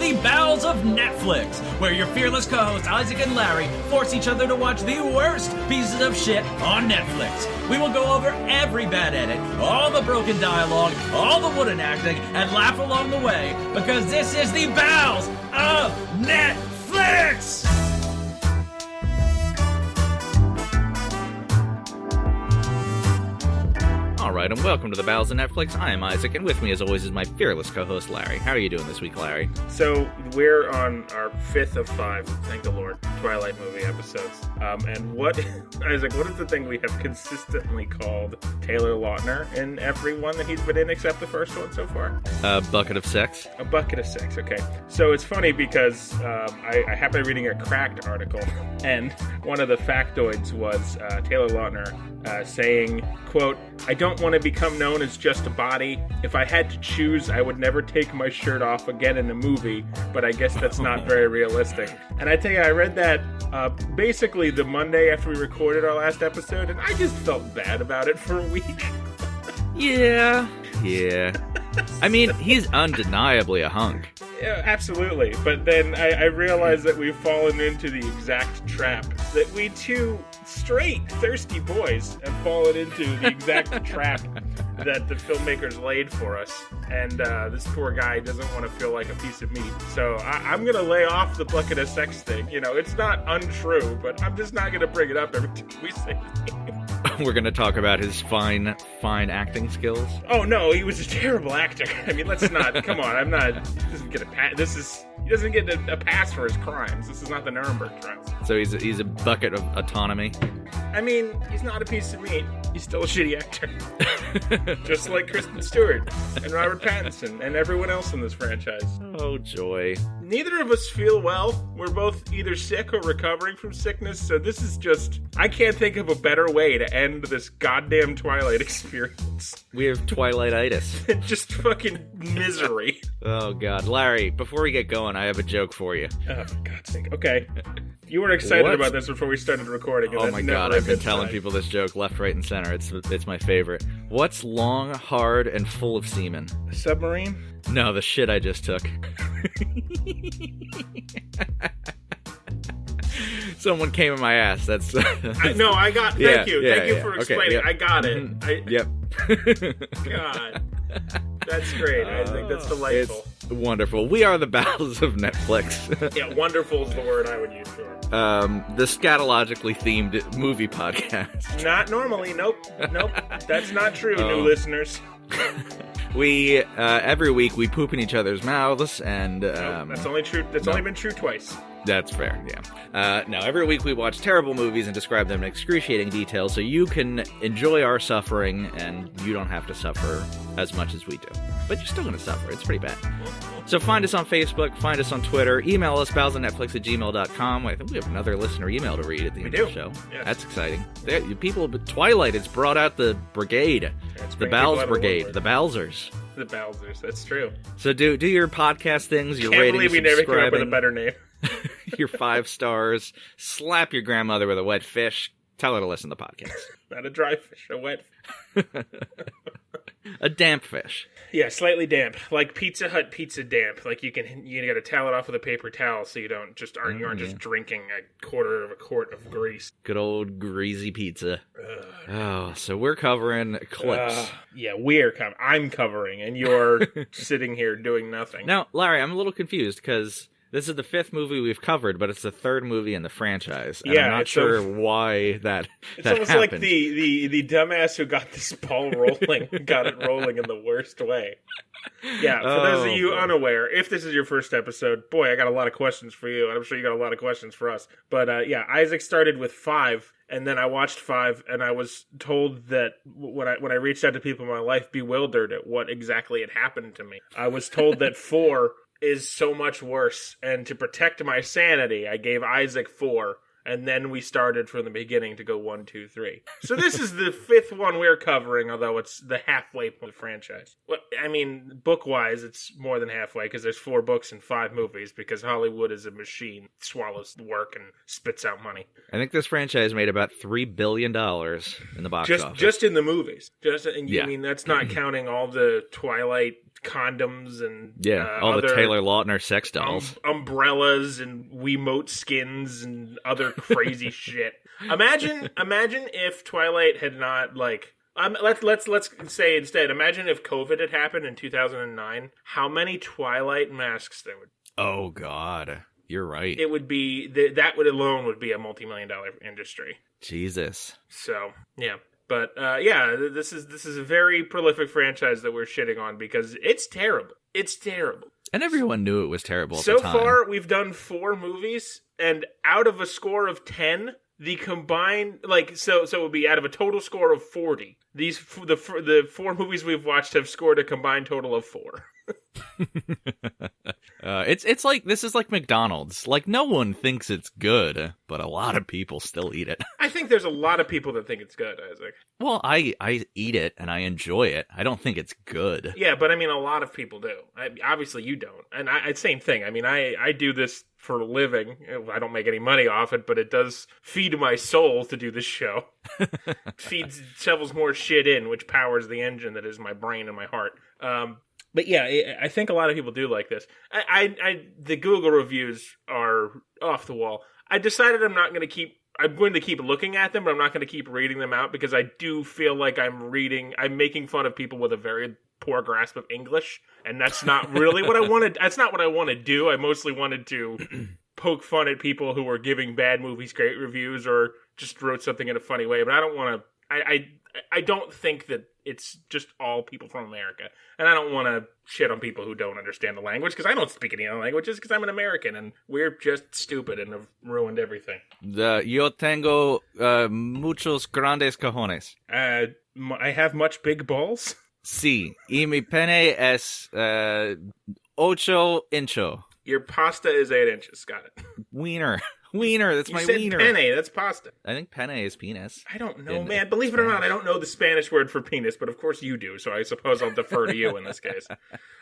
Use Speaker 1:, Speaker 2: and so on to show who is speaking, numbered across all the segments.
Speaker 1: the Bowels of Netflix, where your fearless co-hosts Isaac and Larry force each other to watch the worst pieces of shit on Netflix. We will go over every bad edit, all the broken dialogue, all the wooden acting, and laugh along the way, because this is the Bowels of Netflix! Alright, and welcome to the Bowels of Netflix. I am Isaac, and with me as always is my fearless co-host Larry. How are you doing this week, Larry?
Speaker 2: So, we're on our 5th of 5, thank the Lord, Twilight movie episodes. And what, Isaac, what is the thing we have consistently called Taylor Lautner in every one that he's been in except the first one so far?
Speaker 1: A bucket of sex.
Speaker 2: A bucket of sex, okay. So it's funny because I happened reading a Cracked article, and one of the factoids was Taylor Lautner saying, quote, "I don't want to become known as just a body. If I had to choose, I would never take my shirt off again in a movie, but I guess that's not very realistic." And I tell you, I read that basically the Monday after we recorded our last episode, and I just felt bad about it for a week.
Speaker 1: Yeah. I mean, he's undeniably a hunk.
Speaker 2: Yeah, absolutely. But then I realized that we've fallen into the exact trap that we two straight, thirsty boys have fallen into the exact trap that the filmmakers laid for us. And this poor guy doesn't want to feel like a piece of meat. So I'm going to lay off the bucket of sex thing. You know, it's not untrue, but I'm just not going to bring it up every time we say his name.
Speaker 1: We're going to talk about his fine acting skills.
Speaker 2: Oh, no, he was a terrible actor. I mean, let's not, come on, I'm not, he doesn't get a pass for his crimes. This is not the Nuremberg trials.
Speaker 1: So he's a bucket of autonomy.
Speaker 2: I mean, he's not a piece of meat. He's still a shitty actor. Just like Kristen Stewart and Robert Pattinson and everyone else in this franchise.
Speaker 1: Oh, joy.
Speaker 2: Neither of us feel well. We're both either sick or recovering from sickness, so this is just... I can't think of a better way to end this goddamn Twilight experience.
Speaker 1: We have Twilightitis.
Speaker 2: Just fucking misery.
Speaker 1: Oh, God. Larry, before we get going, I have a joke for you.
Speaker 2: Oh, for God's sake. Okay. You were excited about this before we started recording.
Speaker 1: Oh my God, I've been telling people this joke left, right, and center. It's my favorite. What's long, hard, and full of semen?
Speaker 2: A submarine?
Speaker 1: No, the shit I just took. Someone came in my ass. That's.
Speaker 2: Thank you. Thank you for explaining. Okay, yep. I got it.
Speaker 1: Yep.
Speaker 2: God. That's great. I think that's delightful.
Speaker 1: It's wonderful. We are the Bowels of Netflix.
Speaker 2: Yeah, wonderful is the word I would use for it.
Speaker 1: The scatologically themed movie podcast.
Speaker 2: Not normally. Nope. That's not true, new listeners.
Speaker 1: We every week we poop in each other's mouths, and
Speaker 2: that's only true. That's only been true twice.
Speaker 1: That's fair, yeah. Now, every week we watch terrible movies and describe them in excruciating detail so you can enjoy our suffering and you don't have to suffer as much as we do. But you're still going to suffer. It's pretty bad. So find us on Facebook, find us on Twitter, email us, bowelsofnetflix@gmail.com. I think we have another listener email to read at the end of the show. Yes. That's exciting. People, Twilight, it's brought out the brigade. The Bowels Brigade. The Bowelsers.
Speaker 2: The Bowelsers, that's true.
Speaker 1: So do your podcast things, your
Speaker 2: ratings,
Speaker 1: subscribing.
Speaker 2: Can't believe we never came up with a better name.
Speaker 1: Your 5 stars, slap your grandmother with a wet fish, tell her to listen to the podcast.
Speaker 2: Not a dry fish, a wet
Speaker 1: A damp fish.
Speaker 2: Yeah, slightly damp, like Pizza Hut pizza damp. Like you got to towel it off with a paper towel so you don't just aren't just drinking a quarter of a quart of grease.
Speaker 1: Good old greasy pizza. Oh, so we're covering Eclipse.
Speaker 2: I'm covering, and you're sitting here doing nothing.
Speaker 1: Now, Larry, I'm a little confused because this is the 5th movie we've covered, but it's the 3rd movie in the franchise. And I'm not sure why that
Speaker 2: It's almost
Speaker 1: happened.
Speaker 2: like the dumbass who got this ball rolling got it rolling in the worst way. Yeah, for those of you unaware, if this is your first episode, boy, I got a lot of questions for you, and I'm sure you got a lot of questions for us. But Isaac started with 5, and then I watched 5, and I was told that when I reached out to people in my life, bewildered at what exactly had happened to me. I was told that 4 is so much worse, and to protect my sanity, I gave Isaac 4, and then we started from the beginning to go 1, 2, 3. So this is the 5th one we're covering, although it's the halfway point of the franchise. Well, I mean, book-wise, it's more than halfway, because there's 4 books and 5 movies, because Hollywood is a machine, swallows work and spits out money.
Speaker 1: I think this franchise made about $3 billion in the box office.
Speaker 2: Just in the movies. I mean, that's not counting all the Twilight condoms and
Speaker 1: all
Speaker 2: other
Speaker 1: the Taylor Lautner sex dolls,
Speaker 2: umbrellas and Wiimote skins and other crazy shit. Imagine if Twilight had not let's say instead. Imagine if COVID had happened in 2009. How many Twilight masks there would?
Speaker 1: Oh God, you're right.
Speaker 2: It would be that would alone would be a multi-million-dollar industry.
Speaker 1: Jesus.
Speaker 2: So yeah. But this is a very prolific franchise that we're shitting on because it's terrible. It's terrible.
Speaker 1: And everyone knew it was terrible at the time.
Speaker 2: So far, we've done 4 movies, and out of a score of 10, the combined so it would be out of a total score of 40. The 4 movies we've watched have scored a combined total of 4.
Speaker 1: It's like this is like McDonald's. Like no one thinks it's good, but a lot of people still eat it.
Speaker 2: I think there's a lot of people that think it's good, Isaac.
Speaker 1: Well, I eat it and I enjoy it. I don't think it's good.
Speaker 2: Yeah, but I mean, a lot of people do. Obviously, you don't. And same thing. I mean, I do this for a living. I don't make any money off it, but it does feed my soul to do this show. Shovels more shit in, which powers the engine that is my brain and my heart. But yeah, I think a lot of people do like this. The Google reviews are off the wall. I decided I'm going to keep looking at them, but I'm not going to keep reading them out because I do feel like I'm making fun of people with a very poor grasp of English, and that's not really what I wanted. That's not what I want to do. I mostly wanted to poke fun at people who were giving bad movies great reviews or just wrote something in a funny way, but I don't want to. I don't think that it's just all people from America. And I don't want to shit on people who don't understand the language, because I don't speak any other languages, because I'm an American, and we're just stupid and have ruined everything.
Speaker 1: Yo tengo muchos grandes cojones.
Speaker 2: I have much big balls?
Speaker 1: Sí, y mi pene es 8 inches.
Speaker 2: Your pasta is 8 inches, got it.
Speaker 1: Wiener, that's my wiener.
Speaker 2: You said penne, that's pasta.
Speaker 1: I think penne is penis.
Speaker 2: I don't know, man. Believe it or not, I don't know the Spanish word for penis, but of course you do, so I suppose I'll defer to you in this case.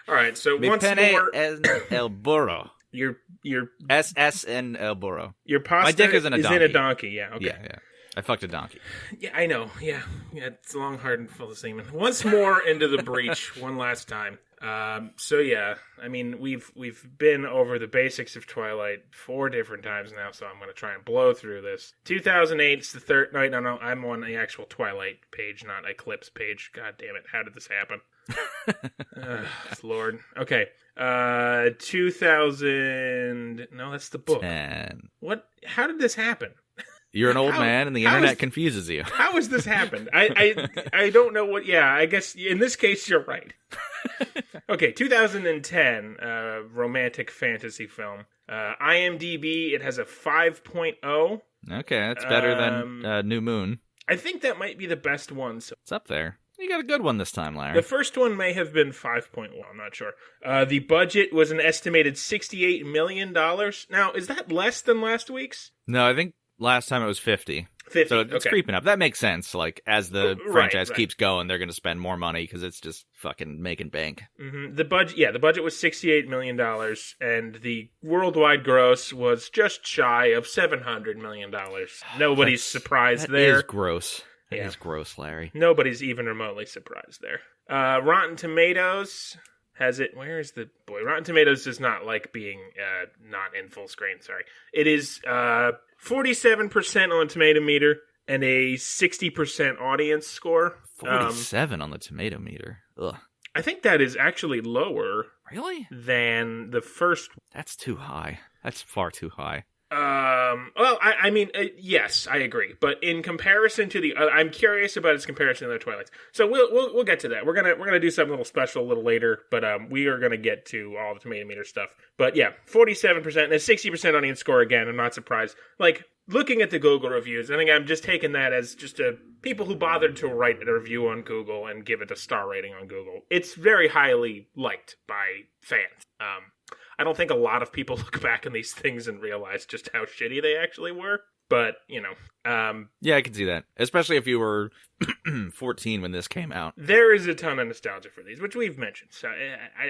Speaker 2: All right, so
Speaker 1: mi
Speaker 2: once
Speaker 1: pene
Speaker 2: more...
Speaker 1: es el burro.
Speaker 2: Your
Speaker 1: SS and el burro.
Speaker 2: Your pasta
Speaker 1: my dick is in a donkey.
Speaker 2: In a donkey, yeah, okay.
Speaker 1: Yeah. I fucked a donkey.
Speaker 2: Yeah, I know, yeah. It's long, hard, and full of semen. Once more into the breach, one last time. So yeah, I mean, we've been over the basics of Twilight 4 different times now, so I'm going to try and blow through this. 2008's the third night. No, I'm on the actual Twilight page, not Eclipse page. God damn it, how did this happen? Lord. Okay. 2000. No, that's the book.
Speaker 1: 10.
Speaker 2: What? How did this happen?
Speaker 1: You're an old man, and the internet confuses you.
Speaker 2: How has this happened? I don't know what... Yeah, I guess in this case, you're right. Okay, 2010, romantic fantasy film. IMDb, it has a 5.0.
Speaker 1: Okay, that's better than New Moon.
Speaker 2: I think that might be the best one. So.
Speaker 1: It's up there. You got a good one this time, Larry.
Speaker 2: The first one may have been 5.1, I'm not sure. The budget was an estimated $68 million. Now, is that less than last week's?
Speaker 1: No, I think... Last time it was 50. So it's creeping up. That makes sense. Like, as the franchise keeps going, they're going to spend more money because it's just fucking making bank.
Speaker 2: Mm-hmm. The budget was $68 million, and the worldwide gross was just shy of $700 million. Nobody's surprised there.
Speaker 1: That is gross. That is gross, Larry.
Speaker 2: Nobody's even remotely surprised there. Rotten Tomatoes... has it? Where is the boy? Rotten Tomatoes does not like being not in full screen. Sorry, it is 47% on the tomato meter and a 60% audience score.
Speaker 1: 47 on the tomato meter. Ugh.
Speaker 2: I think that is actually lower.
Speaker 1: Really?
Speaker 2: Than the first.
Speaker 1: That's too high. That's far too high.
Speaker 2: Well, I mean, yes, I agree. But in comparison to the, I'm curious about its comparison to the other Twilights. So we'll get to that. We're gonna do something a little special a little later. But we are gonna get to all the tomato meter stuff. But yeah, 47% and a 60% audience score again. I'm not surprised. Like looking at the Google reviews, I think I'm just taking that as just people who bothered to write a review on Google and give it a star rating on Google. It's very highly liked by fans. I don't think a lot of people look back on these things and realize just how shitty they actually were. But, you know.
Speaker 1: Yeah, I can see that. Especially if you were 14 when this came out.
Speaker 2: There is a ton of nostalgia for these, which we've mentioned. So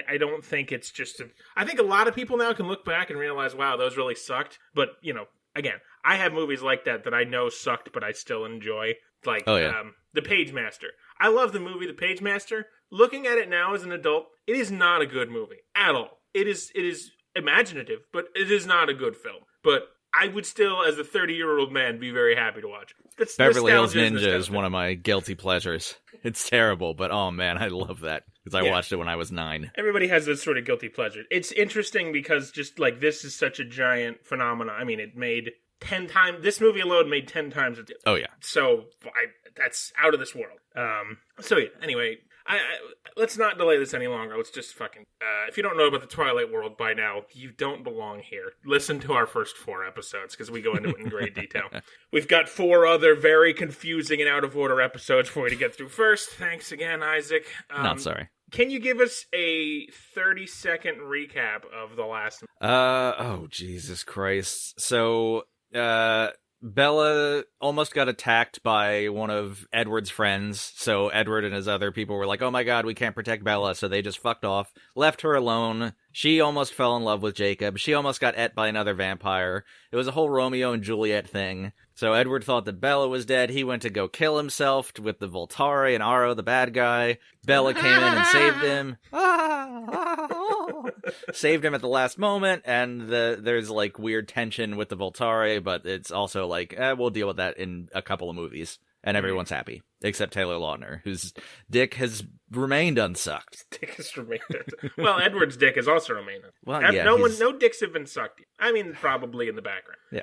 Speaker 2: I don't think it's just... I think a lot of people now can look back and realize, wow, those really sucked. But, you know, again, I have movies like that I know sucked, but I still enjoy. Like, The Page Master. I love the movie The Pagemaster. Looking at it now as an adult, it is not a good movie at all. It is imaginative, but it is not a good film. But I would still, as a 30-year-old man, be very happy to watch it.
Speaker 1: Beverly Hills Ninja is one of my guilty pleasures. It's terrible, but oh man, I love that. Because I watched it when I was 9.
Speaker 2: Everybody has this sort of guilty pleasure. It's interesting because just like this is such a giant phenomenon. I mean, it made 10 times. This movie alone made 10 times it did.
Speaker 1: Oh yeah.
Speaker 2: So that's out of this world. So yeah. Anyway, let's not delay this any longer. Let's just fucking. If you don't know about the Twilight world by now, you don't belong here. Listen to our first 4 episodes because we go into it in great detail. We've got 4 other very confusing and out of order episodes for you to get through first. Thanks again, Isaac.
Speaker 1: Not sorry.
Speaker 2: Can you give us a 30-second recap of the last?
Speaker 1: Oh Jesus Christ! So, Bella almost got attacked by one of Edward's friends, so Edward and his other people were like, oh my god, we can't protect Bella, so they just fucked off, left her alone. She almost fell in love with Jacob. She almost got ate by another vampire. It was a whole Romeo and Juliet thing. So Edward thought that Bella was dead. He went to go kill himself with the Voltari and Aro, the bad guy. Bella came in and saved him. Saved him at the last moment, and there's like weird tension with the Voltari, but it's also like, we'll deal with that in a couple of movies. And everyone's happy, except Taylor Lautner, whose dick has remained unsucked.
Speaker 2: Dick has remained unsucked. Well, Edward's dick has also remained unsucked.
Speaker 1: Well, yeah,
Speaker 2: no dicks have been sucked yet. I mean, probably in the background.
Speaker 1: Yeah.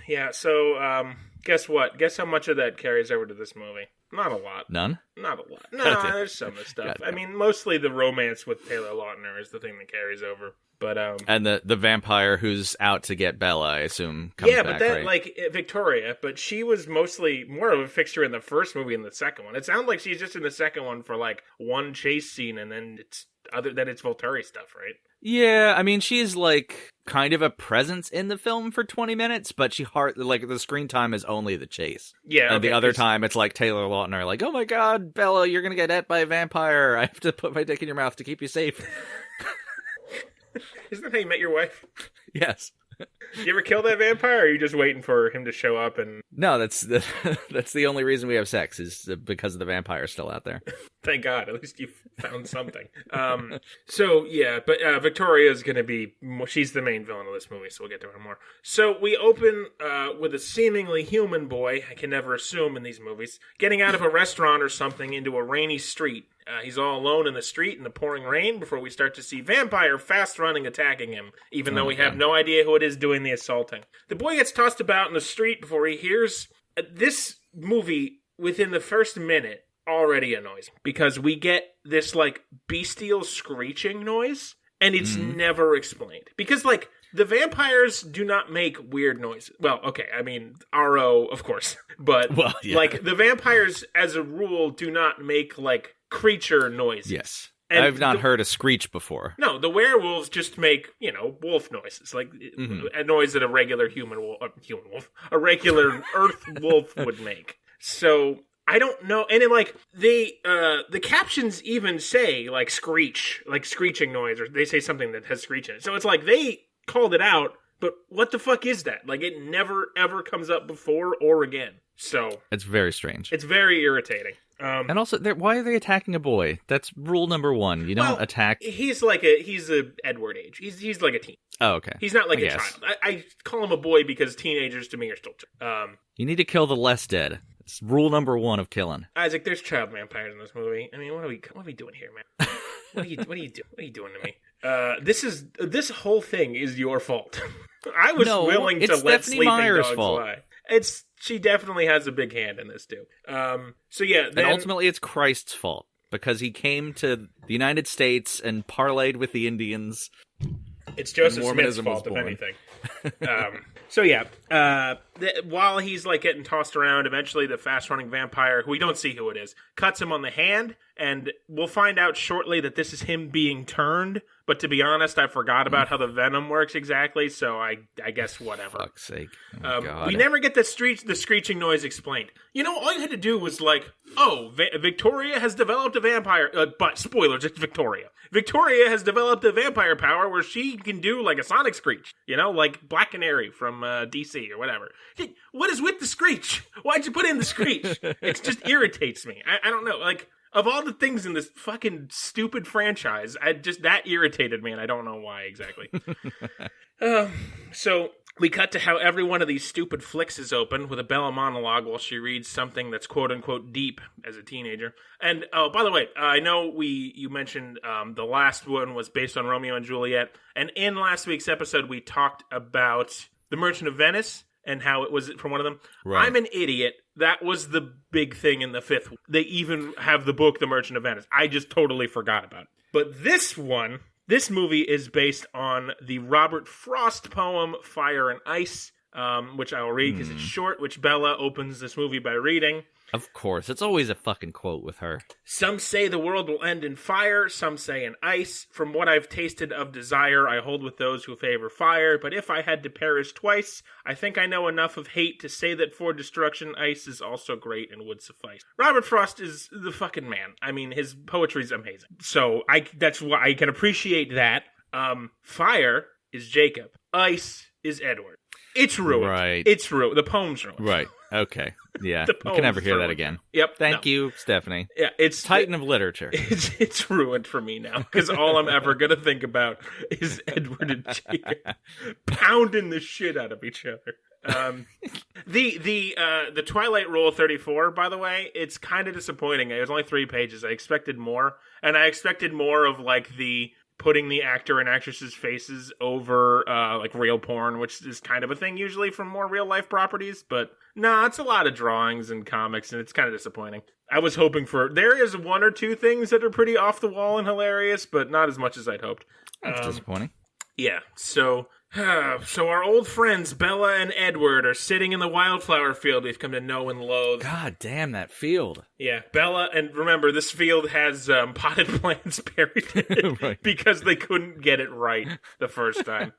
Speaker 2: Yeah, so, guess what? Guess how much of that carries over to this movie? Not a lot.
Speaker 1: None?
Speaker 2: Not a lot. No, there's some of the stuff. I mean, mostly the romance with Taylor Lautner is the thing that carries over. But
Speaker 1: and the vampire who's out to get Bella, I assume, comes back,
Speaker 2: but that
Speaker 1: right?
Speaker 2: like Victoria, but she was mostly more of a fixture in the first movie and the second one. It sounds like she's just in the second one for like one chase scene, and then it's Volturi stuff, right?
Speaker 1: Yeah, I mean, she's like kind of a presence in the film for 20 minutes, but the screen time is only the chase.
Speaker 2: Yeah,
Speaker 1: and the other time it's like Taylor Lautner, like, oh my god, Bella, you're gonna get ate by a vampire. I have to put my dick in your mouth to keep you safe.
Speaker 2: Isn't that how you met your wife?
Speaker 1: Yes.
Speaker 2: You ever kill that vampire, or are you just waiting for him to show up and...
Speaker 1: No, that's the only reason we have sex, is because the vampire's still out there.
Speaker 2: Thank God, at least you found something. So, yeah, but Victoria's going to be... She's the main villain of this movie, so we'll get to her more. So, we open with a seemingly human boy, I can never assume in these movies, getting out of a restaurant or something into a rainy street. He's all alone in the street in the pouring rain before we start to see vampire fast-running attacking him, even though we have no idea who it is doing the assaulting. The boy gets tossed about in the street before he hears... This movie, within the first minute, already annoys me, because we get this, like, bestial screeching noise, and it's never explained. Because, like... The vampires do not make weird noises. Well, okay, I mean, Aro, of course. But, like, the vampires, as a rule, do not make, like, creature noises.
Speaker 1: Yes. And I've not heard a screech before.
Speaker 2: No, the werewolves just make, wolf noises. Like, a noise that a regular a regular earth wolf would make. So... I don't know, and then, like, the captions even say, like, screech, like, screeching noise, or they say something that has screech in it. So it's like, they called it out, but what the fuck is that? Like, it never, ever comes up before or again. So... It's
Speaker 1: very strange.
Speaker 2: It's very irritating.
Speaker 1: And also, why are they attacking a boy? That's rule number 1. You don't attack...
Speaker 2: He's a Edward age. He's like a teen.
Speaker 1: Oh, okay.
Speaker 2: He's not like a child. I call him a boy because teenagers to me are still children.
Speaker 1: You need to kill the less dead. It's rule number 1 of killing.
Speaker 2: Isaac, there's child vampires in this movie. I mean, what are we doing here, man? What are you doing to me? This whole thing is your fault. I was willing to let
Speaker 1: Stephanie
Speaker 2: sleeping
Speaker 1: Meyer's
Speaker 2: dogs
Speaker 1: fault.
Speaker 2: lie. She definitely has a big hand in this too. So yeah,
Speaker 1: and ultimately it's Christ's fault because he came to the United States and parlayed with the Indians.
Speaker 2: It's Joseph Smith's fault, if anything. So yeah, while he's like getting tossed around, eventually the fast-running vampire, who we don't see who it is, cuts him on the hand, and we'll find out shortly that this is him being turned. But to be honest, I forgot about how the venom works exactly, so I guess whatever.
Speaker 1: Fuck's sake. Oh, God.
Speaker 2: We never get the screeching noise explained. All you had to do was like, Victoria has developed a vampire... but, spoilers, it's Victoria. Victoria has developed a vampire power where she can do like a sonic screech. Like Black Canary from DC or whatever. What is with the screech? Why'd you put in the screech? It just irritates me. I don't know. Like, of all the things in this fucking stupid franchise, that irritated me, and I don't know why exactly. So we cut to how every one of these stupid flicks is open with a Bella monologue while she reads something that's quote-unquote deep as a teenager. And, oh, by the way, I know you mentioned the last one was based on Romeo and Juliet, and in last week's episode we talked about The Merchant of Venice and how it was from one of them. Right. I'm an idiot. That was the big thing in the fifth. They even have the book The Merchant of Venice. I just totally forgot about it. But this movie is based on the Robert Frost poem Fire and Ice, which I will read because it's short, which Bella opens this movie by reading.
Speaker 1: Of course. It's always a fucking quote with her.
Speaker 2: Some say the world will end in fire, some say in ice. From what I've tasted of desire, I hold with those who favor fire. But if I had to perish twice, I think I know enough of hate to say that for destruction, ice is also great and would suffice. Robert Frost is the fucking man. I mean, his poetry's amazing. So that's why I can appreciate that. Fire is Jacob. Ice is Edward. It's ruined. Right. It's ruined. The poem's ruined.
Speaker 1: Right. Okay. Yeah. You can never hear that again.
Speaker 2: Yep.
Speaker 1: Thank you, Stephanie.
Speaker 2: Yeah. It's
Speaker 1: Titan of literature.
Speaker 2: It's ruined for me now because all I'm ever going to think about is Edward and Jacob pounding the shit out of each other. The Twilight Rule 34, by the way, it's kind of disappointing. It was only 3 pages. I expected more. And I expected more of like the putting the actor and actresses' faces over like real porn, which is kind of a thing usually from more real life properties, but it's a lot of drawings and comics, and it's kind of disappointing. I was hoping there is 1 or 2 things that are pretty off the wall and hilarious, but not as much as I'd hoped.
Speaker 1: That's disappointing.
Speaker 2: Yeah, so our old friends Bella and Edward are sitting in the wildflower field we've come to know and loathe.
Speaker 1: God damn that field.
Speaker 2: Yeah, Bella, and remember, this field has potted plants buried in it right. Because they couldn't get it right the first time.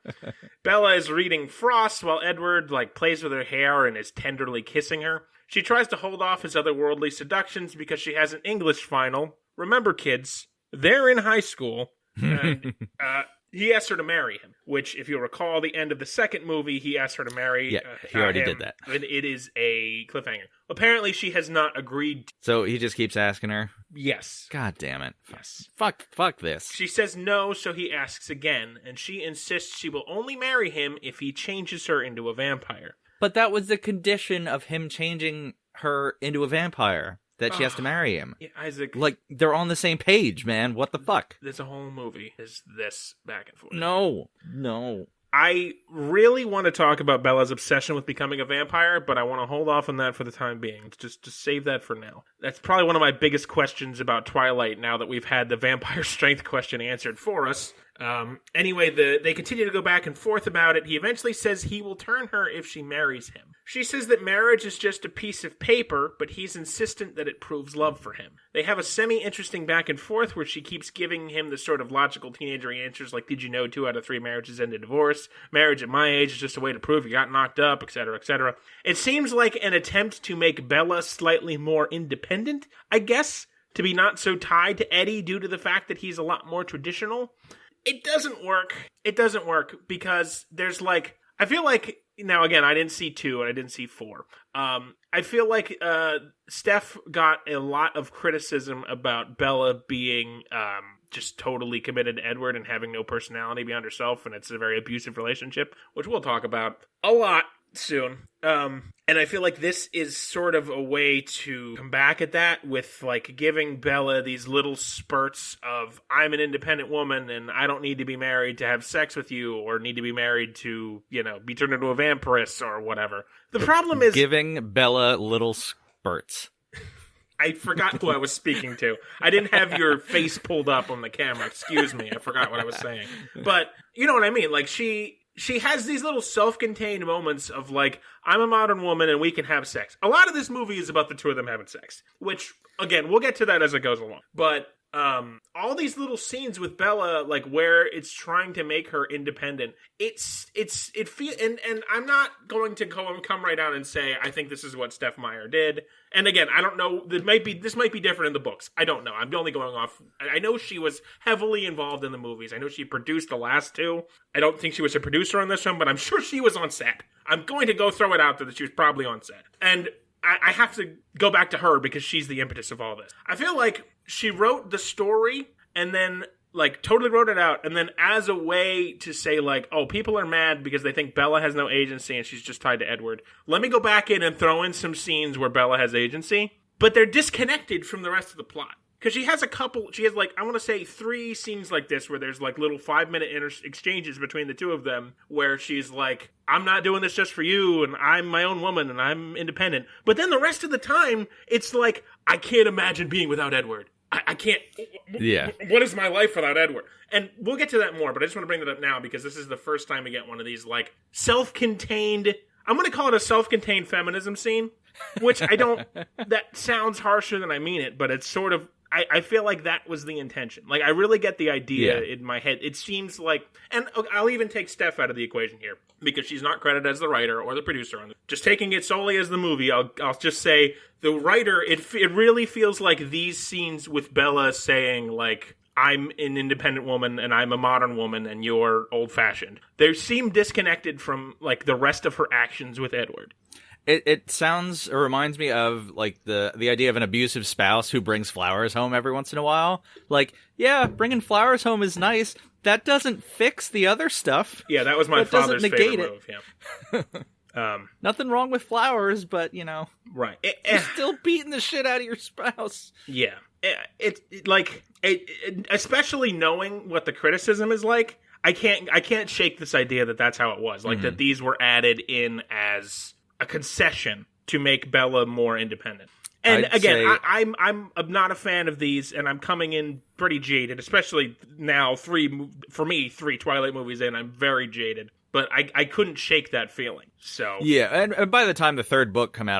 Speaker 2: Bella is reading Frost while Edward plays with her hair and is tenderly kissing her. She tries to hold off his otherworldly seductions because she has an English final. Remember, kids, they're in high school. And, he asked her to marry him, which, if you'll recall, the end of the second movie, he asked her to marry
Speaker 1: him. Yeah, he already did that.
Speaker 2: And it is a cliffhanger. Apparently, she has not agreed.
Speaker 1: So he just keeps asking her?
Speaker 2: Yes.
Speaker 1: God damn it.
Speaker 2: Yes.
Speaker 1: Fuck this.
Speaker 2: She says no, so he asks again, and she insists she will only marry him if he changes her into a vampire.
Speaker 1: But that was the condition of him changing her into a vampire. That she has to marry him.
Speaker 2: Yeah, Isaac.
Speaker 1: They're on the same page, man. What the fuck?
Speaker 2: There's a whole movie. Is this back and forth?
Speaker 1: No.
Speaker 2: I really want to talk about Bella's obsession with becoming a vampire, but I want to hold off on that for the time being. Just save that for now. That's probably one of my biggest questions about Twilight now that we've had the vampire strength question answered for us. Anyway, they continue to go back and forth about it. He eventually says he will turn her if she marries him. She says that marriage is just a piece of paper, but he's insistent that it proves love for him. They have a semi-interesting back and forth where she keeps giving him the sort of logical teenager answers like, did you know 2 out of 3 marriages end in divorce? Marriage at my age is just a way to prove you got knocked up, etc., etc. It seems like an attempt to make Bella slightly more independent, I guess, to be not so tied to Eddie due to the fact that he's a lot more traditional. It doesn't work. It doesn't work because there's I feel like, now again, I didn't see 2 and I didn't see 4. I feel like Steph got a lot of criticism about Bella being just totally committed to Edward and having no personality beyond herself, and it's a very abusive relationship, which we'll talk about a lot soon. And I feel like this is sort of a way to come back at that with giving Bella these little spurts of, I'm an independent woman and I don't need to be married to have sex with you or need to be married to, be turned into a vampiress or whatever. The problem is
Speaker 1: giving Bella little spurts.
Speaker 2: I forgot who I was speaking to. I didn't have your face pulled up on the camera. Excuse me. I forgot what I was saying. But you know what I mean? She has these little self-contained moments of I'm a modern woman and we can have sex. A lot of this movie is about the 2 of them having sex, which, again, we'll get to that as it goes along. But all these little scenes with Bella, like where it's trying to make her independent. It feel, and I'm not going to come right out and say I think this is what Steph Meyer did. And again, I don't know. This might be different in the books. I don't know. I'm only going off. I know she was heavily involved in the movies. I know she produced the last two. I don't think she was a producer on this one, but I'm sure she was on set. I'm going to go throw it out there that she was probably on set. And I have to go back to her because she's the impetus of all this. I feel like she wrote the story and then like totally wrote it out, and then as a way to say like, oh, people are mad because they think Bella has no agency and she's just tied to Edward. Let me go back in and throw in some scenes where Bella has agency, but they're disconnected from the rest of the plot. Because she has like, I want to say 3 scenes like this where there's like little 5-minute exchanges between the two of them where she's like, I'm not doing this just for you, and I'm my own woman, and I'm independent. But then the rest of the time, it's like, I can't imagine being without Edward. I can't.
Speaker 1: Yeah.
Speaker 2: What is my life without Edward? And we'll get to that more, but I just want to bring that up now because this is the first time we get one of these like self-contained, I'm going to call it a self-contained feminism scene, which I don't, that sounds harsher than I mean it, but it's sort of, I feel like that was the intention. Like, I really get the idea in my head. It seems like, and I'll even take Steph out of the equation here because she's not credited as the writer or the producer on it. Just taking it solely as the movie, I'll just say the writer, it really feels like these scenes with Bella saying, like, I'm an independent woman and I'm a modern woman and you're old-fashioned. They seem disconnected from, like, the rest of her actions with Edward.
Speaker 1: It reminds me of, like, the idea of an abusive spouse who brings flowers home every once in a while. Like, yeah, bringing flowers home is nice. That doesn't fix the other stuff.
Speaker 2: Yeah, that was my father's favorite move, yeah.
Speaker 1: Nothing wrong with flowers, but, you know.
Speaker 2: Right.
Speaker 1: You're still beating the shit out of your spouse.
Speaker 2: Yeah. Especially knowing what the criticism is like, I can't shake this idea that that's how it was. Like, that these were added in as a concession to make Bella more independent. And I'm not a fan of these, and I'm coming in pretty jaded, especially now, 3 Twilight movies in, I'm very jaded. But I couldn't shake that feeling. So
Speaker 1: yeah, and by the time the 3rd book came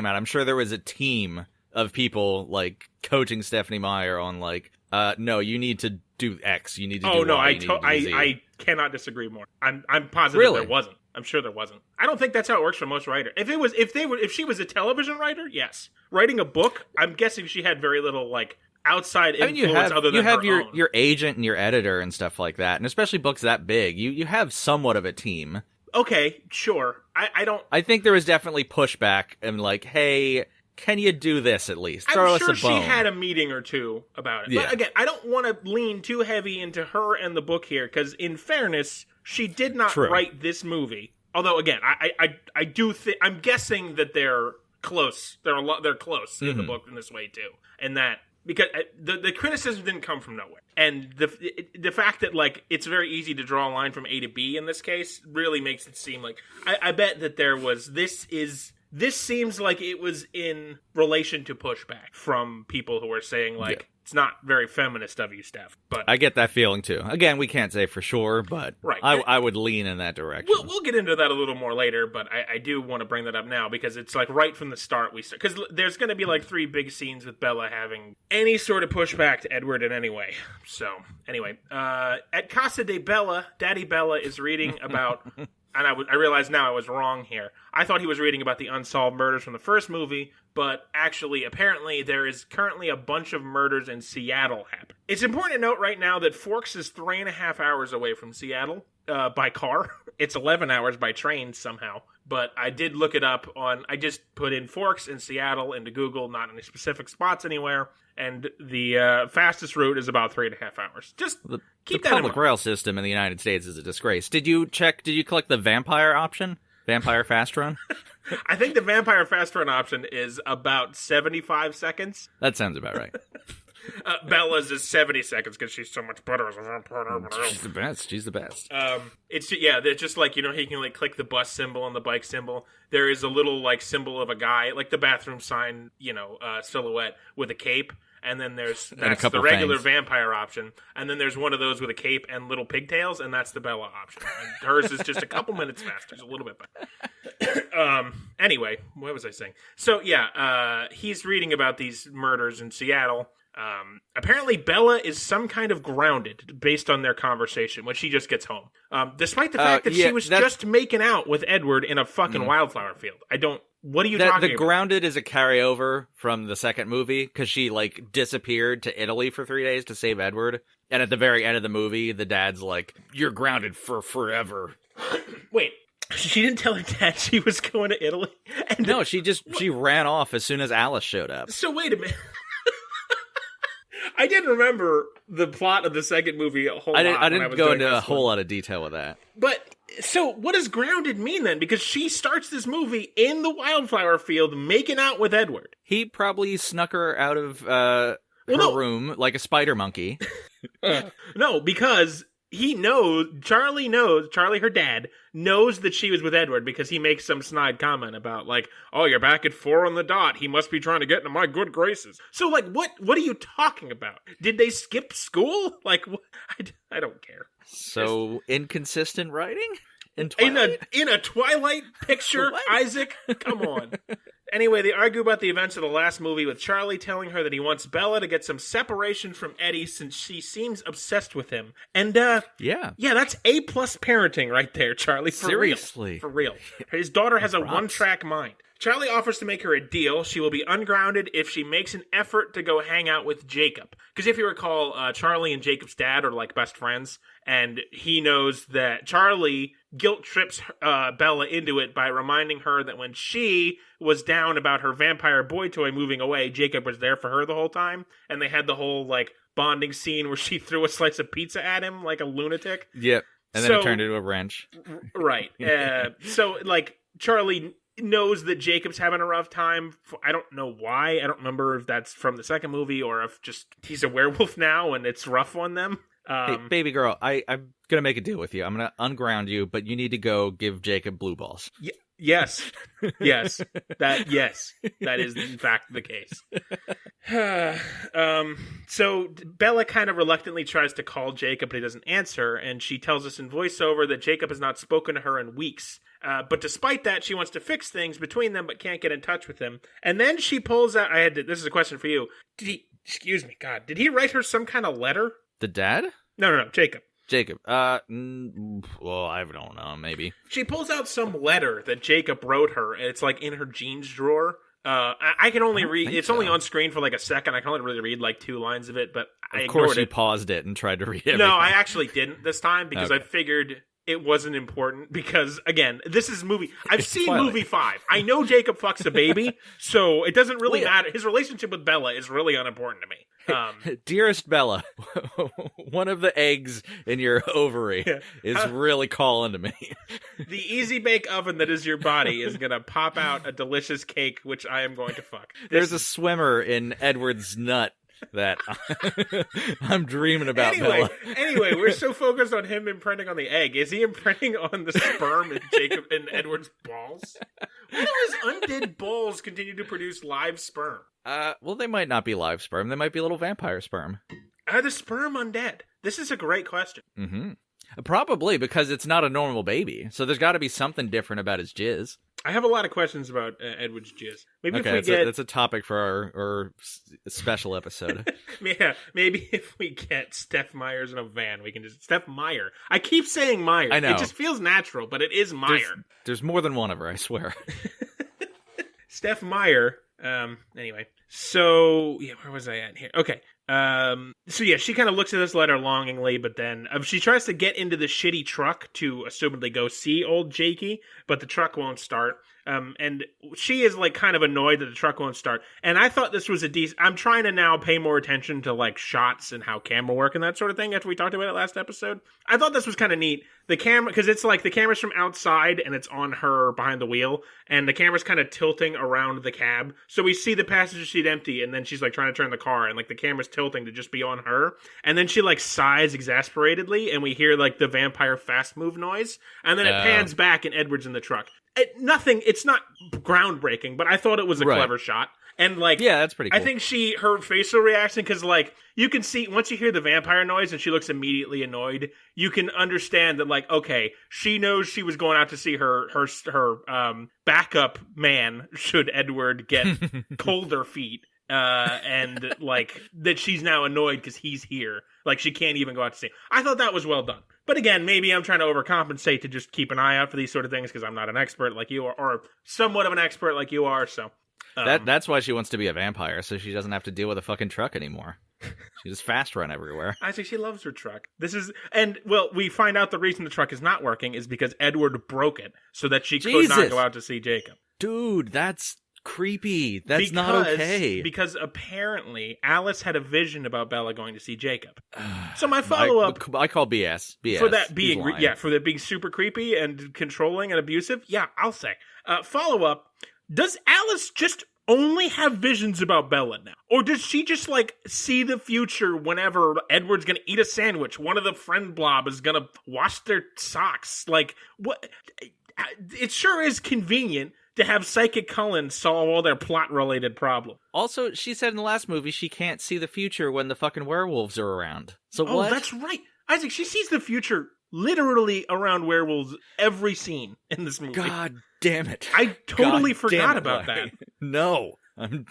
Speaker 1: out, I'm sure there was a team of people like coaching Stephanie Meyer on like, no, you need to do X, you need to do Y,
Speaker 2: I cannot disagree more. I'm positive there wasn't. I'm sure there wasn't. I don't think that's how it works for most writers. If she was a television writer, yes. Writing a book, I'm guessing she had very little like outside influence other than her own.
Speaker 1: Your agent and your editor and stuff like that, and especially books that big, you have somewhat of a team.
Speaker 2: Okay, sure. I
Speaker 1: think there was definitely pushback and like, hey, can you do this at least?
Speaker 2: I'm sure she had a meeting or two about it. Yeah. But again, I don't want to lean too heavy into her and the book here, because in fairness, she did not write this movie. Although, again, I do think, I'm guessing that they're close. They're close in the book in this way too, and that because the criticism didn't come from nowhere, and the fact that like it's very easy to draw a line from A to B in this case really makes it seem like I bet that there was this seems like it was in relation to pushback from people who were saying like. It's not very feminist of you, Steph. But
Speaker 1: I get that feeling too. Again, we can't say for sure, but I would lean in that direction.
Speaker 2: We'll get into that a little more later, but I do want to bring that up now because it's like right from the start because there's going to be like 3 big scenes with Bella having any sort of pushback to Edward in any way. So anyway, at Casa de Bella, Daddy Bella is reading about. And I realize now I was wrong here. I thought he was reading about the unsolved murders from the first movie, but actually, apparently, there is currently a bunch of murders in Seattle happening. It's important to note right now that Forks is 3.5 hours away from Seattle by car. It's 11 hours by train somehow. But I did look it up I just put in Forks in Seattle into Google, not any specific spots anywhere. And the fastest route is about 3.5 hours. Just keep that in mind.
Speaker 1: The public rail system in the United States is a disgrace. Did you click the vampire option? Vampire fast run?
Speaker 2: I think the vampire fast run option is about 75 seconds.
Speaker 1: That sounds about right.
Speaker 2: Bella's is 70 seconds because she's so much better as a vampire.
Speaker 1: She's the best. She's the best.
Speaker 2: They're just like, you can like click the bus symbol and the bike symbol. There is a little like symbol of a guy, like the bathroom sign, silhouette with a cape. And then that's the regular vampire option. And then there's one of those with a cape and little pigtails, and that's the Bella option. And hers is just a couple minutes faster. It's a little bit better. Anyway, what was I saying? So, yeah, he's reading about these murders in Seattle. Apparently Bella is some kind of grounded based on their conversation when she just gets home. Despite the fact that she was just making out with Edward in a fucking wildflower field. What are you talking about?
Speaker 1: The grounded is a carryover from the second movie because she disappeared to Italy for 3 days to save Edward. And at the very end of the movie, the dad's like, "You're grounded for forever."
Speaker 2: Wait, she didn't tell her dad she was going to Italy?
Speaker 1: No, she ran off as soon as Alice showed up.
Speaker 2: So wait a minute. I didn't remember the plot of the second movie a whole lot.
Speaker 1: I didn't go into a whole lot of detail with that.
Speaker 2: But, so what does grounded mean then? Because she starts this movie in the wildflower field making out with Edward.
Speaker 1: He probably snuck her out of her room like a spider monkey.
Speaker 2: No, because Charlie, her dad, knows that she was with Edward because he makes some snide comment about, "Oh, you're back at 4 on the dot. He must be trying to get into my good graces." So, what are you talking about? Did they skip school? I don't care.
Speaker 1: So, inconsistent writing? In
Speaker 2: a Twilight picture, Isaac? Come on. Anyway, they argue about the events of the last movie with Charlie telling her that he wants Bella to get some separation from Eddie since she seems obsessed with him. And, yeah, that's A+ parenting right there, Charlie.
Speaker 1: Seriously.
Speaker 2: For real. His daughter has a one-track mind. Charlie offers to make her a deal. She will be ungrounded if she makes an effort to go hang out with Jacob. Because if you recall, Charlie and Jacob's dad are best friends, and he knows that Charlie guilt trips Bella into it by reminding her that when she was down about her vampire boy toy moving away, Jacob was there for her the whole time, and they had the whole bonding scene where she threw a slice of pizza at him like a lunatic.
Speaker 1: Yep, and then it turned into a wrench.
Speaker 2: Right. Charlie knows that Jacob's having a rough time. I don't know why. I don't remember if that's from the second movie or if just he's a werewolf now and it's rough on them.
Speaker 1: Hey, baby girl, I'm going to make a deal with you. I'm going to unground you, but you need to go give Jacob blue balls.
Speaker 2: Yes. That is in fact the case. So Bella kind of reluctantly tries to call Jacob, but he doesn't answer, and she tells us in voiceover that Jacob has not spoken to her in weeks. But despite that, she wants to fix things between them, but can't get in touch with him. And then she pulls out. This is a question for you. Did he write her some kind of letter?
Speaker 1: The dad?
Speaker 2: No, Jacob.
Speaker 1: Well, I don't know, maybe.
Speaker 2: She pulls out some letter that Jacob wrote her, and it's in her jeans drawer. I can only read, it's only on screen for a second. I can only really read 2 lines of it, but I ignored it.
Speaker 1: Of course you paused it and tried to read everything.
Speaker 2: No, I actually didn't this time because I figured it wasn't important because, again, this is movie. I've seen
Speaker 1: Twilight.
Speaker 2: movie 5. I know Jacob fucks a baby, so it doesn't really matter. His relationship with Bella is really unimportant to me.
Speaker 1: Dearest Bella, one of the eggs in your ovary is really calling to me.
Speaker 2: The easy bake oven that is your body is going to pop out a delicious cake, which I am going to fuck.
Speaker 1: There's a swimmer in Edward's nut that I'm dreaming about.
Speaker 2: Anyway, we're so focused on him imprinting on the egg. Is he imprinting on the sperm in Edward's balls? Why do his undead balls continue to produce live sperm?
Speaker 1: Well, they might not be live sperm. They might be little vampire sperm.
Speaker 2: Are the sperm undead? This is a great question.
Speaker 1: Mm-hmm. Probably, because it's not a normal baby. So there's got to be something different about his jizz.
Speaker 2: I have a lot of questions about Edward's jizz. Maybe
Speaker 1: that's a topic for our special episode.
Speaker 2: Yeah, maybe if we get Steph Myers in a van, we can just... Steph Meyer. I keep saying Myers.
Speaker 1: I know.
Speaker 2: It just feels natural, but it is Meyer.
Speaker 1: There's more than one of her, I swear.
Speaker 2: Steph Meyer. Anyway. So, yeah, where was I at here? Okay. So yeah, she kind of looks at this letter longingly, but then she tries to get into the shitty truck to assumedly go see old Jakey, but the truck won't start. And she is kind of annoyed that the truck won't start. And I thought this was I'm trying to now pay more attention to shots and how camera work and that sort of thing after we talked about it last episode. I thought this was kind of neat. The camera, because it's the camera's from outside and it's on her behind the wheel, and the camera's kind of tilting around the cab. So we see the passenger seat empty, and then she's trying to turn the car, and the camera's tilting to just be on her. And then she sighs exasperatedly, and we hear the vampire fast move noise, and then it pans back and Edward's in the truck. It's not groundbreaking, but I thought it was a clever shot. And
Speaker 1: yeah, that's pretty cool.
Speaker 2: I think her facial reaction, because you can see once you hear the vampire noise and she looks immediately annoyed, you can understand that okay, she knows she was going out to see her backup man should Edward get colder feet and like that she's now annoyed because he's here. Like she can't even go out to see him. I thought that was well done. But again, maybe I'm trying to overcompensate to just keep an eye out for these sort of things because I'm not an expert like you are, or somewhat of an expert like you are. So
Speaker 1: that's why she wants to be a vampire, so she doesn't have to deal with a fucking truck anymore. She just fast run everywhere.
Speaker 2: I think she loves her truck. We find out the reason the truck is not working is because Edward broke it so that she could not go out to see Jacob.
Speaker 1: Dude, that's creepy. That's not okay.
Speaker 2: Because apparently Alice had a vision about Bella going to see Jacob. So my follow-up...
Speaker 1: I call BS.
Speaker 2: For that being super creepy and controlling and abusive, yeah, I'll say. Follow-up, does Alice just only have visions about Bella now? Or does she just, like, see the future whenever Edward's gonna eat a sandwich, one of the friend blob is gonna wash their socks? Like, what? It sure is convenient to have Psychic Cullen solve all their plot-related problems.
Speaker 1: Also, she said in the last movie she can't see the future when the fucking werewolves are around. So what?
Speaker 2: Oh, that's right. Isaac, she sees the future literally around werewolves every scene in this movie.
Speaker 1: God damn it.
Speaker 2: I totally forgot about that.
Speaker 1: No. I'm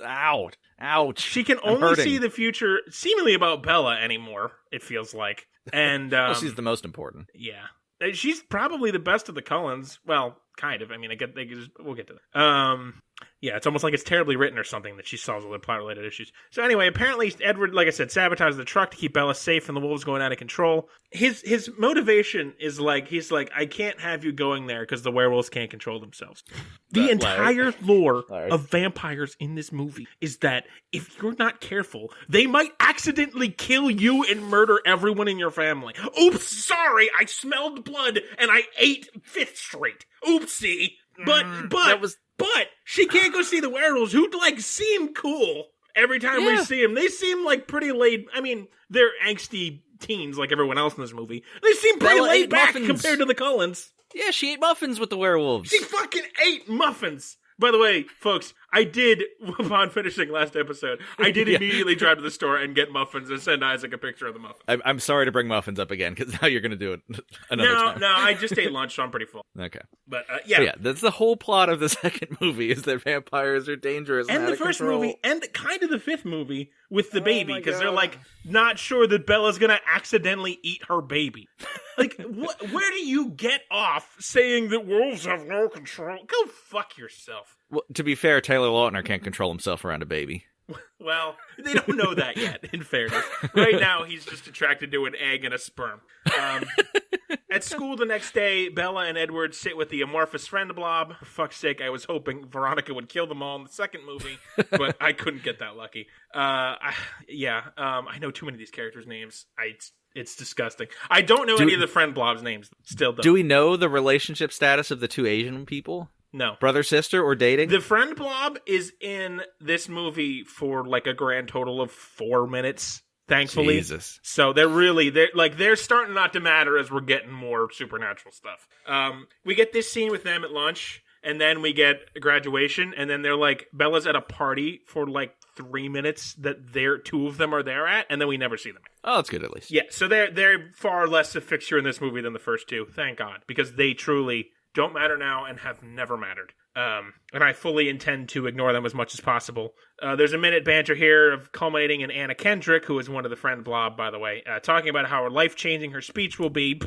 Speaker 1: out. Ouch.
Speaker 2: She can only see the future seemingly about Bella anymore, it feels like. And
Speaker 1: well, she's the most important.
Speaker 2: Yeah. She's probably the best of the Cullens. Well, kind of. I mean, we'll get to that. Yeah, it's almost like it's terribly written or something that she solves all the plot-related issues. So anyway, apparently Edward, like I said, sabotages the truck to keep Bella safe from the wolves going out of control. His motivation is he's like, I can't have you going there because the werewolves can't control themselves. The entire lore of vampires in this movie is that if you're not careful, they might accidentally kill you and murder everyone in your family. Oops, sorry, I smelled blood and I ate Fifth Street. Oopsie. But she can't go see the werewolves, who seem cool every time we see them. They seem like pretty laid. I mean, they're angsty teens like everyone else in this movie. They seem pretty laid back compared to the Cullens.
Speaker 1: Yeah, she ate muffins with the werewolves.
Speaker 2: She fucking ate muffins. By the way, folks, I did, upon finishing last episode, I did immediately drive to the store and get muffins and send Isaac a picture of the muffins.
Speaker 1: I'm sorry to bring muffins up again, because now you're going to do it another time.
Speaker 2: No, I just ate lunch, so I'm pretty full.
Speaker 1: Okay.
Speaker 2: But,
Speaker 1: yeah, that's the whole plot of the second movie, is that vampires are dangerous and
Speaker 2: the first movie, and kind of the fifth movie with the baby, because they're, not sure that Bella's going to accidentally eat her baby. Where do you get off saying that wolves have no control? Go fuck yourself.
Speaker 1: Well, to be fair, Taylor Lautner can't control himself around a baby.
Speaker 2: Well, they don't know that yet, in fairness. Right now, he's just attracted to an egg and a sperm. At school the next day, Bella and Edward sit with the amorphous friend blob. For fuck's sake, I was hoping Veronica would kill them all in the second movie, but I couldn't get that lucky. I know too many of these characters' names. It's disgusting. I don't know any of the friend blob's names. Still don't.
Speaker 1: Do we know the relationship status of the two Asian people?
Speaker 2: No.
Speaker 1: Brother, sister, or dating?
Speaker 2: The friend blob is in this movie for a grand total of 4 minutes, thankfully.
Speaker 1: Jesus.
Speaker 2: So they're starting not to matter as we're getting more supernatural stuff. We get this scene with them at lunch, and then we get a graduation, and then they're Bella's at a party for 3 minutes that two of them are there at, and then we never see them.
Speaker 1: Oh, that's good at least.
Speaker 2: Yeah, so they're far less a fixture in this movie than the first two, thank God, because they truly don't matter now and have never mattered. And I fully intend to ignore them as much as possible. There's a minute banter here of culminating in Anna Kendrick, who is one of the friend blob, by the way, talking about how life-changing her speech will be.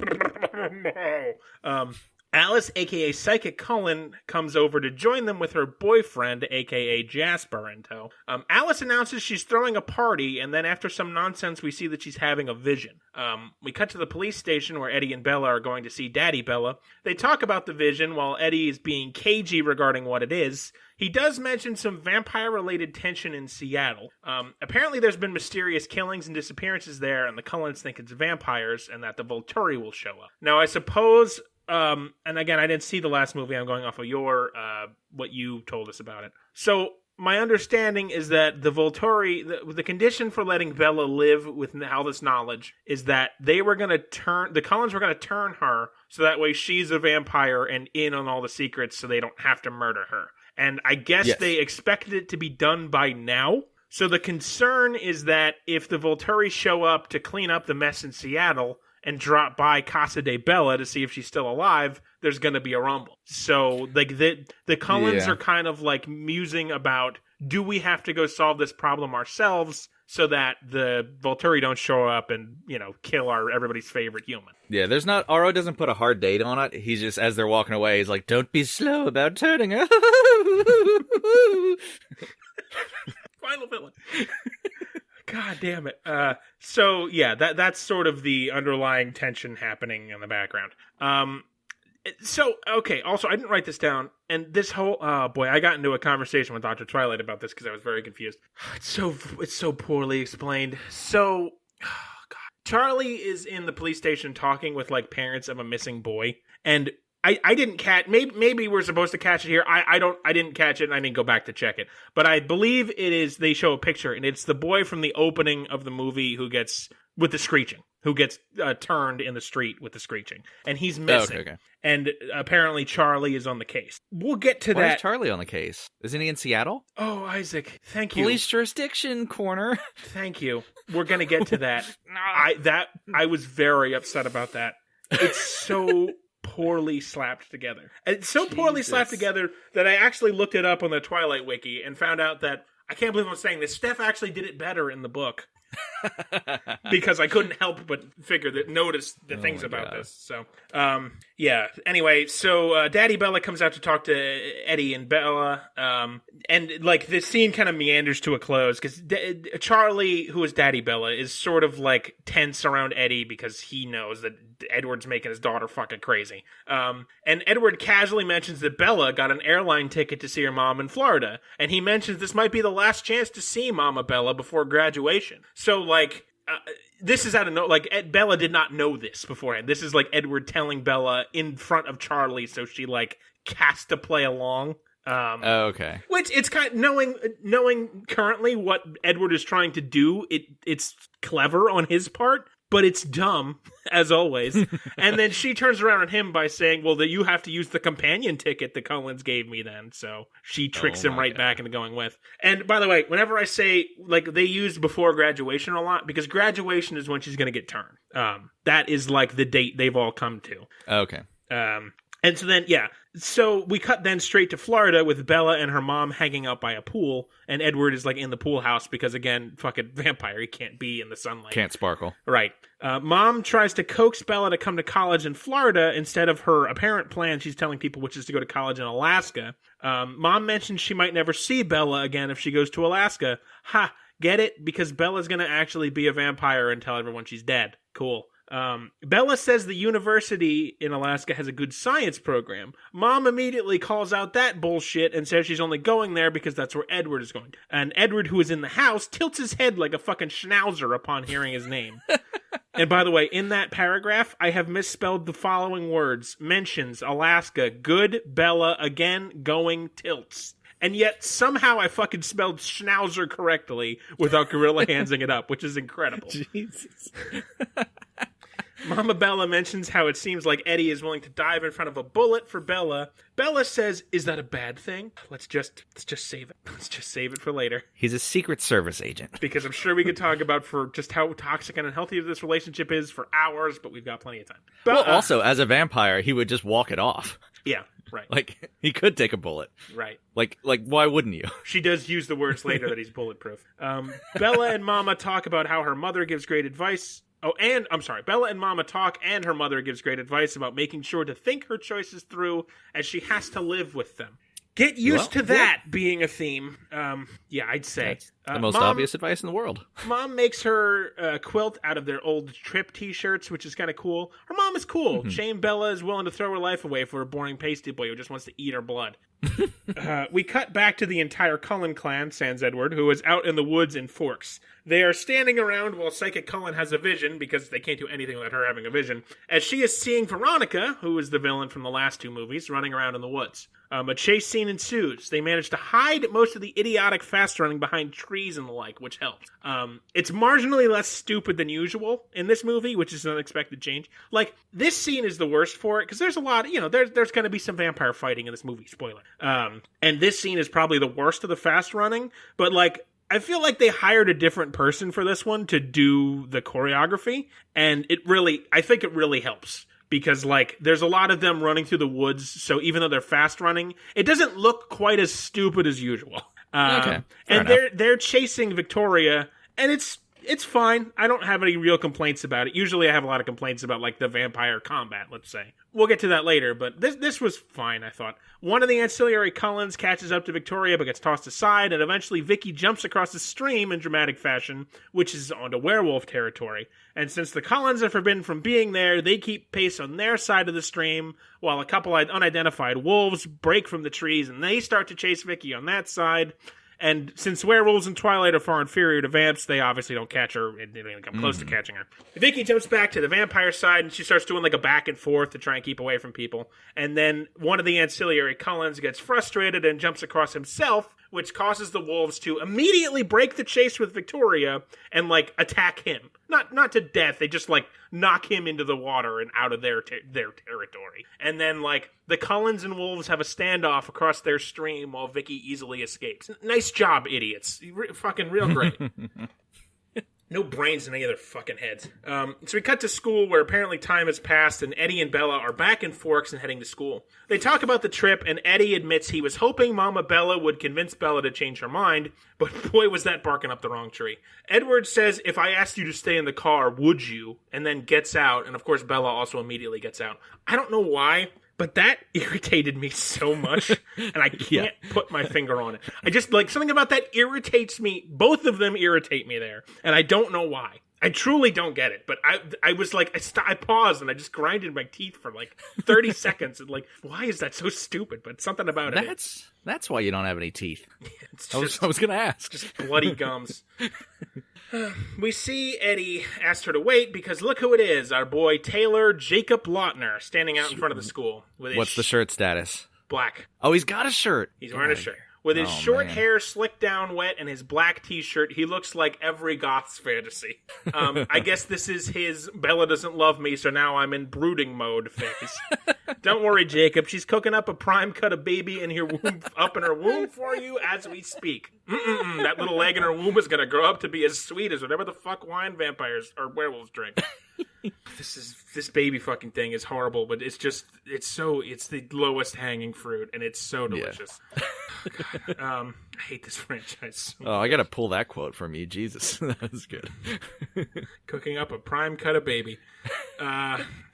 Speaker 2: Alice, a.k.a. Psychic Cullen, comes over to join them with her boyfriend, a.k.a. Jasper, in tow. Alice announces she's throwing a party, and then after some nonsense, we see that she's having a vision. We cut to the police station where Eddie and Bella are going to see Daddy Bella. They talk about the vision while Eddie is being cagey regarding what it is. He does mention some vampire-related tension in Seattle. Apparently there's been mysterious killings and disappearances there, and the Cullens think it's vampires, and that the Volturi will show up. Now, I suppose... and again, I didn't see the last movie. I'm going off of what you told us about it. So my understanding is that the Volturi, the condition for letting Bella live with all this knowledge is that the Cullens were going to turn her so that way she's a vampire and in on all the secrets so they don't have to murder her. And I guess they expected it to be done by now. So the concern is that if the Volturi show up to clean up the mess in Seattle and drop by Casa de Bella to see if she's still alive, there's going to be a rumble. So the Cullens are kind of musing about do we have to go solve this problem ourselves so that the Volturi don't show up and, kill everybody's favorite human?
Speaker 1: Yeah, Aro doesn't put a hard date on it. He's just, as they're walking away, he's like, don't be slow about turning.
Speaker 2: Final villain. God damn it. So yeah, that's sort of the underlying tension happening in the background. So, okay, also, I didn't write this down, and this whole, I got into a conversation with Dr. Twilight about this because I was very confused. It's so poorly explained. So, God. Charlie is in the police station talking with, parents of a missing boy, and I didn't catch, maybe we're supposed to catch it here. I didn't catch it, and I didn't go back to check it. But I believe they show a picture, and it's the boy from the opening of the movie who gets turned in the street with the screeching. And he's missing.
Speaker 1: Okay.
Speaker 2: And apparently Charlie is on the case. We'll get to that.
Speaker 1: Why is Charlie on the case? Isn't he in Seattle?
Speaker 2: Oh, Isaac, thank you.
Speaker 1: Police jurisdiction corner.
Speaker 2: Thank you. We're going to get to that. I was very upset about that. It's so poorly slapped together. It's so poorly slapped together that I actually looked it up on the Twilight wiki and found out that, I can't believe I'm saying this, Steph actually did it better in the book. Because I couldn't help but notice the things about this. So, yeah. Anyway, so Daddy Bella comes out to talk to Eddie and Bella, and this scene kind of meanders to a close because Charlie, who is Daddy Bella, is sort of tense around Eddie because he knows that Edward's making his daughter fucking crazy. And Edward casually mentions that Bella got an airline ticket to see her mom in Florida, and he mentions this might be the last chance to see Mama Bella before graduation. So, this is out of Bella did not know this beforehand. This is Edward telling Bella in front of Charlie, so she has to play along.
Speaker 1: Okay.
Speaker 2: Which it's kind of, knowing currently what Edward is trying to do, it's clever on his part, but it's dumb as always. And then she turns around on him by saying, "Well, that you have to use the companion ticket that Collins gave me then." So she tricks him right back into going with. And by the way, whenever I say they use before graduation a lot, because graduation is when she's going to get turned. That is the date they've all come to.
Speaker 1: Okay.
Speaker 2: And so then, yeah. So we cut then straight to Florida with Bella and her mom hanging out by a pool, and Edward is in the pool house because, again, fucking vampire, he can't be in the sunlight.
Speaker 1: Can't sparkle.
Speaker 2: Right. Mom tries to coax Bella to come to college in Florida instead of her apparent plan she's telling people, which is to go to college in Alaska. Mom mentions she might never see Bella again if she goes to Alaska. Ha! Get it? Because Bella's going to actually be a vampire and tell everyone she's dead. Cool. Bella says the university in Alaska has a good science program. Mom immediately calls out that bullshit and says she's only going there because that's where Edward is going. And Edward, who is in the house, tilts his head like a fucking schnauzer upon hearing his name. And by the way, in that paragraph, I have misspelled the following words. Mentions Alaska, good, Bella, again, going, tilts. And yet, somehow I fucking spelled schnauzer correctly without Gorilla handsing it up, which is incredible.
Speaker 1: Jesus.
Speaker 2: Mama Bella mentions how it seems like Eddie is willing to dive in front of a bullet for Bella. Bella says, "Is that a bad thing? Let's just save it. Let's just save it for later."
Speaker 1: He's a Secret Service agent.
Speaker 2: Because I'm sure we could talk about for just how toxic and unhealthy this relationship is for hours, but we've got plenty of time. But,
Speaker 1: well, also, as a vampire, he would just walk it off.
Speaker 2: Yeah, right.
Speaker 1: He could take a bullet.
Speaker 2: Right.
Speaker 1: Why wouldn't you?
Speaker 2: She does use the words later that he's bulletproof. Bella and Mama talk about how her mother gives great advice. Oh, and I'm sorry. Bella and Mama talk, and her mother gives great advice about making sure to think her choices through, as she has to live with them. Get used to that being a theme. Yeah, I'd say.
Speaker 1: That's the most obvious advice in the world. Mom
Speaker 2: makes her quilt out of their old Trip t-shirts, which is kind of cool. Her mom is cool. Shame Bella is willing to throw her life away for a boring pasty boy who just wants to eat her blood. We cut back to the entire Cullen clan, sans Edward, who is out in the woods in Forks. They are standing around while Psychic Cullen has a vision, because they can't do anything without her having a vision, as she is seeing Veronica, who is the villain from the last two movies, running around in the woods. A chase scene ensues. They manage to hide most of the idiotic fast running behind trees and the like, which helps. It's marginally less stupid than usual in this movie, which is an unexpected change. This scene is the worst for it, because there's a lot, there's going to be some vampire fighting in this movie, spoiler. And this scene is probably the worst of the fast running, but I feel like they hired a different person for this one to do the choreography, and I think it really helps. Because, there's a lot of them running through the woods, so even though they're fast running, it doesn't look quite as stupid as usual.
Speaker 1: Okay,
Speaker 2: and they're chasing Victoria, and it's fine. I don't have any real complaints about it. Usually I have a lot of complaints about, like, the vampire combat, let's say. We'll get to that later, but this was fine, I thought. One of the ancillary Cullens catches up to Victoria but gets tossed aside, and eventually Vicky jumps across the stream in dramatic fashion, which is onto werewolf territory. And since the Cullens are forbidden from being there, they keep pace on their side of the stream, while a couple unidentified wolves break from the trees, and they start to chase Vicky on that side. And since werewolves in Twilight are far inferior to vamps, they obviously don't catch her, and they don't even come close to catching her. Vicky jumps back to the vampire side, and she starts doing like a back and forth to try and keep away from people. And then one of the ancillary Cullens gets frustrated and jumps across himself, which causes the wolves to immediately break the chase with Victoria and, like, attack him. Not to death, they just, like, knock him into the water and out of their territory. And then, like, the Cullens and wolves have a standoff across their stream while Vicky easily escapes. Nice job, idiots. Fucking real great. No brains in any of their fucking heads. So we cut to school where apparently time has passed and Eddie and Bella are back in Forks and heading to school. They talk about the trip and Eddie admits he was hoping Mama Bella would convince Bella to change her mind, but boy was that barking up the wrong tree. Edward says, if I asked you to stay in the car, would you? And then gets out, and of course Bella also immediately gets out. I don't know why, but that irritated me so much, and I can't put my finger on it. I just, like, something about that irritates me. Both of them irritate me there, and I don't know why. I truly don't get it, but I was like, I paused, and I just grinded my teeth for, like, 30 seconds, and, like, why is that so stupid? But something about it.
Speaker 1: That's why you don't have any teeth.
Speaker 2: It's
Speaker 1: I was going to ask.
Speaker 2: Just bloody gums. We see Eddie asked her to wait because look who it is, our boy Taylor Jacob Lautner, standing out in front of the school. With
Speaker 1: What's the shirt status?
Speaker 2: Black.
Speaker 1: Oh, he's got a shirt.
Speaker 2: He's wearing a shirt. With his short hair slicked down wet and his black t-shirt, he looks like every goth's fantasy. I guess this is his Bella doesn't love me, so now I'm in brooding mode phase. Don't worry, Jacob. She's cooking up a prime cut of baby in her womb, up in her womb for you as we speak. That little leg in her womb is going to grow up to be as sweet as whatever the fuck wine vampires or werewolves drink. This baby fucking thing is horrible, but it's the lowest hanging fruit, and it's so delicious. I hate this franchise.
Speaker 1: Oh, I gotta pull that quote from you. Jesus, that was good.
Speaker 2: Cooking up a prime cut of baby.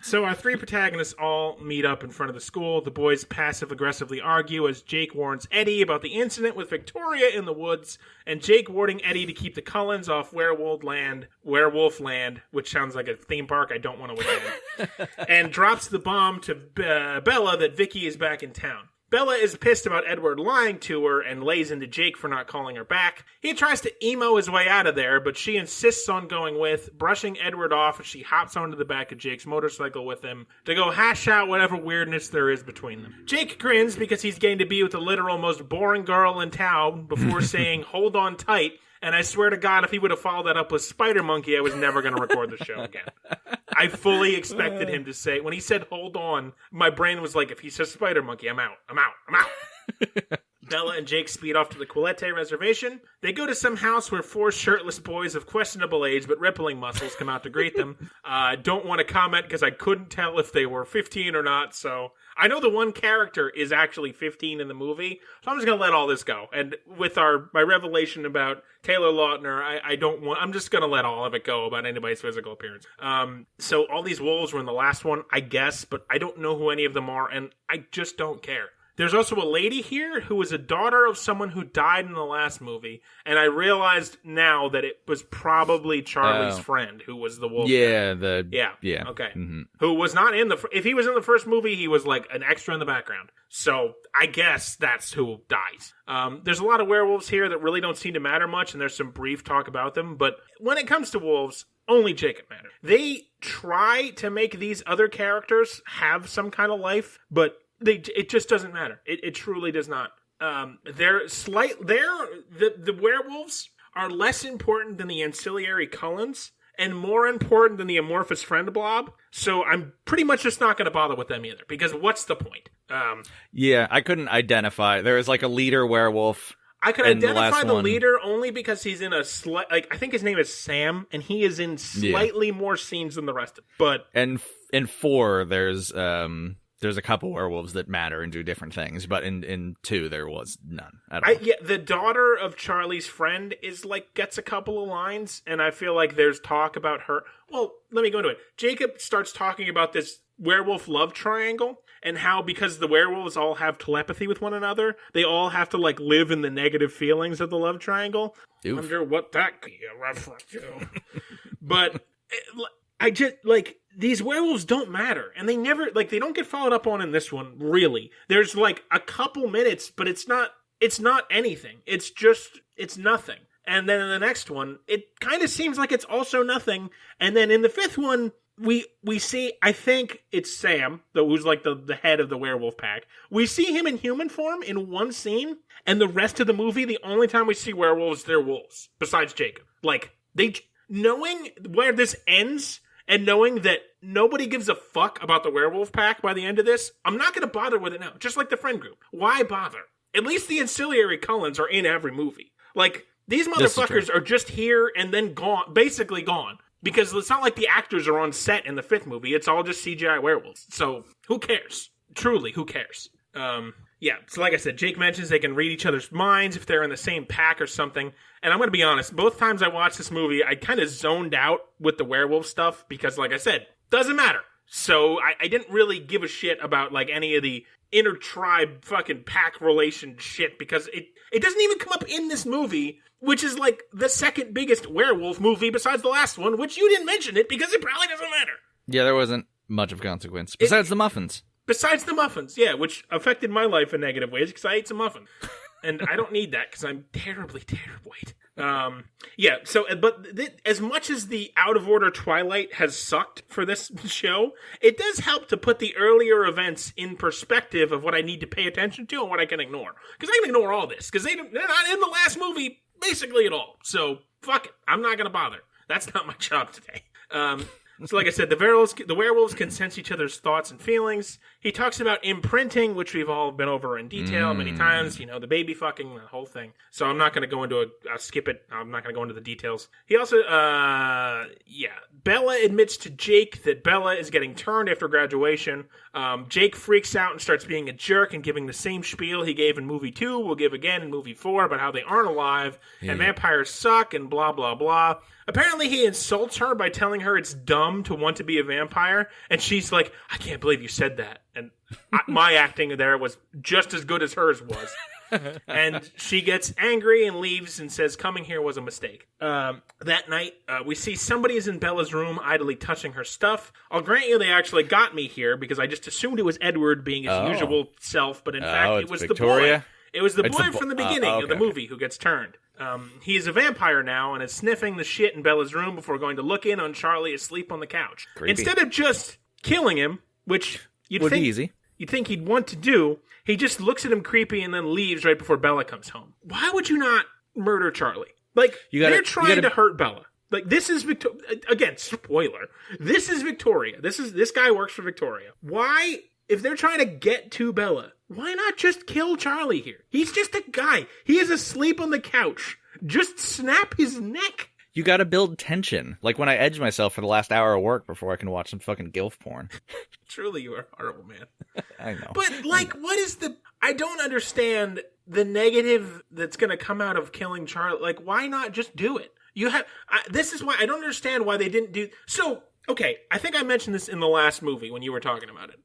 Speaker 2: So our three protagonists all meet up in front of the school. The boys passive-aggressively argue as Jake warns Eddie about the incident with Victoria in the woods, and Jake warning Eddie to keep the Cullens off Werewolf Land, which sounds like a theme park I don't want to attend, and drops the bomb to Bella that Vicky is back in town. Bella is pissed about Edward lying to her and lays into Jake for not calling her back. He tries to emo his way out of there, but she insists on going with, brushing Edward off as she hops onto the back of Jake's motorcycle with him to go hash out whatever weirdness there is between them. Jake grins because he's getting to be with the literal most boring girl in town before saying, hold on tight, and I swear to God, if he would have followed that up with Spider Monkey, I was never going to record the show again. I fully expected him to say, when he said, hold on, my brain was like, if he says Spider Monkey, I'm out. Bella and Jake speed off to the Quillette Reservation. They go to some house where four shirtless boys of questionable age but rippling muscles come out to greet them. Don't want to comment because I couldn't tell if they were 15 or not, so I know the one character is actually 15 in the movie, so I'm just going to let all this go. And with my revelation about Taylor Lautner, I'm just going to let all of it go about anybody's physical appearance. So all these wolves were in the last one, I guess, but I don't know who any of them are, and I just don't care. There's also a lady here who is a daughter of someone who died in the last movie, and I realized now that it was probably Charlie's friend who was the wolf.
Speaker 1: Yeah,
Speaker 2: yeah. Okay. Mm-hmm. Who was not in if he was in the first movie, he was like an extra in the background. So I guess that's who dies. There's a lot of werewolves here that really don't seem to matter much, and there's some brief talk about them, but when it comes to wolves, only Jacob matters. They try to make these other characters have some kind of life, but it just doesn't matter. It truly does not. The werewolves are less important than the ancillary Cullens and more important than the amorphous friend blob. So I'm pretty much just not going to bother with them either because what's the point?
Speaker 1: I couldn't identify. There is like a leader werewolf.
Speaker 2: I could identify the leader only because he's in I think his name is Sam, and he is in slightly more scenes than the rest of them. But
Speaker 1: and in 4, there's There's a couple werewolves that matter and do different things, but in 2 there was none at all.
Speaker 2: Yeah, the daughter of Charlie's friend is like gets a couple of lines, and I feel like there's talk about her. Well, let me go into it. Jacob starts talking about this werewolf love triangle and how because the werewolves all have telepathy with one another, they all have to like live in the negative feelings of the love triangle.
Speaker 1: Oof.
Speaker 2: I wonder what that could be a reference to. But I just like these werewolves don't matter, and they never like they don't get followed up on in this one. Really, there's like a couple minutes, but it's not anything. It's nothing. And then in the next one, it kind of seems like it's also nothing. And then in the 5th one, we see, I think it's Sam, who's like the head of the werewolf pack. We see him in human form in one scene, and the rest of the movie, the only time we see werewolves, they're wolves, besides Jacob. Like, knowing where this ends, and knowing that nobody gives a fuck about the werewolf pack by the end of this, I'm not going to bother with it now. Just like the friend group. Why bother? At least the ancillary Cullens are in every movie. Like, these motherfuckers are just here and then gone, basically gone. Because it's not like the actors are on set in the 5th movie. It's all just CGI werewolves. So, who cares? Truly, who cares? Yeah, so like I said, Jake mentions they can read each other's minds if they're in the same pack or something. And I'm going to be honest, both times I watched this movie, I kind of zoned out with the werewolf stuff because, like I said, doesn't matter. So I didn't really give a shit about like any of the inter-tribe fucking pack relation shit because it doesn't even come up in this movie, which is like the second biggest werewolf movie besides the last one, which you didn't mention it because it probably doesn't matter.
Speaker 1: Yeah, there wasn't much of consequence. Besides the muffins.
Speaker 2: Besides the muffins, yeah, which affected my life in negative ways because I ate some muffins. And I don't need that because I'm terribly weight. Yeah, so, but as much as the out-of-order Twilight has sucked for this show, it does help to put the earlier events in perspective of what I need to pay attention to and what I can ignore. Because I can ignore all this, because they're not in the last movie basically at all. So, fuck it. I'm not going to bother. That's not my job today. So like I said, the werewolves can sense each other's thoughts and feelings. He talks about imprinting, which we've all been over in detail many times. You know, the baby fucking, the whole thing. So I'm not going to go into I'll skip it. I'm not going to go into the details. He also, Bella admits to Jake that Bella is getting turned after graduation. Jake freaks out and starts being a jerk and giving the same spiel he gave in movie 2, will give again in movie 4 about how they aren't alive and vampires suck and blah, blah, blah. Apparently he insults her by telling her it's dumb to want to be a vampire, and she's like, I can't believe you said that. And my acting there was just as good as hers was. And she gets angry and leaves and says coming here was a mistake. That night, we see somebody is in Bella's room idly touching her stuff. I'll grant you they actually got me here because I just assumed it was Edward being his usual self, but in fact it was Victoria. The boy. It was the boy from the beginning of the movie who gets turned. He is a vampire now and is sniffing the shit in Bella's room before going to look in on Charlie asleep on the couch.
Speaker 1: Creepy.
Speaker 2: Instead of just killing him, which
Speaker 1: would be easy.
Speaker 2: You'd think he'd want to do, he just looks at him creepy and then leaves right before Bella comes home. Why would you not murder Charlie? Like, they're trying to hurt Bella. Like, this is again, spoiler. This is Victoria. This guy works for Victoria. Why, if they're trying to get to Bella, why not just kill Charlie here? He's just a guy. He is asleep on the couch. Just snap his neck.
Speaker 1: You gotta build tension. Like when I edge myself for the last hour of work before I can watch some fucking gilf porn.
Speaker 2: Truly, you are a horrible man.
Speaker 1: I know.
Speaker 2: But, like, what is I don't understand the negative that's gonna come out of killing Charlie. Like, why not just do it? This is why I don't understand why they didn't do... So, okay, I think I mentioned this in the last movie when you were talking about it.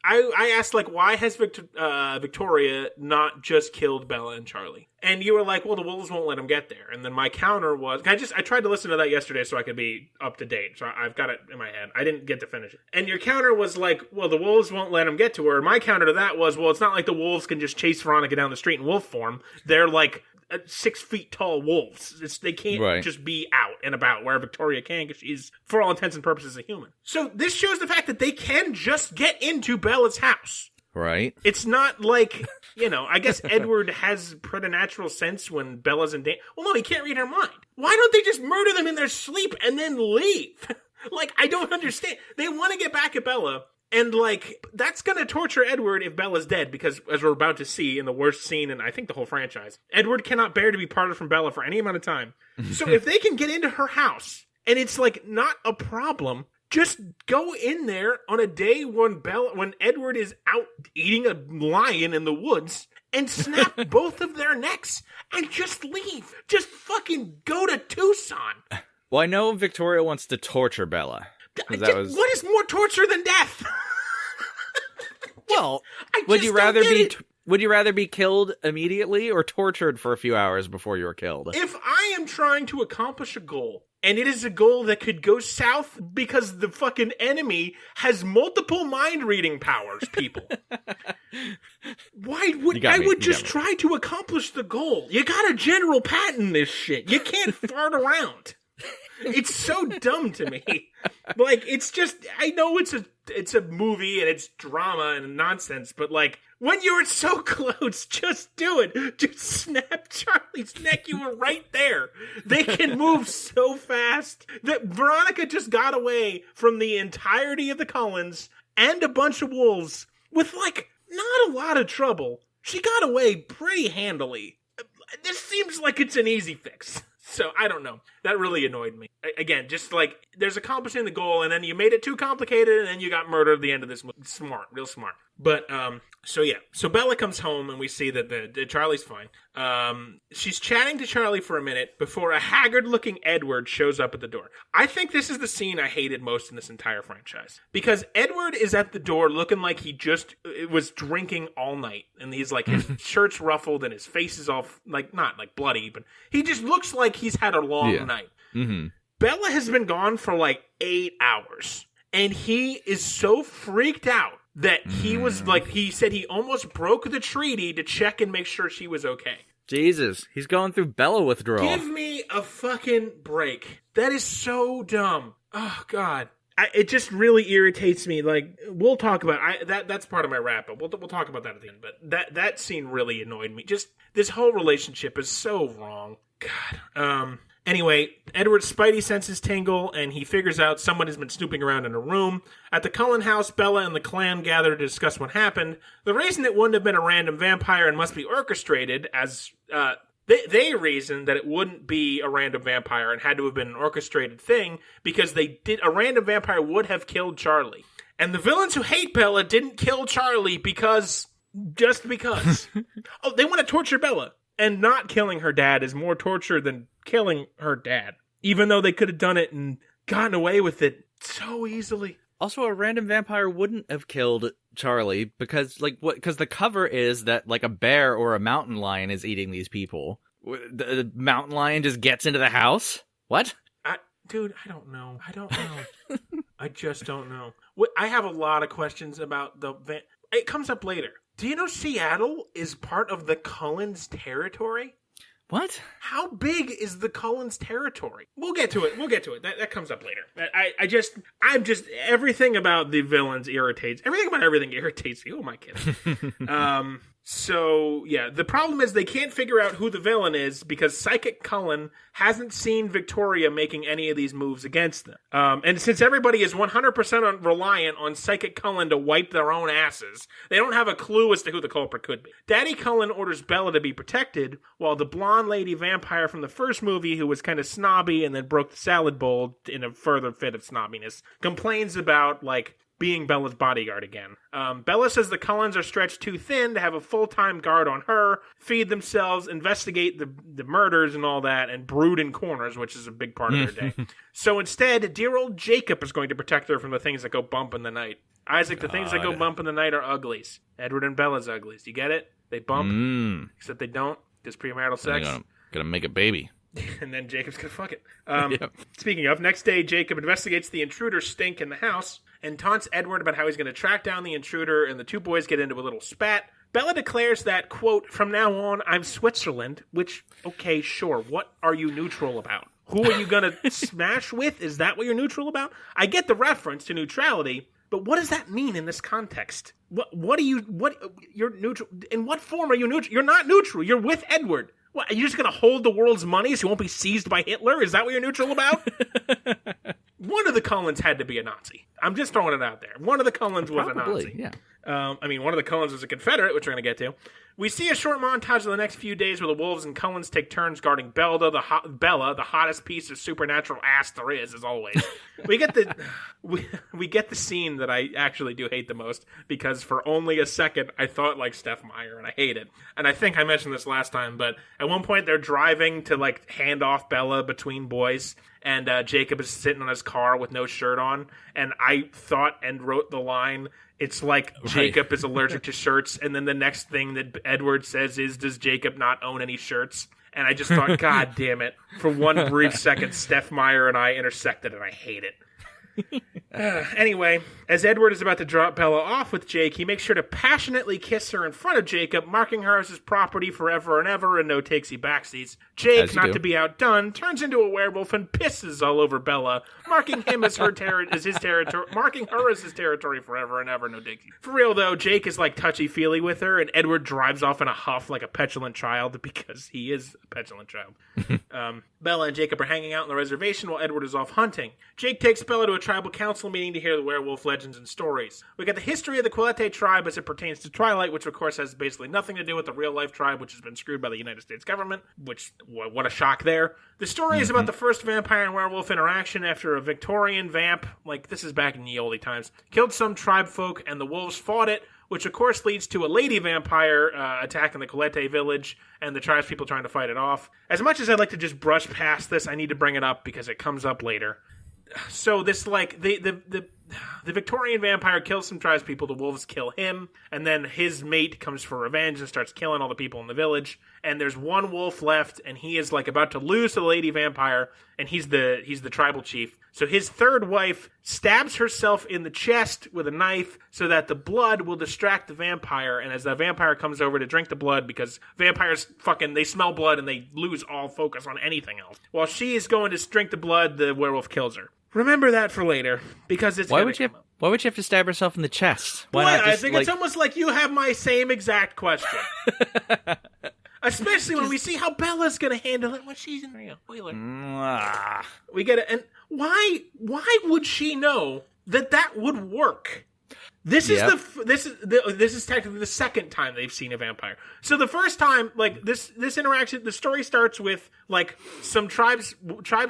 Speaker 2: I asked, like, why has Victoria not just killed Bella and Charlie? And you were like, well, the wolves won't let him get there. And then my counter was... I tried to listen to that yesterday so I could be up to date. So I've got it in my head. I didn't get to finish it. And your counter was like, well, the wolves won't let him get to her. My counter to that was, well, it's not like the wolves can just chase Veronica down the street in wolf form. They're, like... 6 feet tall wolves. They can't just be out and about where Victoria can because she's, for all intents and purposes, a human. So this shows the fact that they can just get into Bella's house.
Speaker 1: Right.
Speaker 2: It's not like, I guess Edward has preternatural sense when Bella's in danger. Well, no, he can't read her mind. Why don't they just murder them in their sleep and then leave? Like, I don't understand. They want to get back at Bella. And, like, that's going to torture Edward if Bella's dead, because, as we're about to see in the worst scene in, I think, the whole franchise, Edward cannot bear to be parted from Bella for any amount of time. So if they can get into her house, and it's, like, not a problem, just go in there on a day when Edward is out eating a lion in the woods and snap both of their necks and just leave. Just fucking go to Tucson.
Speaker 1: Well, I know Victoria wants to torture Bella.
Speaker 2: What is more torture than death?
Speaker 1: Well, would you rather be killed immediately or tortured for a few hours before you were killed?
Speaker 2: If I am trying to accomplish a goal, and it is a goal that could go south because the fucking enemy has multiple mind-reading powers, people. Why would I would just try to accomplish the goal? You gotta General Patton this shit. You can't fart around. It's so dumb to me. Like, it's just, I know it's a movie and it's drama and nonsense, but like, when you're so close, just do it. Just snap Charlie's neck. You were right there. They can move so fast that Veronica just got away from the entirety of the Cullens and a bunch of wolves with like not a lot of trouble. She got away pretty handily. This seems like it's an easy fix. So, I don't know. That really annoyed me. Again, just like, there's accomplishing the goal, and then you made it too complicated, and then you got murdered at the end of this movie. Smart. Real smart. But, so Bella comes home, and we see that Charlie's fine. She's chatting to Charlie for a minute before a haggard-looking Edward shows up at the door. I think this is the scene I hated most in this entire franchise. Because Edward is at the door looking like he just was drinking all night. And he's like, his shirt's ruffled, and his face is all, like, not like bloody, but he just looks like he's had a long night. Mm-hmm. Bella has been gone for like 8 hours. And he is so freaked out that he was like, he said he almost broke the treaty to check and make sure she was okay.
Speaker 1: Jesus, he's going through Bella withdrawal.
Speaker 2: Give me a fucking break. That is so dumb. Oh, God. It just really irritates me. Like, we'll talk about that's part of my wrap up. We'll talk about that at the end. But that scene really annoyed me. Just this whole relationship is so wrong. God. Anyway, Edward's spidey senses tingle, and he figures out someone has been snooping around in a room. At the Cullen house, Bella and the clan gather to discuss what happened. The reason it wouldn't have been a random vampire and must be orchestrated, as they reasoned that it wouldn't be a random vampire and had to have been an orchestrated thing, because a random vampire would have killed Charlie. And the villains who hate Bella didn't kill Charlie just because. Oh, they want to torture Bella. And not killing her dad is more torture than killing her dad. Even though they could have done it and gotten away with it so easily.
Speaker 1: Also, a random vampire wouldn't have killed Charlie because the cover is that like a bear or a mountain lion is eating these people. The mountain lion just gets into the house? What?
Speaker 2: Dude, I don't know. I just don't know. I have a lot of questions about it comes up later. Do you know Seattle is part of the Cullens territory?
Speaker 1: What?
Speaker 2: How big is the Cullens territory? We'll get to it. That comes up later. I'm just everything about the villains irritates. Everything about everything irritates me. Oh my God. So, yeah, the problem is they can't figure out who the villain is because Psychic Cullen hasn't seen Victoria making any of these moves against them. And since everybody is 100% reliant on Psychic Cullen to wipe their own asses, they don't have a clue as to who the culprit could be. Daddy Cullen orders Bella to be protected, while the blonde lady vampire from the first movie, who was kind of snobby and then broke the salad bowl in a further fit of snobbiness, complains about, like, being Bella's bodyguard again. Bella says the Cullens are stretched too thin to have a full-time guard on her, feed themselves, investigate the murders and all that, and brood in corners, which is a big part of their day. So instead, dear old Jacob is going to protect her from the things that go bump in the night. Isaac, the things that go bump in the night are uglies. Edward and Bella's uglies. You get it? They bump, except they don't. Just premarital sex.
Speaker 1: Gonna make a baby.
Speaker 2: And then Jacob's gonna fuck it. Speaking of, next day, Jacob investigates the intruder stink in the house and taunts Edward about how he's going to track down the intruder, and the two boys get into a little spat. Bella declares that, quote, from now on, I'm Switzerland, which, okay, sure, what are you neutral about? Who are you going to smash with? Is that what you're neutral about? I get the reference to neutrality, but what does that mean in this context? You're neutral, in what form are you neutral? You're not neutral, you're with Edward. What, are you just going to hold the world's money so you won't be seized by Hitler? Is that what you're neutral about? One of the Cullens had to be a Nazi. I'm just throwing it out there. One of the Cullens was a Nazi.
Speaker 1: Yeah.
Speaker 2: One of the Cullens was a Confederate, which we're going to get to. We see a short montage of the next few days where the wolves and Cullens take turns guarding Bella, the hottest piece of supernatural ass there is, as always. We get the scene that I actually do hate the most, because for only a second I thought like Steph Meyer, and I hate it. And I think I mentioned this last time, but at one point they're driving to like hand off Bella between boys, and Jacob is sitting on his car with no shirt on, and I thought and wrote the line, it's like Jacob is allergic to shirts, and then the next thing that Edward says is, does Jacob not own any shirts? And I just thought, God damn it. For one brief second, Steph Meyer and I intersected, and I hate it. Anyway, as Edward is about to drop Bella off with Jake, he makes sure to passionately kiss her in front of Jacob, marking her as his property forever and ever, and no takesy backsies. Jake, not to be outdone, turns into a werewolf and pisses all over Bella, marking him as his territory, marking her as his territory forever and ever, no takesy. For real though, Jake is like touchy-feely with her, and Edward drives off in a huff like a petulant child, because he is a petulant child. Bella and Jacob are hanging out on the reservation while Edward is off hunting. Jake takes Bella to a tribal council meeting to hear the werewolf legends and stories. We get the history of the Quillette tribe as it pertains to Twilight, which of course has basically nothing to do with the real-life tribe, which has been screwed by the United States government, which, what a shock there. The story is about the first vampire and werewolf interaction after a Victorian vamp, like this is back in the oldie times, killed some tribe folk and the wolves fought it, which of course leads to a lady vampire attacking the Quillette village and the tribespeople trying to fight it off. As much as I'd like to just brush past this, I need to bring it up because it comes up later. So this, like, the Victorian vampire kills some tribespeople, the wolves kill him, and then his mate comes for revenge and starts killing all the people in the village, and there's one wolf left, and he is, like, about to lose to the lady vampire, and he's the tribal chief. So his third wife stabs herself in the chest with a knife so that the blood will distract the vampire, and as the vampire comes over to drink the blood, because vampires they smell blood and they lose all focus on anything else. While she is going to drink the blood, the werewolf kills her. Remember that for later, because it's
Speaker 1: Why would you have to stab herself in the chest? Why not
Speaker 2: I think it's almost like you have my same exact question. Especially when we see how Bella's going to handle it when she's in the wheeler. We get it. And why would she know that would work? This is technically the second time they've seen a vampire. So the first time, like this interaction, the story starts with like some tribes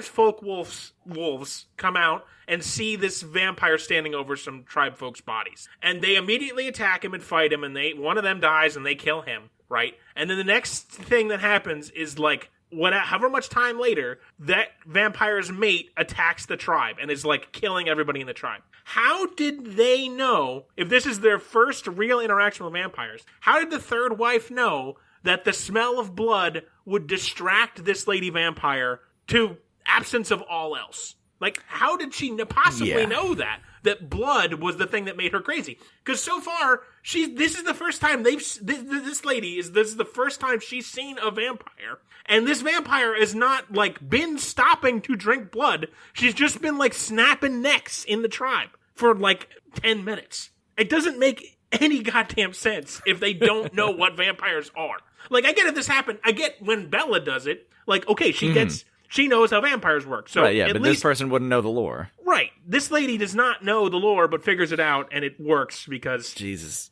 Speaker 2: folk wolves come out and see this vampire standing over some tribe folks' bodies, and they immediately attack him and fight him, and one of them dies and they kill him, right? And then the next thing that happens is like, however much time later, that vampire's mate attacks the tribe and is like killing everybody in the tribe. How did they know, if this is their first real interaction with vampires, how did the third wife know that the smell of blood would distract this lady vampire to absence of all else? Like, how did she possibly know that blood was the thing that made her crazy? Because so far, this is the first time this is the first time she's seen a vampire. And this vampire has not, like, been stopping to drink blood. She's just been, like, snapping necks in the tribe for, like, 10 minutes. It doesn't make any goddamn sense if they don't know what vampires are. Like, I get if this happened. I get when Bella does it. Like, okay, she knows how vampires work. So
Speaker 1: right, yeah, but this person wouldn't know the lore.
Speaker 2: Right. This lady does not know the lore, but figures it out, and it works because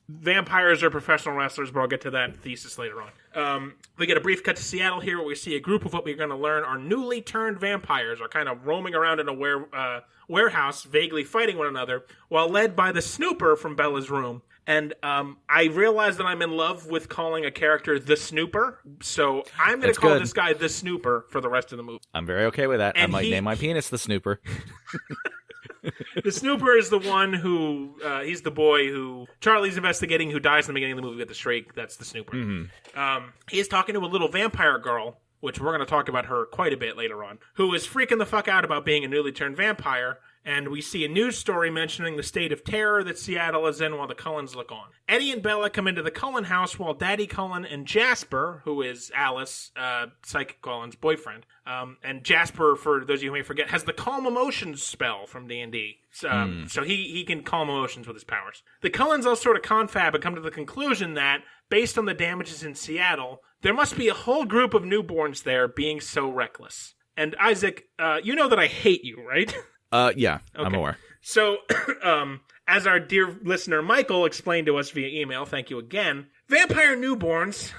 Speaker 2: vampires are professional wrestlers, but I'll get to that thesis later on. We get a brief cut to Seattle here, where we see a group of what we're going to learn are newly turned vampires, are kind of roaming around in a warehouse, vaguely fighting one another, while led by the Snooper from Bella's room. And I realize that I'm in love with calling a character the Snooper, so I'm going to call this guy the Snooper for the rest of the movie.
Speaker 1: I'm very okay with that. And I might name my penis the Snooper.
Speaker 2: The Snooper is the one who, he's the boy who Charlie's investigating, who dies in the beginning of the movie with the shriek. That's the Snooper. Mm-hmm. He's talking to a little vampire girl, which we're going to talk about her quite a bit later on, who is freaking the fuck out about being a newly turned vampire. And we see a news story mentioning the state of terror that Seattle is in while the Cullens look on. Eddie and Bella come into the Cullen house while Daddy Cullen and Jasper, who is Alice, Psychic Cullen's boyfriend, and Jasper, for those of you who may forget, has the Calm Emotions spell from D&D. So he can calm emotions with his powers. The Cullens all sort of confab and come to the conclusion that, based on the damages in Seattle, there must be a whole group of newborns there being so reckless. And Isaac, you know that I hate you, right?
Speaker 1: Yeah, okay. I'm aware.
Speaker 2: So, as our dear listener Michael explained to us via email, thank you again, vampire newborns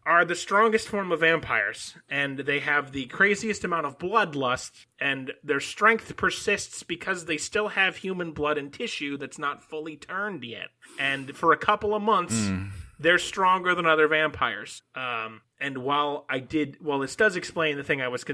Speaker 2: are the strongest form of vampires, and they have the craziest amount of bloodlust, and their strength persists because they still have human blood and tissue that's not fully turned yet. And for a couple of months, they're stronger than other vampires. And while this does explain the thing I was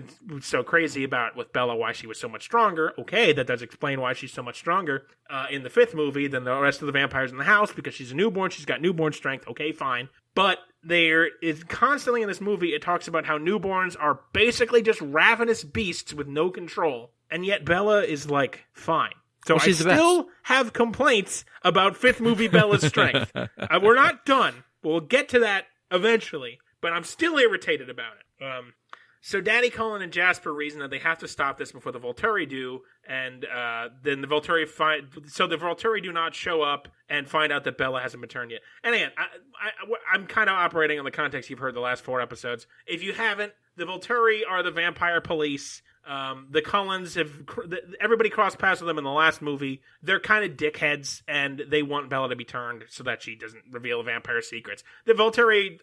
Speaker 2: so crazy about with Bella, why she was so much stronger. Okay, that does explain why she's so much stronger in the fifth movie than the rest of the vampires in the house, because she's a newborn, she's got newborn strength. Okay, fine. But there is constantly in this movie, it talks about how newborns are basically just ravenous beasts with no control. And yet Bella is like, fine. So I still have complaints about fifth movie Bella's strength. We're not done. We'll get to that eventually. But I'm still irritated about it. So Daddy Cullen and Jasper reason that they have to stop this before the Volturi do, and then the Volturi the Volturi do not show up and find out that Bella hasn't returned yet. And again, I'm kind of operating on the context you've heard the last 4 episodes. If you haven't, the Volturi are the vampire police. The Cullens everybody crossed paths with them in the last movie. They're kind of dickheads, and they want Bella to be turned so that she doesn't reveal vampire secrets. The Volturi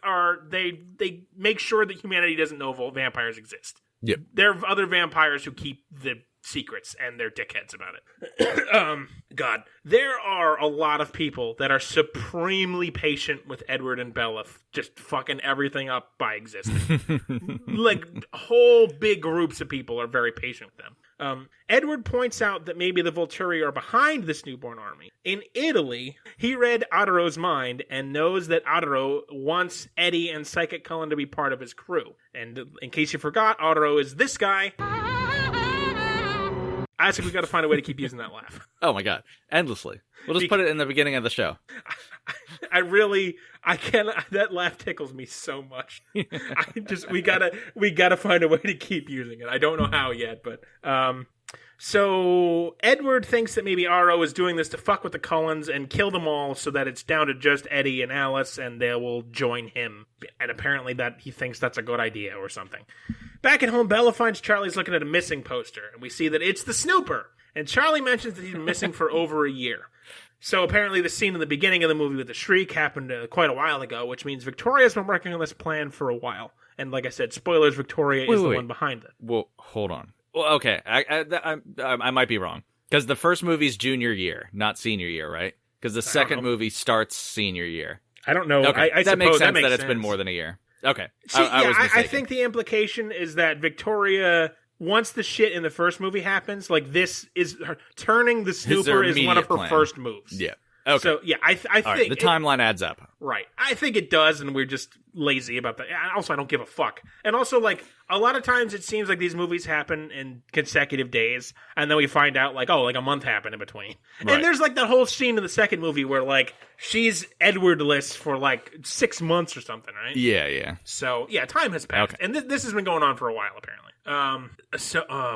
Speaker 2: they make sure that humanity doesn't know vampires exist.
Speaker 1: Yep.
Speaker 2: There are other vampires who keep the secrets, and they're dickheads about it. God, there are a lot of people that are supremely patient with Edward and Bella, just fucking everything up by existing. Like, whole big groups of people are very patient with them. Edward points out that maybe the Volturi are behind this newborn army. In Italy, he read Ottero's mind and knows that Ottero wants Eddie and Psychic Cullen to be part of his crew. And in case you forgot, Ottero is this guy. I think we got to find a way to keep using that laugh.
Speaker 1: Oh my god, endlessly. We'll just put it in the beginning of the show.
Speaker 2: I cannot. That laugh tickles me so much. We gotta find a way to keep using it. I don't know how yet, but so Edward thinks that maybe Otto is doing this to fuck with the Cullens and kill them all, so that it's down to just Eddie and Alice, and they will join him. And apparently that he thinks that's a good idea or something. Back at home, Bella finds Charlie's looking at a missing poster, and we see that it's the Snooper. And Charlie mentions that he's been missing for over a year. So apparently the scene in the beginning of the movie with the shriek happened quite a while ago, which means Victoria's been working on this plan for a while. And like I said, spoilers, Victoria is the one behind it.
Speaker 1: Well, hold on. Well, okay, I might be wrong. Because the first movie's junior year, not senior year, right? Because the second movie starts senior year.
Speaker 2: I don't know.
Speaker 1: Okay. That makes sense that it's been more than a year. Okay.
Speaker 2: See, I think the implication is that Victoria, once the shit in the first movie happens, like this is her turning the Snooper is one of her first moves.
Speaker 1: Yeah. Okay.
Speaker 2: So, yeah, I think...
Speaker 1: Right, the timeline adds up.
Speaker 2: Right. I think it does, and we're just lazy about that. Also, I don't give a fuck. And also, like, a lot of times it seems like these movies happen in consecutive days, and then we find out, like, oh, like a month happened in between. Right. And there's, like, that whole scene in the second movie where, like, she's Edwardless for, like, 6 months or something, right?
Speaker 1: Yeah.
Speaker 2: So, yeah, time has passed. Okay. And this has been going on for a while, apparently.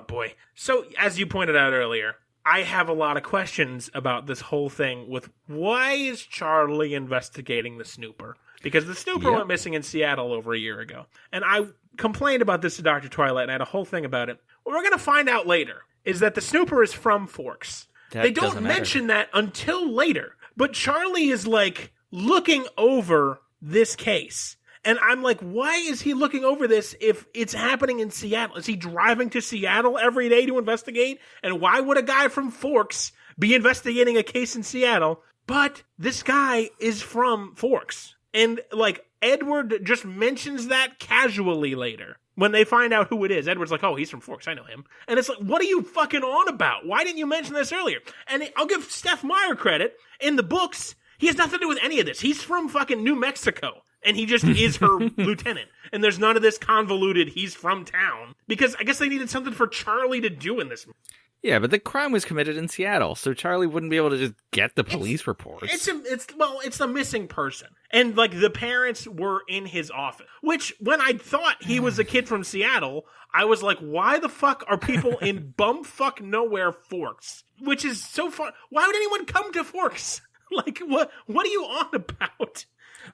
Speaker 2: Boy. So, as you pointed out earlier, I have a lot of questions about this whole thing with why is Charlie investigating the Snooper? Because the Snooper went missing in Seattle over a year ago. And I complained about this to Dr. Twilight, and I had a whole thing about it. What we're going to find out later is that the Snooper is from Forks. They don't mention that until later. But Charlie is, like, looking over this case. And I'm like, why is he looking over this if it's happening in Seattle? Is he driving to Seattle every day to investigate? And why would a guy from Forks be investigating a case in Seattle? But this guy is from Forks. And, like, Edward just mentions that casually later. When they find out who it is, Edward's like, oh, he's from Forks, I know him. And it's like, what are you fucking on about? Why didn't you mention this earlier? And I'll give Steph Meyer credit. In the books, he has nothing to do with any of this. He's from fucking New Mexico. And he just is her lieutenant. And there's none of this convoluted, he's from town. Because I guess they needed something for Charlie to do in this movie.
Speaker 1: Yeah, but the crime was committed in Seattle, so Charlie wouldn't be able to just get the police reports.
Speaker 2: It's a missing person. And, like, the parents were in his office. Which, when I thought he was a kid from Seattle, I was like, why the fuck are people in bumfuck nowhere Forks? Which is so far... Why would anyone come to Forks? Like, what are you on about?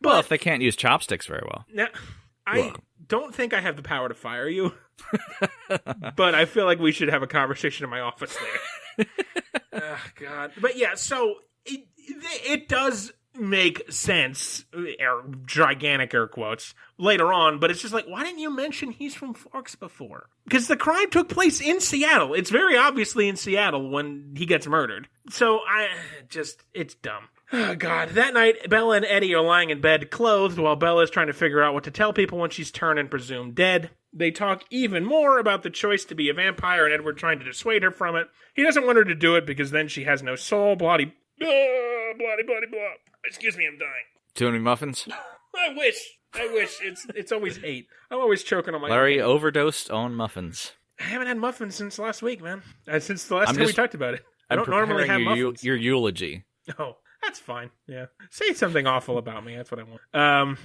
Speaker 1: Well, if they can't use chopsticks very well.
Speaker 2: Now, I don't think I have the power to fire you, but I feel like we should have a conversation in my office there. Oh, God. But yeah, so it does make sense, gigantic air quotes, later on, but it's just like, why didn't you mention he's from Forks before? Because the crime took place in Seattle. It's very obviously in Seattle when he gets murdered. So it's dumb. Oh, God. That night, Bella and Eddie are lying in bed clothed while Bella is trying to figure out what to tell people when she's turned and presumed dead. They talk even more about the choice to be a vampire and Edward trying to dissuade her from it. He doesn't want her to do it because then she has no soul. Bloody, blah. Excuse me, I'm dying.
Speaker 1: Too many muffins?
Speaker 2: I wish. It's always 8. I'm always choking on my...
Speaker 1: Larry overdosed on muffins.
Speaker 2: I haven't had muffins since last week, man. Since the last time we talked about it. I don't normally have muffins.
Speaker 1: Your eulogy.
Speaker 2: Oh, that's fine. Yeah. Say something awful about me. That's what I want.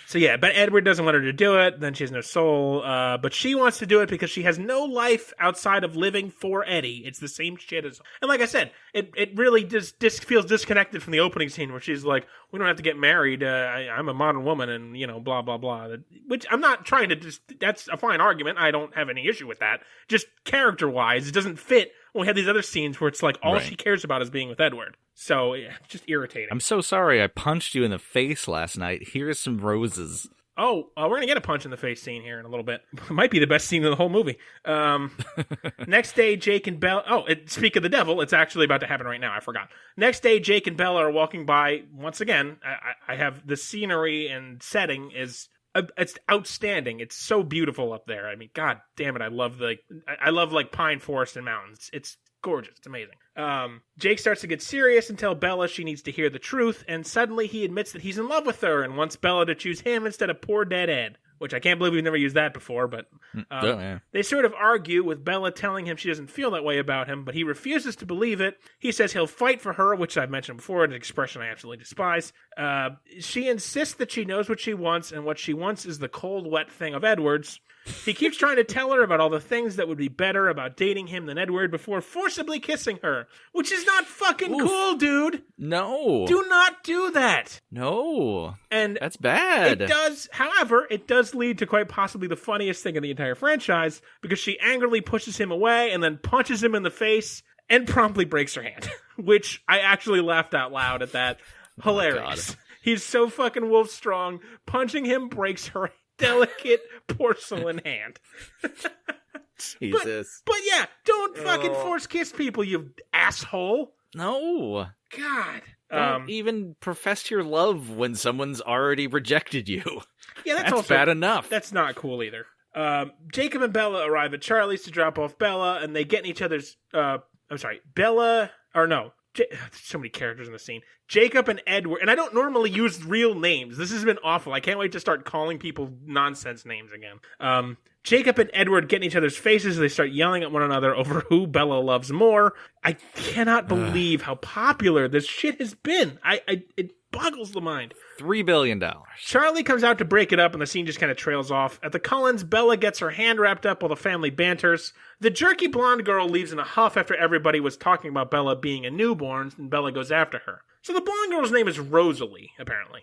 Speaker 2: So yeah, but Edward doesn't want her to do it. Then she has no soul. But she wants to do it because she has no life outside of living for Eddie. It's the same shit as... And like I said, it really just feels disconnected from the opening scene where she's like, we don't have to get married. I'm a modern woman and, blah, blah, blah. Which I'm not trying to that's a fine argument. I don't have any issue with that. Just character-wise, it doesn't fit when we have these other scenes where it's like all she cares about is being with Edward. So, yeah, just irritating.
Speaker 1: I'm so sorry I punched you in the face last night. Here's some roses.
Speaker 2: Oh, we're going to get a punch in the face scene here in a little bit. It might be the best scene in the whole movie. Next day, Jake and Bella... Oh, speak of the devil, it's actually about to happen right now. I forgot. Next day, Jake and Bella are walking by. Once again, I have the scenery and setting is... It's outstanding. It's so beautiful up there. I mean, God damn it. I love pine forest and mountains. It's gorgeous. It's amazing. Jake starts to get serious and tell Bella she needs to hear the truth, and suddenly he admits that he's in love with her and wants Bella to choose him instead of poor dead Ed. Which I can't believe we've never used that before, but they sort of argue with Bella telling him she doesn't feel that way about him, but he refuses to believe it. He says he'll fight for her, which I've mentioned before, an expression I absolutely despise. She insists that she knows what she wants, and what she wants is the cold, wet thing of Edward's. He keeps trying to tell her about all the things that would be better about dating him than Edward before forcibly kissing her, which is not fucking cool, dude.
Speaker 1: No.
Speaker 2: Do not do that.
Speaker 1: No.
Speaker 2: And
Speaker 1: that's bad.
Speaker 2: However, it does lead to quite possibly the funniest thing in the entire franchise, because she angrily pushes him away and then punches him in the face and promptly breaks her hand, which I actually laughed out loud at that. Hilarious. He's so fucking wolf strong. Punching him breaks her delicate porcelain hand.
Speaker 1: Jesus.
Speaker 2: But yeah, don't fucking force kiss people, you asshole.
Speaker 1: No.
Speaker 2: God.
Speaker 1: Don't even profess your love when someone's already rejected you.
Speaker 2: Yeah, that's also
Speaker 1: bad enough.
Speaker 2: That's not cool either. Jacob and Bella arrive at Charlie's to drop off Bella, and they get in each other's... so many characters in the scene. Jacob and Edward, and I don't normally use real names. This has been awful. I can't wait to start calling people nonsense names again. Jacob and Edward get in each other's faces as they start yelling at one another over who Bella loves more. I cannot believe how popular this shit has been. It boggles the mind.
Speaker 1: $3 billion.
Speaker 2: Charlie comes out to break it up, and the scene just kind of trails off. At the Cullens, Bella gets her hand wrapped up while the family banters. The jerky blonde girl leaves in a huff after everybody was talking about Bella being a newborn, and Bella goes after her. So the blonde girl's name is Rosalie, apparently.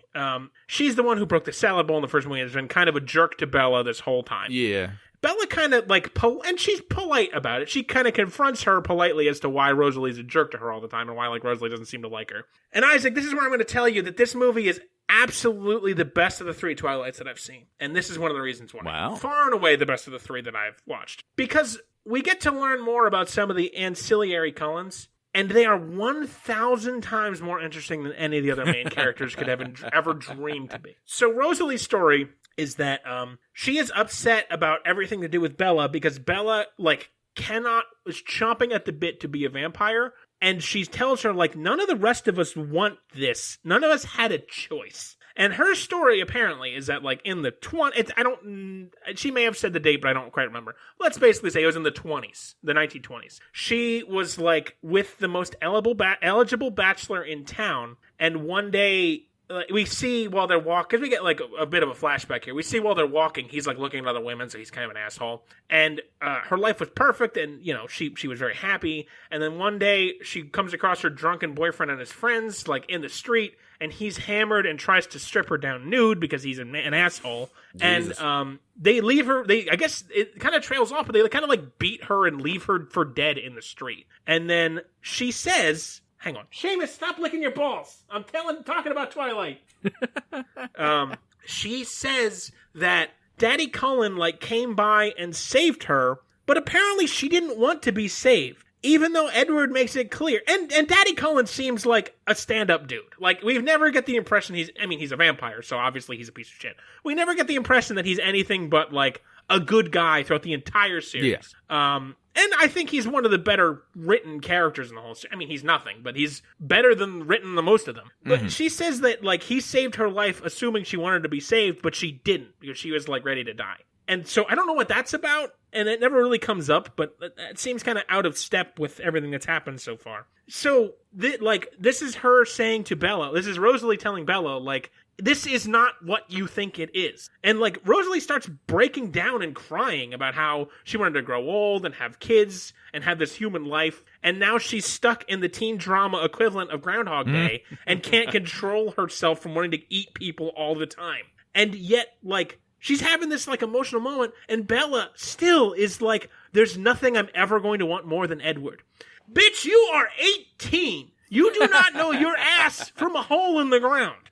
Speaker 2: She's the one who broke the salad bowl in the first movie and has been kind of a jerk to Bella this whole time.
Speaker 1: Yeah.
Speaker 2: Bella kind of, and she's polite about it. She kind of confronts her politely as to why Rosalie's a jerk to her all the time and why, Rosalie doesn't seem to like her. And Isaac, this is where I'm going to tell you that this movie is absolutely the best of the 3 Twilights that I've seen. And this is one of the reasons why.
Speaker 1: Wow.
Speaker 2: Far and away the best of the 3 that I've watched. Because we get to learn more about some of the ancillary Cullens, and they are 1,000 times more interesting than any of the other main characters could ever dream to be. So Rosalie's story is that she is upset about everything to do with Bella because Bella, is chomping at the bit to be a vampire. And she tells her, none of the rest of us want this. None of us had a choice. And her story, apparently, is that, in the 20s... she may have said the date, but I don't quite remember. Let's basically say it was in the 20s, the 1920s. She was, with the most eligible bachelor in town, and one day... we see while they're walking, because we get a bit of a flashback here. We see while they're walking, he's looking at other women, so he's kind of an asshole. And her life was perfect, and she was very happy. And then one day she comes across her drunken boyfriend and his friends in the street, and he's hammered and tries to strip her down nude because he's an asshole. Jesus. And they leave her. I guess it kind of trails off, but they kind of beat her and leave her for dead in the street. And then she says, Hang on. Seamus, stop licking your balls. I'm talking about Twilight. She says that Daddy Cullen, like, came by and saved her, but apparently she didn't want to be saved. Even though Edward makes it clear. And Daddy Cullen seems like a stand-up dude. Like, we never get the impression he's a vampire, so obviously he's a piece of shit. We never get the impression that he's anything but, like, a good guy throughout the entire series. Yeah. And I think he's one of the better written characters in the whole series. I mean, he's nothing, but he's better than written than most of them. But she says that, like, he saved her life assuming she wanted to be saved, but she didn't, because she was, like, ready to die. And so I don't know what that's about, and it never really comes up, but it seems kind of out of step with everything that's happened so far. So, this is her saying to Bella, this is Rosalie telling Bella, like, this is not what you think it is. And, like, Rosalie starts breaking down and crying about how she wanted to grow old and have kids and have this human life, and now she's stuck in the teen drama equivalent of Groundhog Day and can't control herself from wanting to eat people all the time. And yet, like, she's having this, like, emotional moment, and Bella still is like, there's nothing I'm ever going to want more than Edward. Bitch, you are 18! You do not know your ass from a hole in the ground!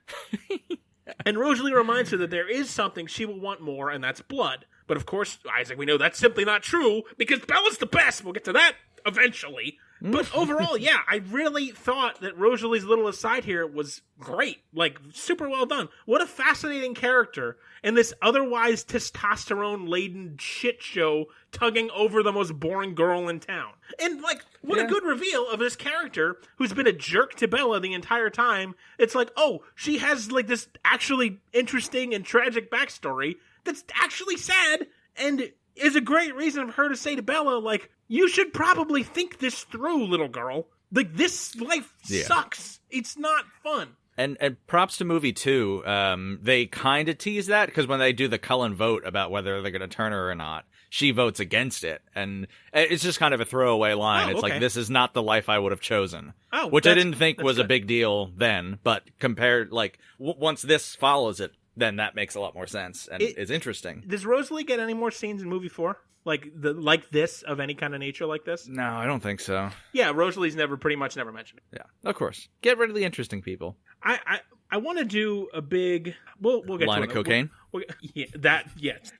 Speaker 2: And Rosalie reminds her that there is something she will want more, and that's blood. But of course, Isaac, we know that's simply not true, because Bella's the best! We'll get to that eventually. But overall, yeah, I really thought that Rosalie's little aside here was great. Like, super well done. What a fascinating character in this otherwise testosterone-laden shit show tugging over the most boring girl in town. And, like, what a good reveal of this character who's been a jerk to Bella the entire time. It's like, oh, she has, like, this actually interesting and tragic backstory that's actually sad and is a great reason for her to say to Bella, like, you should probably think this through, little girl. Like, this life sucks. It's not fun.
Speaker 1: And props to movie 2. They kind of tease that, because when they do the Cullen vote about whether they're going to turn her or not, she votes against it. And it's just kind of a throwaway line. It's like, this is not the life I would have chosen. Which I didn't think was a big deal then, but compared, like, once this follows it, then that makes a lot more sense and is interesting.
Speaker 2: Does Rosalie get any more scenes in movie 4? Like this, of any kind of nature like this?
Speaker 1: No, I don't think so.
Speaker 2: Yeah, Rosalie's pretty much never mentioned it.
Speaker 1: Yeah, of course. Get rid of the interesting people.
Speaker 2: I want to do a big. We'll get
Speaker 1: line
Speaker 2: to
Speaker 1: of cocaine.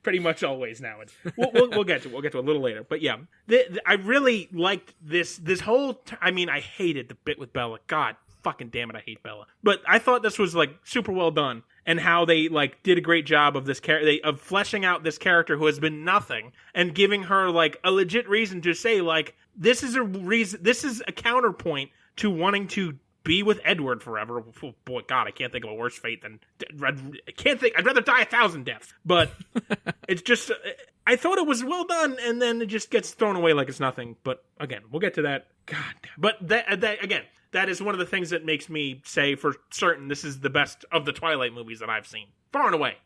Speaker 2: Pretty much always now. We'll get to it a little later. But yeah, I really liked this whole. I mean, I hated the bit with Bella. God fucking damn it, I hate Bella. But I thought this was, like, super well done, and how they, like, did a great job of this of fleshing out this character who has been nothing and giving her, like, a legit reason to say, like, this is a counterpoint to wanting to be with Edward forever. Oh, boy, God, I can't think of a worse fate than I'd rather die 1,000 deaths. But it's just, I thought it was well done, and then it just gets thrown away like it's nothing. But again, we'll get to that. God, but that is one of the things that makes me say for certain this is the best of the Twilight movies that I've seen, far and away.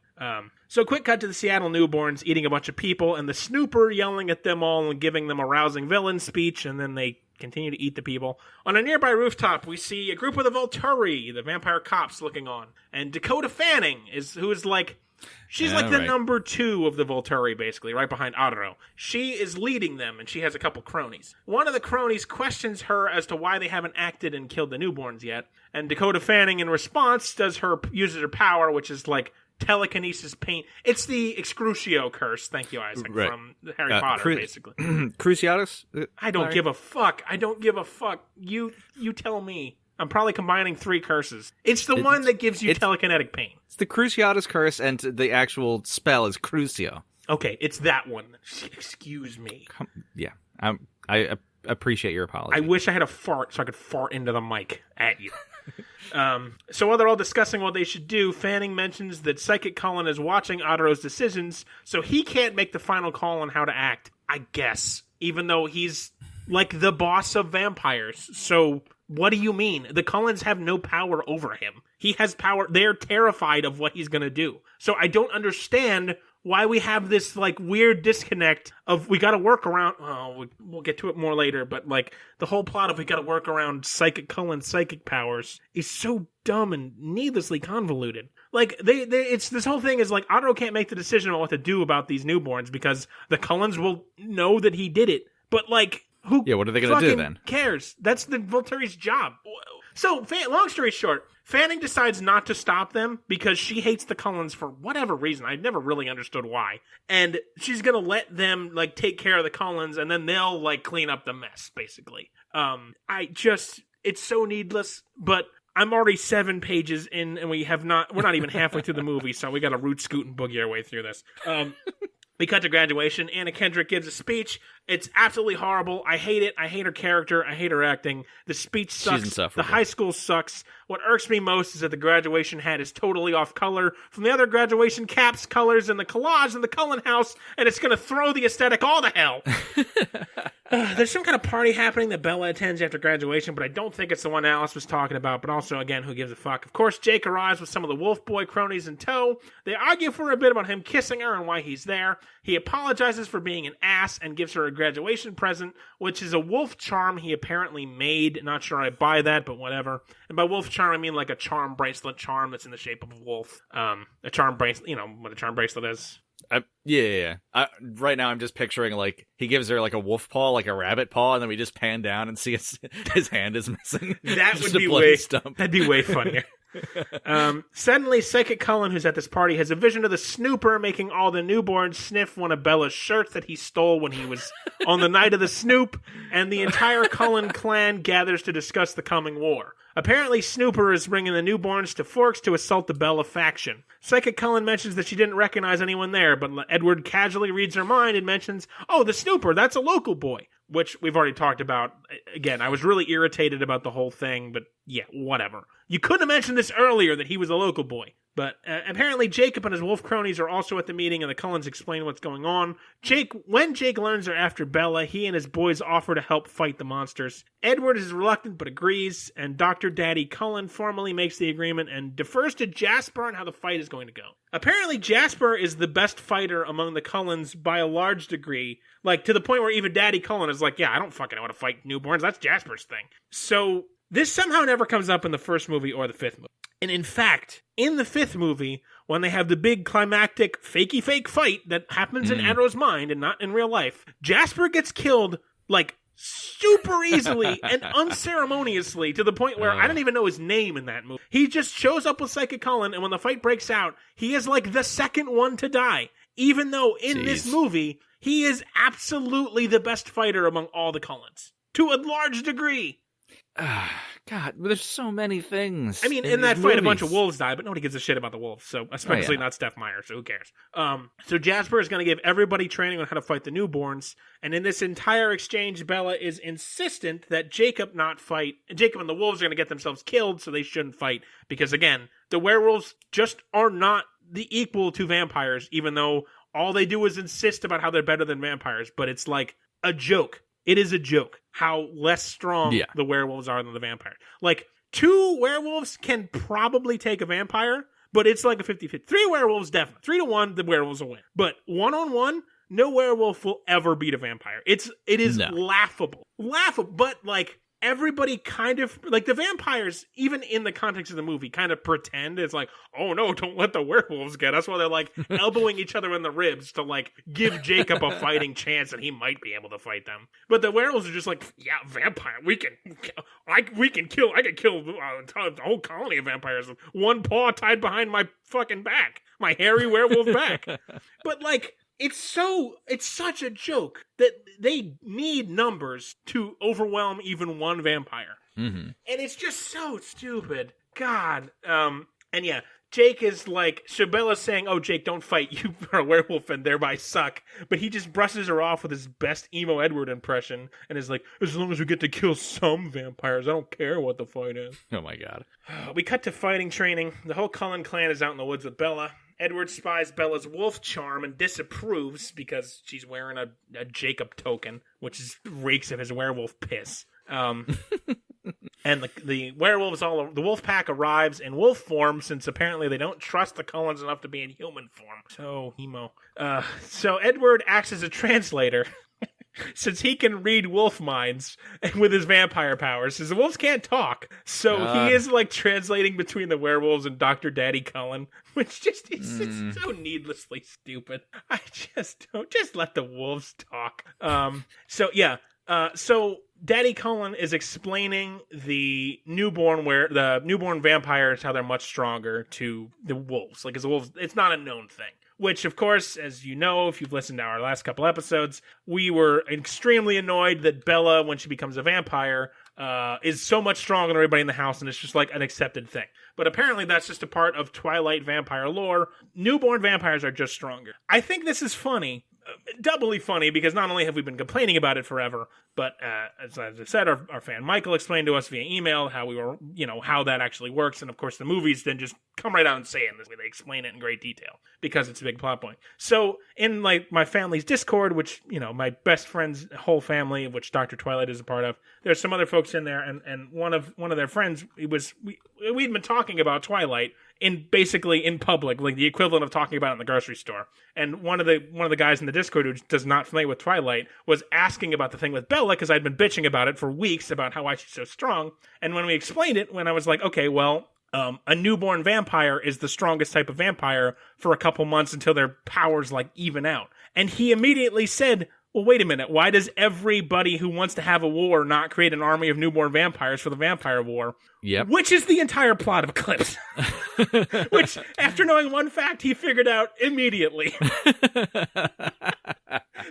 Speaker 2: So quick cut to the Seattle newborns eating a bunch of people, and the snooper yelling at them all and giving them a rousing villain speech, and then they continue to eat the people. On a nearby rooftop, we see a group of the Volturi, the vampire cops, looking on. And Dakota Fanning who is like, she's like the number 2 of the Volturi, basically, right behind Otto. She is leading them, and she has a couple cronies. One of the cronies questions her as to why they haven't acted and killed the newborns yet. And Dakota Fanning, in response, uses her power, which is like telekinesis paint. It's the Excrucio curse, thank you, Isaac, from Harry Potter, basically.
Speaker 1: Cruciatus?
Speaker 2: I don't give a fuck. You tell me. I'm probably combining 3 curses. It's the one that gives you telekinetic pain.
Speaker 1: It's the Cruciatus curse, and the actual spell is Crucio.
Speaker 2: Okay, it's that one. Excuse me.
Speaker 1: I appreciate your apology.
Speaker 2: I wish I had a fart so I could fart into the mic at you. So while they're all discussing what they should do, Fanning mentions that Psychic Cullen is watching Otto's decisions, so he can't make the final call on how to act, I guess, even though he's like the boss of vampires. So what do you mean? The Cullens have no power over him. He has power. They're terrified of what he's going to do. So I don't understand why we have this, like, weird disconnect of we got to work around. Oh, we'll get to it more later, but, like, the whole plot of we got to work around Psychic Cullen's psychic powers is so dumb and needlessly convoluted. Like, it's this whole thing is like Otto can't make the decision on what to do about these newborns because the Cullens will know that he did it. But, like, Who
Speaker 1: Yeah, what are they going to do then?
Speaker 2: Cares? That's the Volturi's job. So, long story short, Fanning decides not to stop them because she hates the Cullens for whatever reason. I've never really understood why. And she's going to let them, like, take care of the Cullens, and then they'll, like, clean up the mess, basically. It's so needless, but I'm already 7 pages in, and we're not even halfway through the movie, so we got to root, scoot, and boogie our way through this. We cut to graduation. Anna Kendrick gives a speech. It's absolutely horrible. I hate it. I hate her character. I hate her acting. The speech sucks.
Speaker 1: She's insufferable.
Speaker 2: The high school sucks. What irks me most is that the graduation hat is totally off color from the other graduation caps, colors, and the collage in the Cullen house, and it's going to throw the aesthetic all to hell. There's some kind of party happening that Bella attends after graduation, but I don't think it's the one Alice was talking about, but also, again, who gives a fuck? Of course, Jake arrives with some of the Wolf Boy cronies in tow. They argue for a bit about him kissing her and why he's there. He apologizes for being an ass and gives her a graduation present, which is a wolf charm he apparently made. Not sure I buy that, but whatever. And by wolf charm, I mean like a charm bracelet charm that's in the shape of a wolf. A charm bracelet, you know what a charm bracelet is.
Speaker 1: Yeah. Right now, I'm just picturing, like, he gives her, like, a wolf paw, like a rabbit paw, and then we just pan down and see his hand is missing.
Speaker 2: That
Speaker 1: Just
Speaker 2: would
Speaker 1: a
Speaker 2: be
Speaker 1: bloody
Speaker 2: way,
Speaker 1: stump.
Speaker 2: that'd be way funnier. Suddenly, Psychic Cullen, who's at this party, has a vision of the Snooper making all the newborns sniff one of Bella's shirts that he stole when he was on the night of the Snoop, and the entire Cullen clan gathers to discuss the coming war. Apparently, Snooper is bringing the newborns to Forks to assault the Bella faction. Psychic Cullen mentions that she didn't recognize anyone there, but Edward casually reads her mind and mentions, "Oh, the Snooper, that's a local boy," which we've already talked about. Again, I was really irritated about the whole thing, but yeah, whatever. You could have mentioned this earlier, that he was a local boy. But apparently Jacob and his wolf cronies are also at the meeting, and the Cullens explain what's going on. When Jake learns they're after Bella, he and his boys offer to help fight the monsters. Edward is reluctant but agrees, and Dr. Daddy Cullen formally makes the agreement and defers to Jasper on how the fight is going to go. Apparently Jasper is the best fighter among the Cullens by a large degree, like to the point where even Daddy Cullen is like, yeah, I don't fucking know how to fight newborns, that's Jasper's thing. So this somehow never comes up in the first movie or the fifth movie. And in fact, in the fifth movie, when they have the big climactic fakey fake fight that happens in Arrow's mind and not in real life, Jasper gets killed like super easily and unceremoniously to the point where I don't even know his name in that movie. He just shows up with Psychic Cullen, and when the fight breaks out, he is like the second one to die. Even though in this movie, he is absolutely the best fighter among all the Cullens. To a large degree.
Speaker 1: God, there's so many things.
Speaker 2: I mean, in that fight, a bunch of wolves die, but nobody gives a shit about the wolves, so especially not Steph Meyer, so who cares? So Jasper is going to give everybody training on how to fight the newborns, and in this entire exchange, Bella is insistent that Jacob not fight. Jacob and the wolves are going to get themselves killed, so they shouldn't fight, because again, the werewolves just are not the equal to vampires, even though all they do is insist about how they're better than vampires, but it's like a joke. It is a joke how less strong the werewolves are than the vampires. Like, 2 werewolves can probably take a vampire, but it's like a 50-50. 3 werewolves, definitely. 3-1, the werewolves will win. But 1-on-1, no werewolf will ever beat a vampire. It is laughable. Laughable, but like, everybody kind of, like, the vampires, even in the context of the movie, kind of pretend it's like, oh no, don't let the werewolves get us, while they're like elbowing each other in the ribs to like give Jacob a fighting chance that he might be able to fight them. But the werewolves are just like, yeah, vampire, I can kill a whole colony of vampires with one paw tied behind my fucking back, my hairy werewolf back. But like, it's such a joke that they need numbers to overwhelm even one vampire. Mm-hmm. And it's just so stupid. God. And yeah, Jake is like, Shabella's saying, oh, Jake, don't fight. You are a werewolf and thereby suck. But he just brushes her off with his best emo Edward impression and is like, as long as we get to kill some vampires, I don't care what the fight is.
Speaker 1: Oh my God.
Speaker 2: We cut to fighting training. The whole Cullen clan is out in the woods with Bella. Edward spies Bella's wolf charm and disapproves because she's wearing a Jacob token, which reeks of his werewolf piss. And the werewolves the wolf pack arrives in wolf form, since apparently they don't trust the Cullens enough to be in human form. So, emo. So Edward acts as a translator, since he can read wolf minds with his vampire powers, since the wolves can't talk. So he is like translating between the werewolves and Dr. Daddy Cullen, which just is it's so needlessly stupid. I just don't, just let the wolves talk. So yeah. So Daddy Cullen is explaining the newborn vampires, how they're much stronger to the wolves. Like, as the wolves, it's not a known thing. Which, of course, as you know, if you've listened to our last couple episodes, we were extremely annoyed that Bella, when she becomes a vampire, is so much stronger than everybody in the house, and it's just like an accepted thing. But apparently that's just a part of Twilight vampire lore. Newborn vampires are just stronger. I think this is funny. Doubly funny, because not only have we been complaining about it forever, but as I said, our fan Michael explained to us via email how we were, how that actually works, and of course the movies then just come right out and say it in this way. They explain it in great detail because it's a big plot point. So in my family's Discord, which my best friend's whole family, of which Dr. Twilight is a part of, there's some other folks in there, and one of their friends, we'd been talking about Twilight basically in public, like the equivalent of talking about it in the grocery store. And one of the guys in the Discord who does not familiar with Twilight was asking about the thing with Bella, because I'd been bitching about it for weeks about why she's so strong. And when we explained it, when I was like, okay, well, a newborn vampire is the strongest type of vampire for a couple months until their powers even out. And he immediately said, well, wait a minute. Why does everybody who wants to have a war not create an army of newborn vampires for the vampire war?
Speaker 1: Yep.
Speaker 2: Which is the entire plot of Eclipse. Which, after knowing one fact, he figured out immediately.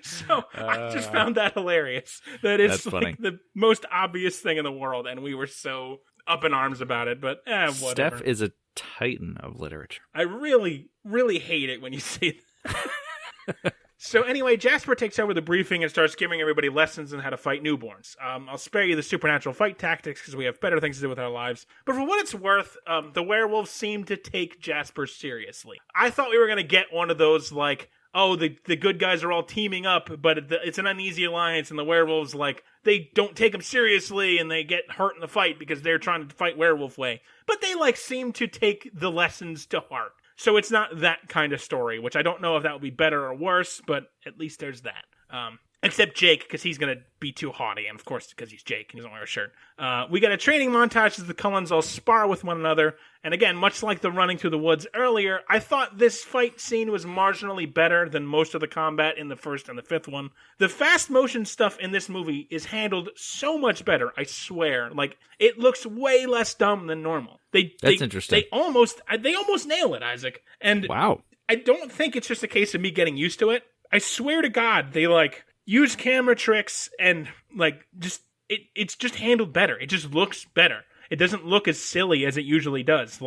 Speaker 2: So I just found that hilarious. That it's
Speaker 1: funny.
Speaker 2: The most obvious thing in the world, and we were so up in arms about it, but whatever.
Speaker 1: Steph is a titan of literature.
Speaker 2: I really, really hate it when you say that. So anyway, Jasper takes over the briefing and starts giving everybody lessons on how to fight newborns. I'll spare you the supernatural fight tactics because we have better things to do with our lives. But for what it's worth, the werewolves seem to take Jasper seriously. I thought we were going to get one of those, the good guys are all teaming up, but it's an uneasy alliance, and the werewolves, they don't take them seriously, and they get hurt in the fight because they're trying to fight werewolf way. But they, seem to take the lessons to heart. So it's not that kind of story, which I don't know if that would be better or worse, but at least there's that. Except Jake, because he's going to be too haughty, and of course, because he's Jake and he doesn't wear a shirt. We got a training montage as the Cullens all spar with one another, and again, much like the running through the woods earlier, I thought this fight scene was marginally better than most of the combat in the first and the fifth one. The fast motion stuff in this movie is handled so much better, I swear. It looks way less dumb than normal.
Speaker 1: That's interesting.
Speaker 2: They almost nail it, Isaac. And
Speaker 1: wow.
Speaker 2: I don't think it's just a case of me getting used to it. I swear to God, they use camera tricks and it's just handled better. It just looks better. It doesn't look as silly as it usually does.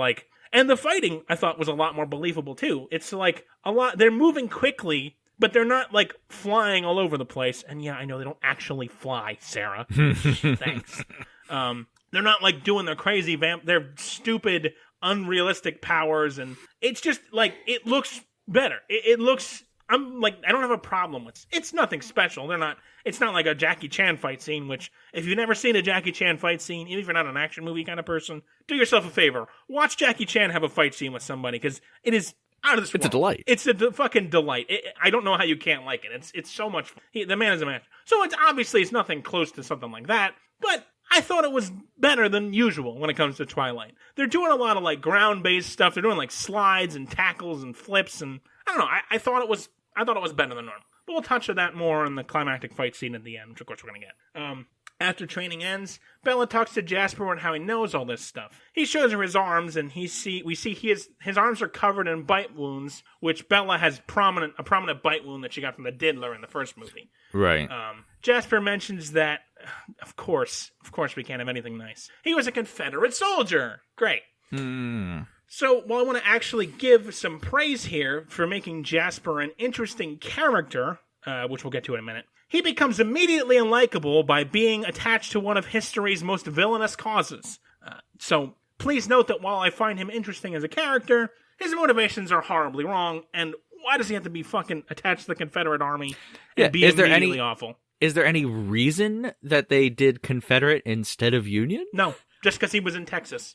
Speaker 2: And the fighting I thought was a lot more believable too. It's they're moving quickly, but they're not flying all over the place. And yeah, I know they don't actually fly, Sarah. Thanks. They're not doing their crazy their stupid, unrealistic powers, and it's just it looks better. It looks. I don't have a problem with it. It's nothing special. It's not like a Jackie Chan fight scene, which, if you've never seen a Jackie Chan fight scene, even if you're not an action movie kind of person, do yourself a favor. Watch Jackie Chan have a fight scene with somebody, because it is out of this world.
Speaker 1: It's a delight.
Speaker 2: It's a fucking delight. I don't know how you can't like it. It's so much fun. The man is a man. So it's nothing close to something like that, but I thought it was better than usual when it comes to Twilight. They're doing a lot of ground-based stuff. They're doing slides and tackles and flips, and I don't know. I thought it was better than normal. But we'll touch on that more in the climactic fight scene at the end, which of course we're going to get. After training ends, Bella talks to Jasper on how he knows all this stuff. He shows her his arms, and we see his arms are covered in bite wounds, which Bella has a prominent bite wound that she got from the diddler in the first movie.
Speaker 1: Right.
Speaker 2: Jasper mentions that, of course we can't have anything nice. He was a Confederate soldier. Great. So, while I want to actually give some praise here for making Jasper an interesting character, which we'll get to in a minute, he becomes immediately unlikable by being attached to one of history's most villainous causes. So, please note that while I find him interesting as a character, his motivations are horribly wrong, and why does he have to be fucking attached to the Confederate Army and be immediately awful?
Speaker 1: Is there any reason that they did Confederate instead of Union?
Speaker 2: No, just because he was in Texas.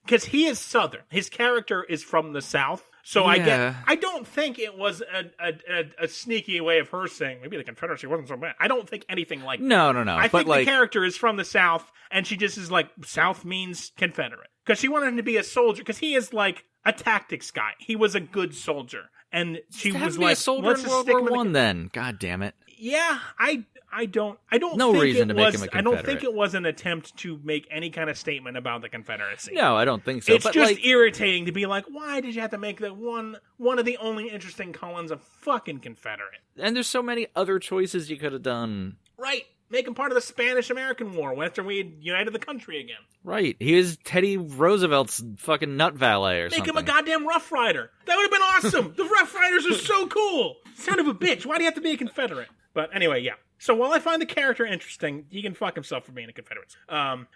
Speaker 2: Because he is Southern. His character is from the South. So
Speaker 1: yeah.
Speaker 2: I don't think it was a sneaky way of her saying, maybe the Confederacy wasn't so bad. I don't think anything like that.
Speaker 1: No.
Speaker 2: I think the character is from the South, and she just is South means Confederate. Because she wanted him to be a soldier, because he is a tactics guy. He was a good soldier. And she was
Speaker 1: a soldier
Speaker 2: let's
Speaker 1: in
Speaker 2: just
Speaker 1: World
Speaker 2: stick
Speaker 1: War
Speaker 2: him in
Speaker 1: I then. God damn it.
Speaker 2: Yeah, I don't
Speaker 1: No
Speaker 2: think
Speaker 1: reason
Speaker 2: it
Speaker 1: to make
Speaker 2: was,
Speaker 1: him a
Speaker 2: I don't
Speaker 1: Confederate.
Speaker 2: think it was an attempt to make any kind of statement about the Confederacy.
Speaker 1: No, I don't think so.
Speaker 2: It's
Speaker 1: but
Speaker 2: just
Speaker 1: like,
Speaker 2: irritating to be like, why did you have to make that one of the only interesting Cullens a fucking Confederate?
Speaker 1: and there's so many other choices you could have done.
Speaker 2: Right. Make him part of the Spanish-American War after we had united the country again.
Speaker 1: Right. He is Teddy Roosevelt's fucking nut valet or
Speaker 2: Make
Speaker 1: something.
Speaker 2: him a goddamn Rough Rider. That would have been awesome. The Rough Riders are so cool. Son of a bitch. Why do you have to be a Confederate? But anyway, yeah. So while I find the character interesting, he can fuck himself for being a Confederate.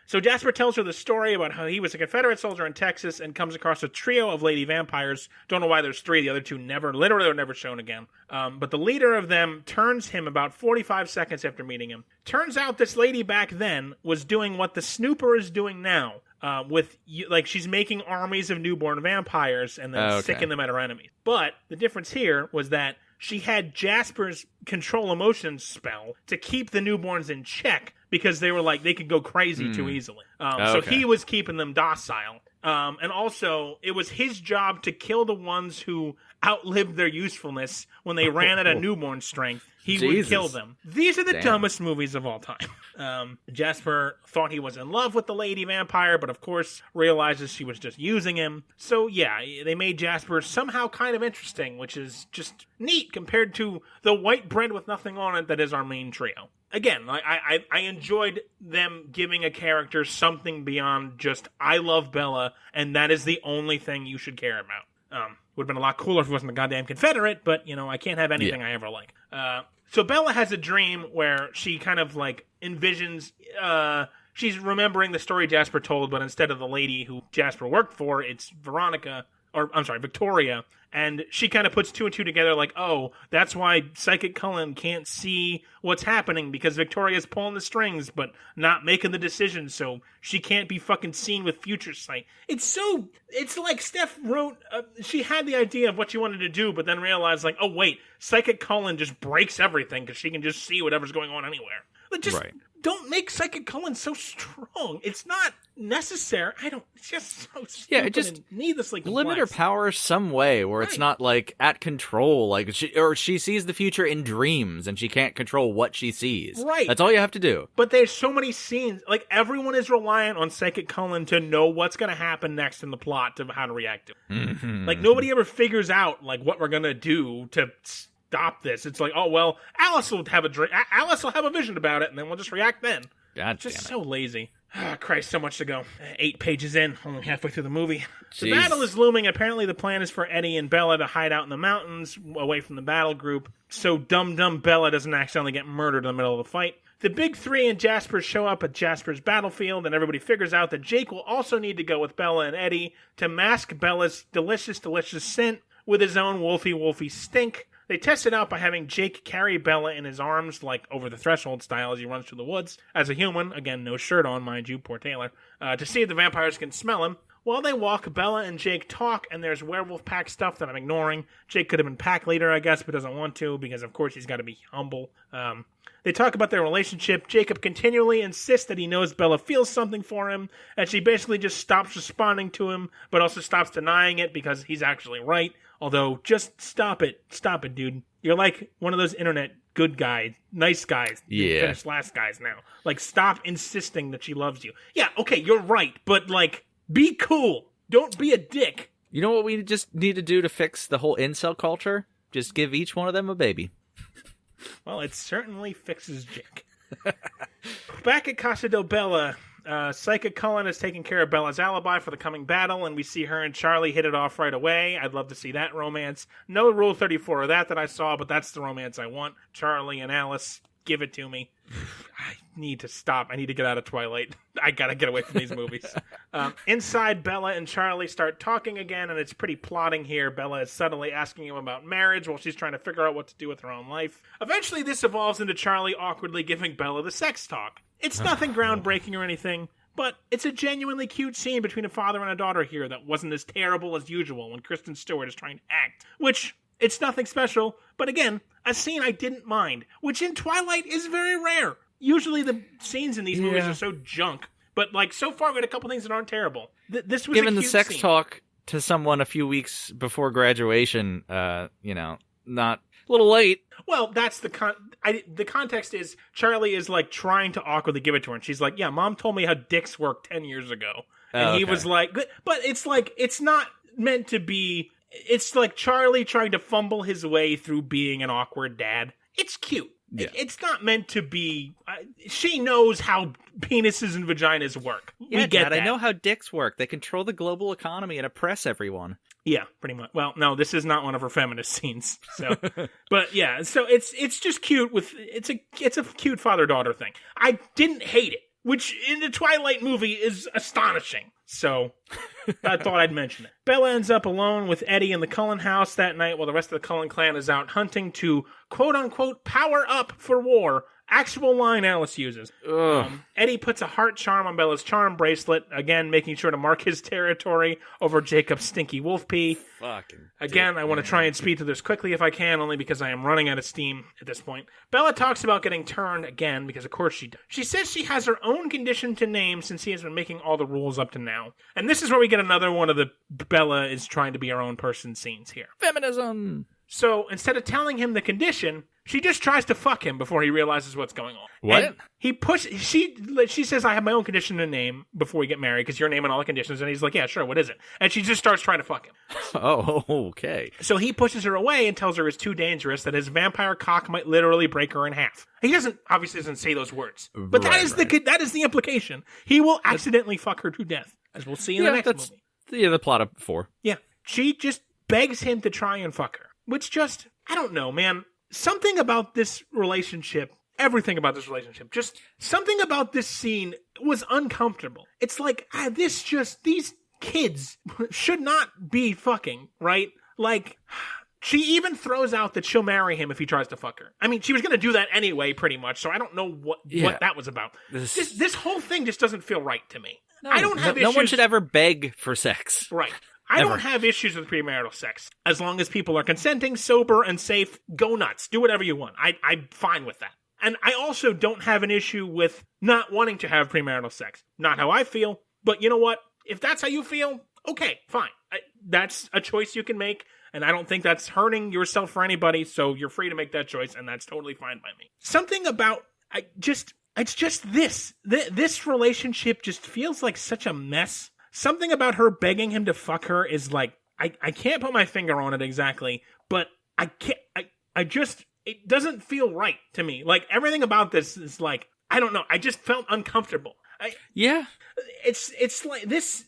Speaker 2: So Jasper tells her the story about how he was a Confederate soldier in Texas and comes across a trio of lady vampires. Don't know why there's three. The other two literally are never shown again. But the leader of them turns him about 45 seconds after meeting him. Turns out this lady back then was doing what the Snooper is doing now. She's making armies of newborn vampires and then sicking them at her enemies. But the difference here was that she had Jasper's control emotions spell to keep the newborns in check because they were like, they could go crazy too easily. So he was keeping them docile. And also, it was his job to kill the ones who outlived their usefulness when they ran out of newborn strength. He would kill them. These are the dumbest movies of all time. Jasper thought he was in love with the lady vampire, but of course realizes she was just using him. So yeah, they made Jasper somehow kind of interesting, which is just neat compared to the white bread with nothing on it that is our main trio. Again, I enjoyed them giving a character something beyond just, I love Bella, and that is the only thing you should care about. Would have been a lot cooler if it wasn't a goddamn Confederate, but, I can't have anything I ever like. So Bella has a dream where she kind of, envisions, she's remembering the story Jasper told, but instead of the lady who Jasper worked for, it's Victoria. And she kind of puts two and two together that's why Psychic Cullen can't see what's happening because Victoria's pulling the strings but not making the decisions, so she can't be fucking seen with future sight. It's like Steph wrote, she had the idea of what she wanted to do, but then realized oh wait, Psychic Cullen just breaks everything because she can just see whatever's going on anywhere. Don't make Psychic Cullen so strong. It's not necessary. It's just so stupid.
Speaker 1: It just
Speaker 2: and needlessly complex.
Speaker 1: Limit her power some way where it's not at control. She sees the future in dreams and she can't control what she sees.
Speaker 2: Right.
Speaker 1: That's all you have to do.
Speaker 2: But there's so many scenes. Everyone is reliant on Psychic Cullen to know what's going to happen next in the plot to how to react to it.
Speaker 1: Mm-hmm.
Speaker 2: Nobody ever figures out what we're going to do to stop this. It's Alice will have a vision about it, and then we'll just react then.
Speaker 1: God
Speaker 2: just
Speaker 1: damn it.
Speaker 2: so lazy. Christ, so much to go. 8 pages in, only halfway through the movie.
Speaker 1: Jeez.
Speaker 2: The battle is looming. Apparently the plan is for Eddie and Bella to hide out in the mountains, away from the battle group, so dumb Bella doesn't accidentally get murdered in the middle of the fight. The big three and Jasper show up at Jasper's battlefield, and everybody figures out that Jake will also need to go with Bella and Eddie to mask Bella's delicious scent with his own wolfy stink. They test it out by having Jake carry Bella in his arms, over the threshold style as he runs through the woods. As a human, again, no shirt on, mind you, poor Taylor, to see if the vampires can smell him. While they walk, Bella and Jake talk, and there's werewolf pack stuff that I'm ignoring. Jake could have been pack leader, I guess, but doesn't want to, because of course he's got to be humble. They talk about their relationship. Jacob continually insists that he knows Bella feels something for him, and she basically just stops responding to him, but also stops denying it because he's actually right. Although, just stop it. Stop it, dude. You're like one of those internet good guys, nice guys.
Speaker 1: Yeah.
Speaker 2: Finished last guys now. Stop insisting that she loves you. Yeah, okay, you're right, but, be cool. Don't be a dick.
Speaker 1: You know what we just need to do to fix the whole incel culture? Just give each one of them a baby.
Speaker 2: Well, it certainly fixes Jake. Back at Casa del Bella, Psychic Cullen is taking care of Bella's alibi for the coming battle, and we see her and Charlie hit it off right away. I'd love to see that romance. No Rule 34 of that I saw, but that's the romance I want. Charlie and Alice, give it to me. I need to stop. I need to get out of Twilight. I gotta get away from these movies. Inside, Bella and Charlie start talking again, and it's pretty plotting here. Bella is subtly asking him about marriage while she's trying to figure out what to do with her own life. Eventually, this evolves into Charlie awkwardly giving Bella the sex talk. It's nothing groundbreaking or anything, but it's a genuinely cute scene between a father and a daughter here that wasn't as terrible as usual when Kristen Stewart is trying to act, which... It's nothing special, but again, a scene I didn't mind, which in Twilight is very rare. Usually the scenes in these movies are so junk, but so far we had a couple things that aren't terrible. This was
Speaker 1: given
Speaker 2: a cute
Speaker 1: the sex
Speaker 2: scene.
Speaker 1: talk to someone a few weeks before graduation, not a little late.
Speaker 2: Well, that's the context is Charlie is like trying to awkwardly give it to her, and she's like, "Yeah, Mom told me how dicks worked 10 years ago," and he was like, "But it's like it's not meant to be." It's like Charlie trying to fumble his way through being an awkward dad. It's cute. Yeah. It's not meant to be. She knows how penises and vaginas work.
Speaker 1: Yeah,
Speaker 2: we get
Speaker 1: Dad,
Speaker 2: that.
Speaker 1: I know how dicks work. They control the global economy and oppress everyone.
Speaker 2: Yeah, pretty much. Well, no, this is not one of her feminist scenes. So, but yeah, so it's just cute. It's a cute father-daughter thing. I didn't hate it, which in the Twilight movie is astonishing. So I thought I'd mention it. Bella ends up alone with Eddie in the Cullen house that night while the rest of the Cullen clan is out hunting to quote-unquote power up for war. Actual line Alice uses. Eddie puts a heart charm on Bella's charm bracelet, again making sure to mark his territory over Jacob's stinky wolf pee. Again, I want to try and speed through this quickly if I can, only because I am running out of steam at this point. Bella talks about getting turned again, because of course she does. She says she has her own condition to name since he has been making all the rules up to now. And this is where we get another one of the Bella is trying to be her own person scenes here.
Speaker 1: Feminism!
Speaker 2: So instead of telling him the condition, she just tries to fuck him before he realizes what's going on.
Speaker 1: What?
Speaker 2: And she says, I have my own condition to name before we get married because you're naming all the conditions. And he's like, yeah, sure, what is it? And she just starts trying to fuck him.
Speaker 1: Oh, okay.
Speaker 2: So he pushes her away and tells her it's too dangerous, that his vampire cock might literally break her in half. He obviously doesn't say those words. But that is the implication. He will accidentally fuck her to death, as we'll see in the next movie.
Speaker 1: Yeah, the plot of 4.
Speaker 2: Yeah. She just begs him to try and fuck her. Which just, I don't know, man. Something about this relationship, everything about this relationship, just something about this scene was uncomfortable. It's like, these kids should not be fucking, right? Like, she even throws out that she'll marry him if he tries to fuck her. I mean, she was going to do that anyway, pretty much, so I don't know what that was about. This whole thing just doesn't feel right to me.
Speaker 1: No,
Speaker 2: I don't have issues.
Speaker 1: No one should ever beg for sex.
Speaker 2: Right. I don't have issues with premarital sex. As long as people are consenting, sober, and safe, go nuts. Do whatever you want. I'm fine with that. And I also don't have an issue with not wanting to have premarital sex. Not how I feel, but you know what? If that's how you feel, okay, fine. That's a choice you can make, and I don't think that's hurting yourself or anybody, so you're free to make that choice, and that's totally fine by me. Something about, it's just this. This relationship just feels like such a mess. Something about her begging him to fuck her is like, I can't put my finger on it exactly, but it doesn't feel right to me. Like, everything about this is like, I don't know, I just felt uncomfortable. It's like this,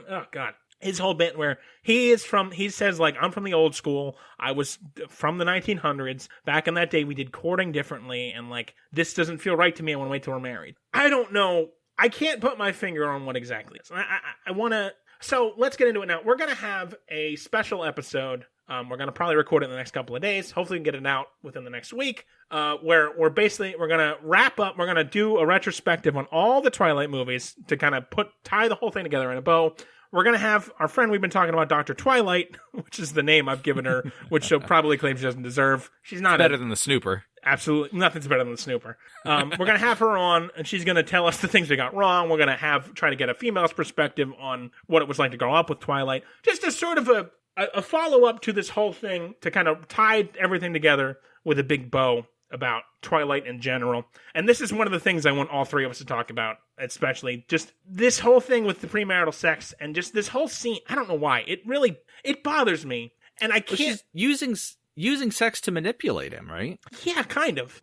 Speaker 2: oh God. His whole bit where he says like, I'm from the old school, I was from the 1900s, back in that day we did courting differently, and like, this doesn't feel right to me, I want to wait till we're married. I don't know. I can't put my finger on what exactly it is. I want to... So, let's get into it now. We're going to have a special episode. We're going to probably record it in the next couple of days. Hopefully, we can get it out within the next week. Where we're going to wrap up. We're going to do a retrospective on all the Twilight movies to kind of tie the whole thing together in a bow. We're going to have our friend we've been talking about, Dr. Twilight, which is the name I've given her, which she'll probably claim she doesn't deserve. She's not...
Speaker 1: Better than the snooper.
Speaker 2: Absolutely. Nothing's better than the snooper. We're going to have her on, and she's going to tell us the things we got wrong. We're going to try to get a female's perspective on what it was like to grow up with Twilight. Just as sort of a follow-up to this whole thing to kind of tie everything together with a big bow about Twilight in general. And this is one of the things I want all three of us to talk about, especially just this whole thing with the premarital sex and just this whole scene. I don't know why. It bothers me. And I can't...
Speaker 1: She's using sex to manipulate him, right?
Speaker 2: Yeah, kind of.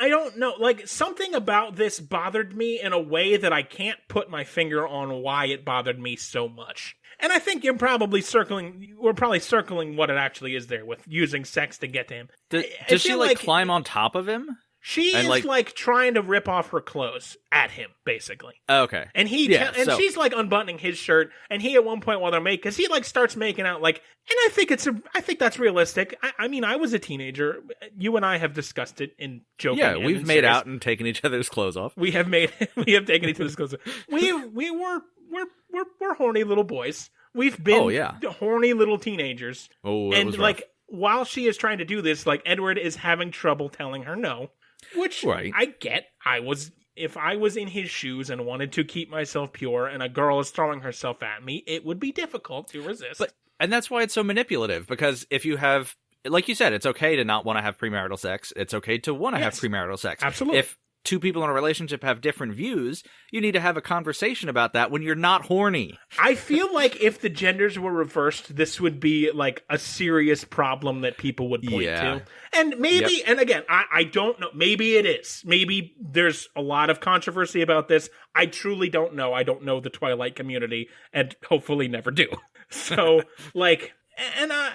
Speaker 2: I don't know. Like, something about this bothered me in a way that I can't put my finger on why it bothered me so much. And I think we're probably circling what it actually is there with using sex to get to him.
Speaker 1: Does she like climb on top of him?
Speaker 2: She is like trying to rip off her clothes at him, basically.
Speaker 1: Okay.
Speaker 2: And she's like unbuttoning his shirt, and he at one point while they're making, because he like starts making out like, and I think that's realistic. I mean, I was a teenager. You and I have discussed it in joking.
Speaker 1: Yeah, we've made out and taken each other's clothes off.
Speaker 2: We have taken each other's clothes off. We're horny little boys. We've been horny little teenagers.
Speaker 1: Oh,
Speaker 2: and was like while she is trying to do this, like Edward is having trouble telling her no. Which I get. If I was in his shoes and wanted to keep myself pure and a girl is throwing herself at me, it would be difficult to resist.
Speaker 1: And that's why it's so manipulative, because if you have like you said, it's okay to not want to have premarital sex. It's okay to want to have premarital sex.
Speaker 2: Absolutely.
Speaker 1: If two people in a relationship have different views, you need to have a conversation about that when you're not horny.
Speaker 2: I feel like if the genders were reversed, this would be like a serious problem that people would point to. And maybe, and again, I don't know, maybe it is. Maybe there's a lot of controversy about this. I truly don't know. I don't know the Twilight community, and hopefully never do. So, like, and I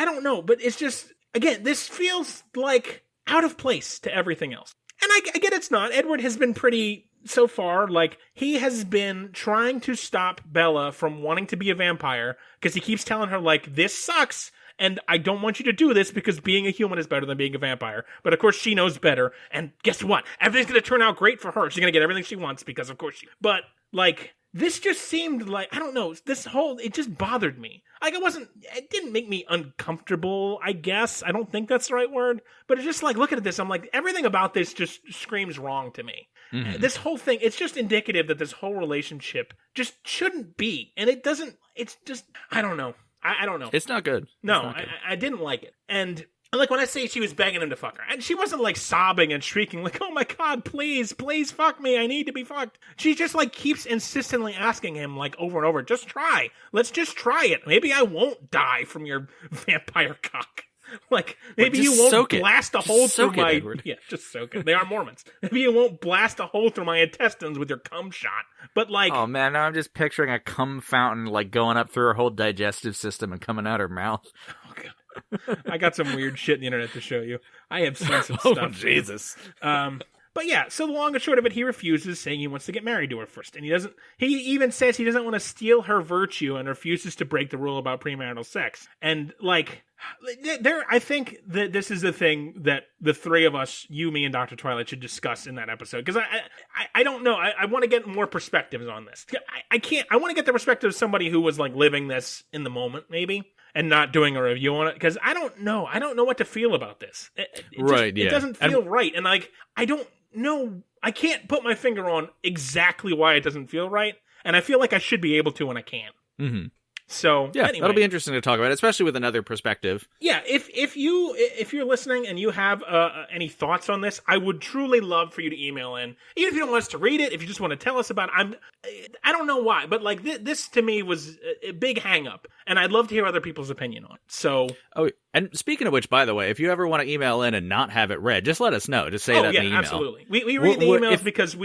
Speaker 2: don't know, but it's just, again, this feels like out of place to everything else. And I get it's not. Edward has been pretty, so far, like, he has been trying to stop Bella from wanting to be a vampire, because he keeps telling her, like, this sucks, and I don't want you to do this because being a human is better than being a vampire. But of course she knows better, and guess what? Everything's going to turn out great for her. She's going to get everything she wants because of course she... But, like... This just seemed like, I don't know, it just bothered me. Like, it didn't make me uncomfortable, I guess. I don't think that's the right word. But it's just like, looking at this, I'm like, everything about this just screams wrong to me. Mm-hmm. This whole thing, it's just indicative that this whole relationship just shouldn't be. And it doesn't, it's just, I don't know. I don't know.
Speaker 1: It's not good.
Speaker 2: No, I didn't like it. And... like, when I say she was begging him to fuck her, and she wasn't, like, sobbing and shrieking, like, oh my god, please fuck me, I need to be fucked. She just, like, keeps insistently asking him, like, over and over, just try. Let's just try it. Maybe I won't die from your vampire cock. Like, maybe you won't blast a hole through my...
Speaker 1: Edward.
Speaker 2: Yeah, just soak it. They are Mormons. Maybe you won't blast a hole through my intestines with your cum shot. But, like...
Speaker 1: Oh, man, now I'm just picturing a cum fountain, like, going up through her whole digestive system and coming out her mouth.
Speaker 2: Oh, God. I got some weird shit on the internet to show you. I have seen some stuff.
Speaker 1: Oh, Jesus.
Speaker 2: But yeah, so the long and short of it, he refuses, saying he wants to get married to her first. And he even says he doesn't want to steal her virtue and refuses to break the rule about premarital sex. And, like, I think that this is the thing that the three of us, you, me, and Dr. Twilight, should discuss in that episode. Because I don't know. I want to get more perspectives on this. I want to get the perspective of somebody who was, like, living this in the moment, maybe, and not doing a review on it. Because I don't know. I don't know what to feel about this. It doesn't feel right. And, like, I don't know. I can't put my finger on exactly why it doesn't feel right. And I feel like I should be able to, and I can't.
Speaker 1: Mm-hmm.
Speaker 2: So
Speaker 1: yeah,
Speaker 2: anyway.
Speaker 1: That'll be interesting to talk about, especially with another perspective.
Speaker 2: Yeah, if you're listening and you have any thoughts on this, I would truly love for you to email in. Even if you don't want us to read it, if you just want to tell us about it, I don't know why, but like this to me was a big hang up, and I'd love to hear other people's opinion on it. So
Speaker 1: and speaking of which, by the way, if you ever want to email in and not have it read, just let us know. Just say that in the email.
Speaker 2: Absolutely. We read the emails because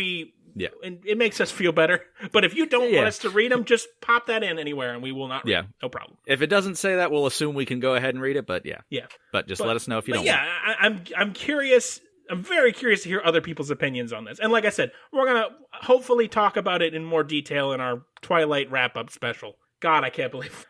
Speaker 2: yeah, and it makes us feel better. But if you don't want us to read them, just pop that in anywhere, and we will not read them. No problem.
Speaker 1: If it doesn't say that, we'll assume we can go ahead and read it. But But just let us know if you don't.
Speaker 2: Yeah, I'm curious. I'm very curious to hear other people's opinions on this. And like I said, we're gonna hopefully talk about it in more detail in our Twilight wrap-up special. God, I can't believe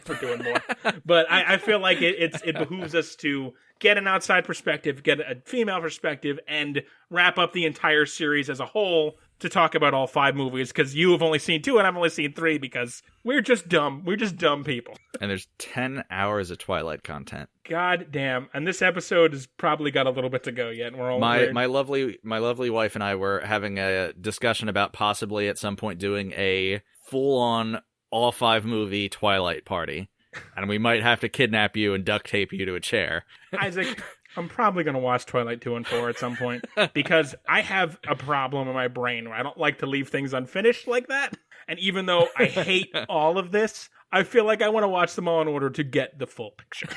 Speaker 2: we're doing more. But I feel like it behooves us to get an outside perspective, get a female perspective, and wrap up the entire series as a whole to talk about all 5 movies, because you have only seen 2 and I've only seen 3, because we're just dumb. We're just dumb people.
Speaker 1: And there's 10 hours of Twilight content.
Speaker 2: God damn. And this episode has probably got a little bit to go yet, and we're all
Speaker 1: my lovely wife and I were having a discussion about possibly at some point doing a full-on all 5 movie Twilight party. And we might have to kidnap you and duct tape you to a chair.
Speaker 2: Isaac, I'm probably going to watch Twilight 2 and 4 at some point, because I have a problem in my brain where I don't like to leave things unfinished like that. And even though I hate all of this, I feel like I want to watch them all in order to get the full picture.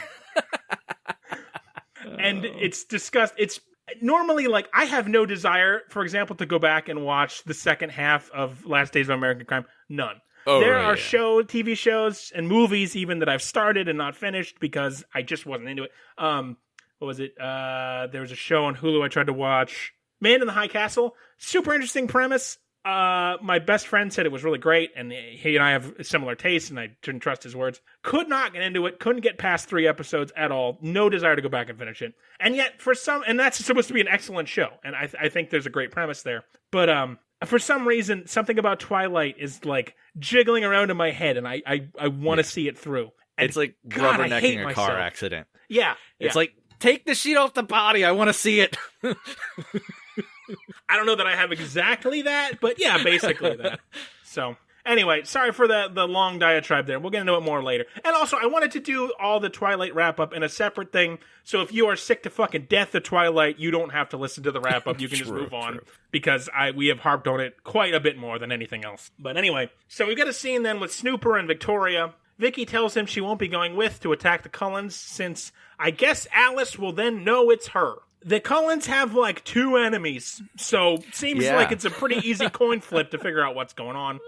Speaker 2: And it's discussed. It's normally, like, I have no desire, for example, to go back and watch the second half of Last Days of American Crime. None. There are TV shows, and movies even that I've started and not finished because I just wasn't into it. What was it? There was a show on Hulu I tried to watch. Man in the High Castle. Super interesting premise. My best friend said it was really great, and he and I have similar tastes, and I didn't trust his words. Could not get into it. Couldn't get past 3 episodes at all. No desire to go back and finish it. And yet, and that's supposed to be an excellent show, and I think there's a great premise there. But for some reason, something about Twilight is like jiggling around in my head, and I want to see it through. And
Speaker 1: it's like rubbernecking a car accident.
Speaker 2: Yeah.
Speaker 1: It's like, take the sheet off the body. I want to see it.
Speaker 2: I don't know that I have exactly that, but yeah, basically that. So Anyway, sorry for the long diatribe there. We'll get into it more later. And also, I wanted to do all the Twilight wrap-up in a separate thing, so if you are sick to fucking death of Twilight, you don't have to listen to the wrap-up. You can just move on, because we have harped on it quite a bit more than anything else. But anyway, so we got a scene then with Snooper and Victoria. Vicky tells him she won't be going with to attack the Cullens, since I guess Alice will then know it's her. The Cullens have, like, 2 enemies, so seems like it's a pretty easy coin flip to figure out what's going on.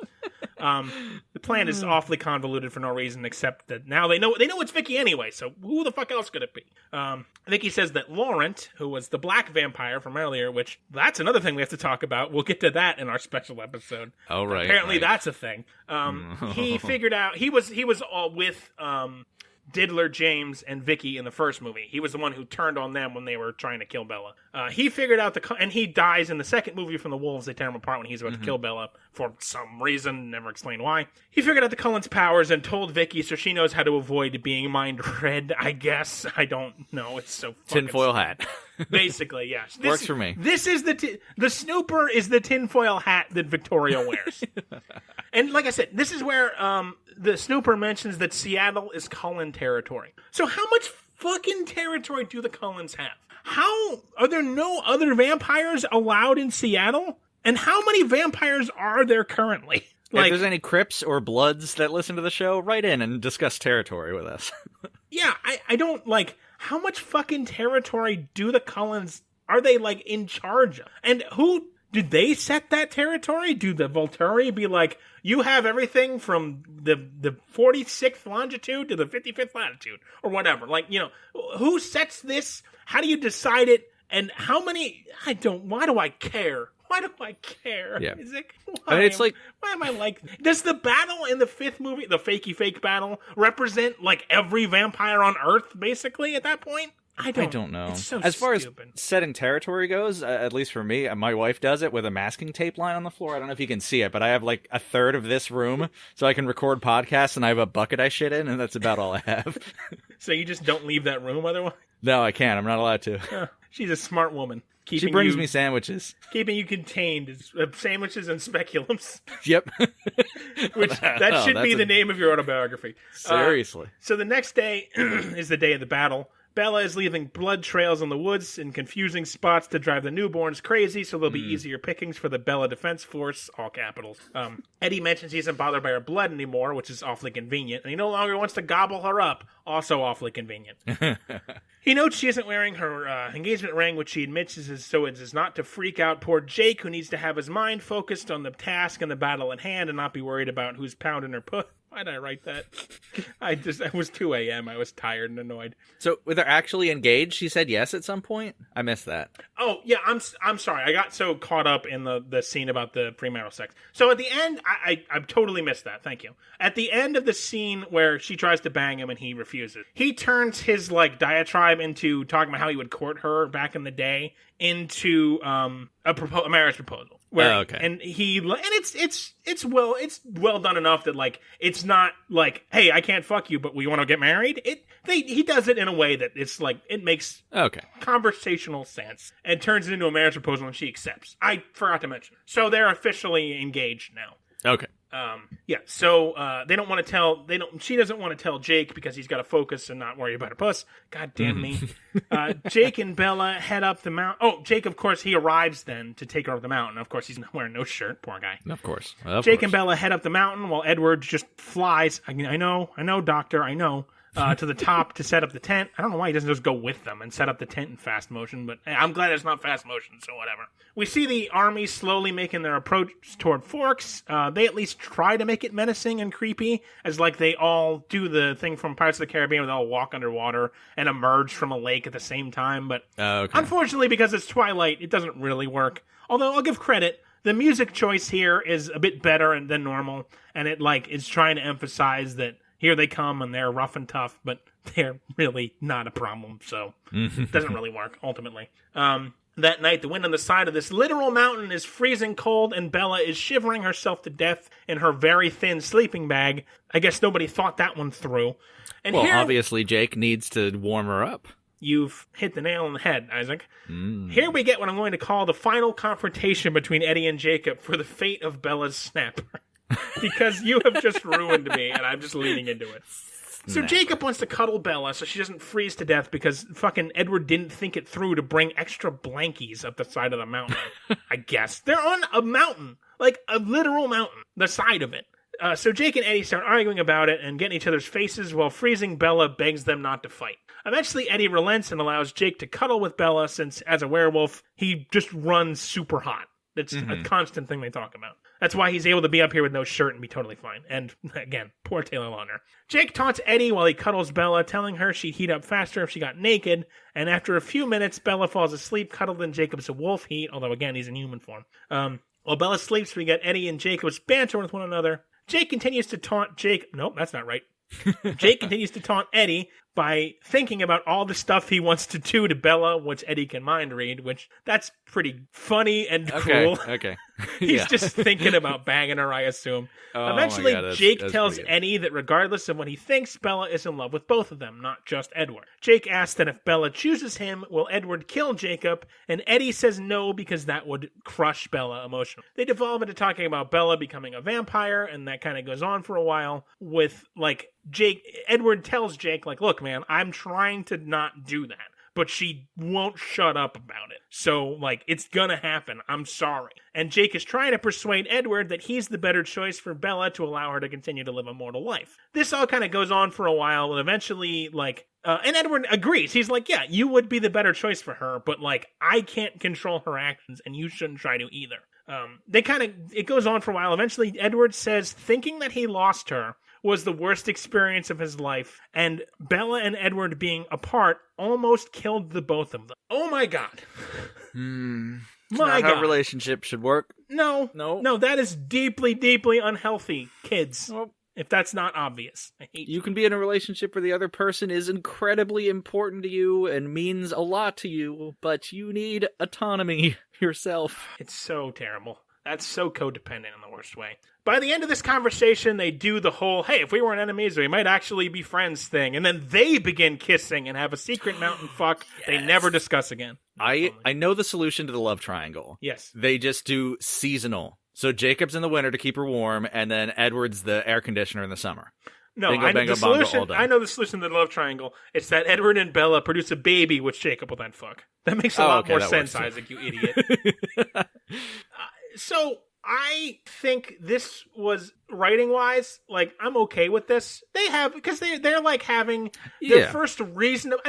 Speaker 2: The plan is awfully convoluted for no reason, except that now they know it's Vicky anyway, so who the fuck else could it be? Vicky says that Laurent, who was the black vampire from earlier, which that's another thing we have to talk about. We'll get to that in our special episode.
Speaker 1: Oh, right.
Speaker 2: Apparently that's a thing. He figured out, he was all with... Diddler, James, and Vicky in the first movie. He was the one who turned on them when they were trying to kill Bella. He figured out and he dies in the second movie from the wolves. They tear him apart when he's about to kill Bella for some reason, never explained why. He figured out the Cullens' powers and told Vicky so she knows how to avoid being mind-read, I guess. I don't know. It's so fucking...
Speaker 1: Tinfoil hat.
Speaker 2: Basically, yes.
Speaker 1: Works for me.
Speaker 2: This is the Snooper is the tinfoil hat that Victoria wears. And like I said, this is where the Snooper mentions that Seattle is Cullen territory. So how much fucking territory do the Cullens have? How are there no other vampires allowed in Seattle? And how many vampires are there currently?
Speaker 1: If there's any Crips or Bloods that listen to the show, write in and discuss territory with us.
Speaker 2: Yeah, I don't, like, how much fucking territory do the Cullens, are they, like, in charge of? And who, did they set that territory? Do the Volturi be like, you have everything from the 46th longitude to the 55th latitude, or whatever? Like, you know, who sets this? How do you decide it? And how many, why do I care? Why do I care?
Speaker 1: Yeah.
Speaker 2: Why,
Speaker 1: it's like,
Speaker 2: why am I like... Does the battle in the 5th movie, the fakey fake battle, represent, like, every vampire on Earth, basically, at that point? I don't know. It's so
Speaker 1: as far
Speaker 2: stupid.
Speaker 1: as setting territory goes, at least for me, my wife does it with a masking tape line on the floor. I don't know if you can see it, but I have like a third of this room so I can record podcasts, and I have a bucket I shit in, and that's about all I have.
Speaker 2: So you just don't leave that room otherwise?
Speaker 1: No, I can't. I'm not allowed to.
Speaker 2: She's a smart woman.
Speaker 1: She brings me sandwiches.
Speaker 2: Keeping you contained is sandwiches and speculums.
Speaker 1: Yep.
Speaker 2: Which, that should be the name of your autobiography.
Speaker 1: Seriously.
Speaker 2: So the next day is the day of the battle. Bella is leaving blood trails in the woods and confusing spots to drive the newborns crazy, so there'll be easier pickings for the Bella Defense Force, all capitals. Eddie mentions he isn't bothered by her blood anymore, which is awfully convenient, and he no longer wants to gobble her up, also awfully convenient. He notes she isn't wearing her engagement ring, which she admits is so it is not to freak out poor Jake, who needs to have his mind focused on the task and the battle at hand and not be worried about who's pounding her put. Why did I write that? It was 2 a.m. I was tired and annoyed.
Speaker 1: So, were they actually engaged? She said yes at some point? I missed that.
Speaker 2: Oh, yeah, I'm sorry. I got so caught up in the scene about the premarital sex. So at the end, I totally missed that. Thank you. At the end of the scene where she tries to bang him and he refuses, he turns his, like, diatribe into talking about how he would court her back in the day into a marriage proposal.
Speaker 1: Okay.
Speaker 2: And it's well done enough that, like, it's not like, hey, I can't fuck you, but we want to get married. He does it in a way that it's like it makes conversational sense and turns it into a marriage proposal, and she accepts. I forgot to mention. So they're officially engaged now.
Speaker 1: Okay.
Speaker 2: So they don't want to tell. She doesn't want to tell Jake because he's got to focus and not worry about her puss. God damn me. Jake and Bella head up the mountain. Oh, Jake, of course, he arrives then to take her up the mountain. Of course, he's wearing no shirt. Poor guy.
Speaker 1: Of course.
Speaker 2: Jake and Bella head up the mountain while Edward just flies. I know, Doctor, I know. To the top to set up the tent. I don't know why he doesn't just go with them and set up the tent in fast motion, but hey, I'm glad it's not fast motion, so whatever. We see the army slowly making their approach toward Forks. They at least try to make it menacing and creepy, as like they all do the thing from Pirates of the Caribbean where they all walk underwater and emerge from a lake at the same time, but unfortunately, because it's Twilight, it doesn't really work. Although I'll give credit. The music choice here is a bit better than normal, and it's trying to emphasize that here they come, and they're rough and tough, but they're really not a problem, so it doesn't really work, ultimately. That night, the wind on the side of this literal mountain is freezing cold, and Bella is shivering herself to death in her very thin sleeping bag. I guess nobody thought that one through. And
Speaker 1: obviously Jake needs to warm her up.
Speaker 2: You've hit the nail on the head, Isaac. Here we get what I'm going to call the final confrontation between Eddie and Jacob for the fate of Bella's snapper. because you have just ruined me, and I'm just leaning into it. So Jacob wants to cuddle Bella so she doesn't freeze to death because fucking Edward didn't think it through to bring extra blankies up the side of the mountain, I guess. They're on a mountain, like a literal mountain, the side of it. So Jake and Eddie start arguing about it and get in each other's faces while freezing Bella begs them not to fight. Eventually, Eddie relents and allows Jake to cuddle with Bella since, as a werewolf, he just runs super hot. It's a constant thing they talk about. That's why he's able to be up here with no shirt and be totally fine. And, again, poor Taylor Lautner. Jake taunts Eddie while he cuddles Bella, telling her she'd heat up faster if she got naked. And after a few minutes, Bella falls asleep, cuddled in Jacob's wolf heat, although, again, he's in human form. While Bella sleeps, we get Eddie and Jacob's banter with one another. Jake continues to taunt Jake. Nope, that's not right. Jake continues to taunt Eddie by thinking about all the stuff he wants to do to Bella, which Eddie can mind read, which that's pretty funny and cruel.
Speaker 1: Okay.
Speaker 2: He's just thinking about banging her, I assume. Eventually, Jake tells Eddie that regardless of what he thinks, Bella is in love with both of them, not just Edward. Jake asks that if Bella chooses him, will Edward kill Jacob? And Eddie says no, because that would crush Bella emotionally. They devolve into talking about Bella becoming a vampire, and that kind of goes on for a while with, like, Edward tells Jake, like, look, man, I'm trying to not do that, but she won't shut up about it. So, like, it's gonna happen. I'm sorry. And Jake is trying to persuade Edward that he's the better choice for Bella to allow her to continue to live a mortal life. This all kind of goes on for a while, and eventually, like, and Edward agrees. He's like, yeah, you would be the better choice for her, but, like, I can't control her actions, and you shouldn't try to either. It goes on for a while. Eventually, Edward says thinking that he lost her was the worst experience of his life, and Bella and Edward being apart almost killed the both of them. Oh my god.
Speaker 1: My God. How a relationship should work.
Speaker 2: No, that is deeply, deeply unhealthy, kids. Well, if that's not obvious. I hate
Speaker 1: you. Can be in a relationship where the other person is incredibly important to you and means a lot to you, but you need autonomy yourself.
Speaker 2: It's so terrible. That's so codependent in the worst way. By the end of this conversation, they do the whole, hey, if we weren't enemies, we might actually be friends thing. And then they begin kissing and have a secret mountain fuck they never discuss again.
Speaker 1: I know the solution to the love triangle.
Speaker 2: Yes.
Speaker 1: They just do seasonal. So Jacob's in the winter to keep her warm, and then Edward's the air conditioner in the summer.
Speaker 2: No, I know the solution to the love triangle. It's that Edward and Bella produce a baby, which Jacob will then fuck. That makes a lot more sense, Isaac, you idiot. So I think this was writing-wise, like, I'm okay with this. Because they're like having their first reasonable,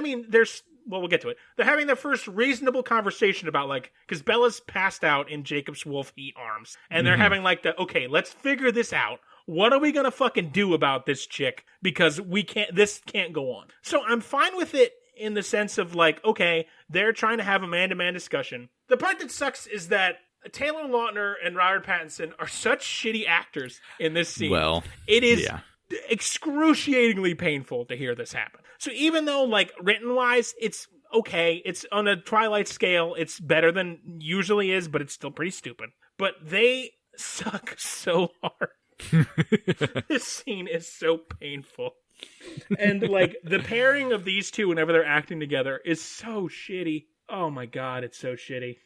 Speaker 2: we'll get to it. They're having their first reasonable conversation about, like, because Bella's passed out in Jacob's wolf heat arms. And they're having, like, okay, let's figure this out. What are we going to fucking do about this chick? Because this can't go on. So I'm fine with it in the sense of, like, okay, they're trying to have a man-to-man discussion. The part that sucks is that Taylor Lautner and Robert Pattinson are such shitty actors in this scene.
Speaker 1: Well,
Speaker 2: it is excruciatingly painful to hear this happen. So even though, like, written-wise, it's okay, it's on a Twilight scale, it's better than usually is, but it's still pretty stupid. But they suck so hard. This scene is so painful. And, like, the pairing of these two whenever they're acting together is so shitty. Oh my god, it's so shitty.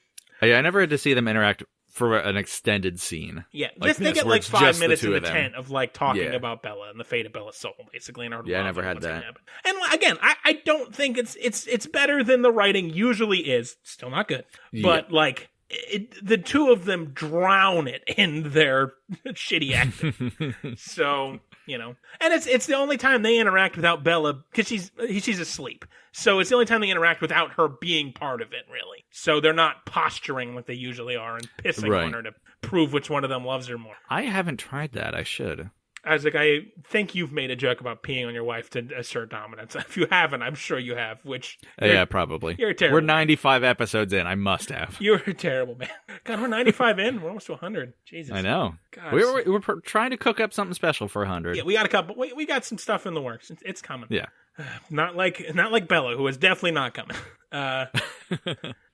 Speaker 1: I never had to see them interact for an extended scene.
Speaker 2: Yeah, like they get like 5 minutes in the tent of like talking about Bella and the fate of Bella's soul, basically. And
Speaker 1: I never had that.
Speaker 2: And again, I don't think it's better than the writing usually is. Still not good, but like the two of them drown it in their shitty acting. So. And it's the only time they interact without Bella, because she's asleep. So it's the only time they interact without her being part of it, really. So they're not posturing like they usually are and pissing on her to prove which one of them loves her more.
Speaker 1: I haven't tried that. I should.
Speaker 2: Isaac, I think you've made a joke about peeing on your wife to assert dominance. If you haven't, I'm sure you have, which...
Speaker 1: Yeah, probably.
Speaker 2: You're terrible.
Speaker 1: We're 95 episodes in. I must have.
Speaker 2: You're a terrible man. God, we're 95 in. We're almost to 100. Jesus.
Speaker 1: I know.
Speaker 2: God.
Speaker 1: We're trying to cook up something special for 100.
Speaker 2: Yeah, we got a couple. We got some stuff in the works. It's coming.
Speaker 1: Yeah.
Speaker 2: Not like Bella, who is definitely not coming.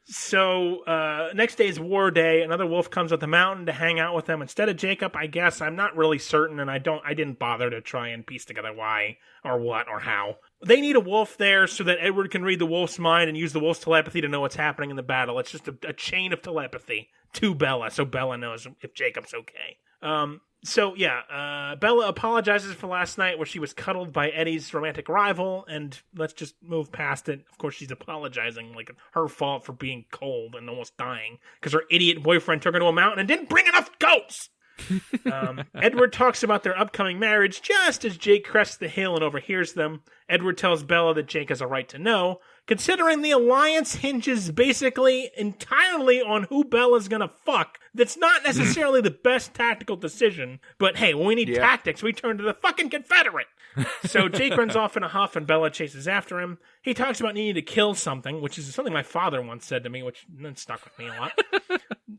Speaker 2: So, next day is War Day. Another wolf comes up the mountain to hang out with them instead of Jacob, I guess. I'm not really certain, and I didn't bother to try and piece together why or what or how. They need a wolf there so that Edward can read the wolf's mind and use the wolf's telepathy to know what's happening in the battle. It's just a chain of telepathy to Bella, so Bella knows if Jacob's okay. So, Bella apologizes for last night where she was cuddled by Eddie's romantic rival, and let's just move past it. Of course, she's apologizing, like her fault for being cold and almost dying, because her idiot boyfriend took her to a mountain and didn't bring enough goats! Edward talks about their upcoming marriage just as Jake crests the hill and overhears them. Edward tells Bella that Jake has a right to know, considering the alliance hinges basically entirely on who Bella's gonna fuck. That's not necessarily the best tactical decision, but hey, when we need tactics, we turn to the fucking Confederate. So Jake runs off in a huff and Bella chases after him. He talks about needing to kill something, which is something my father once said to me, which stuck with me a lot.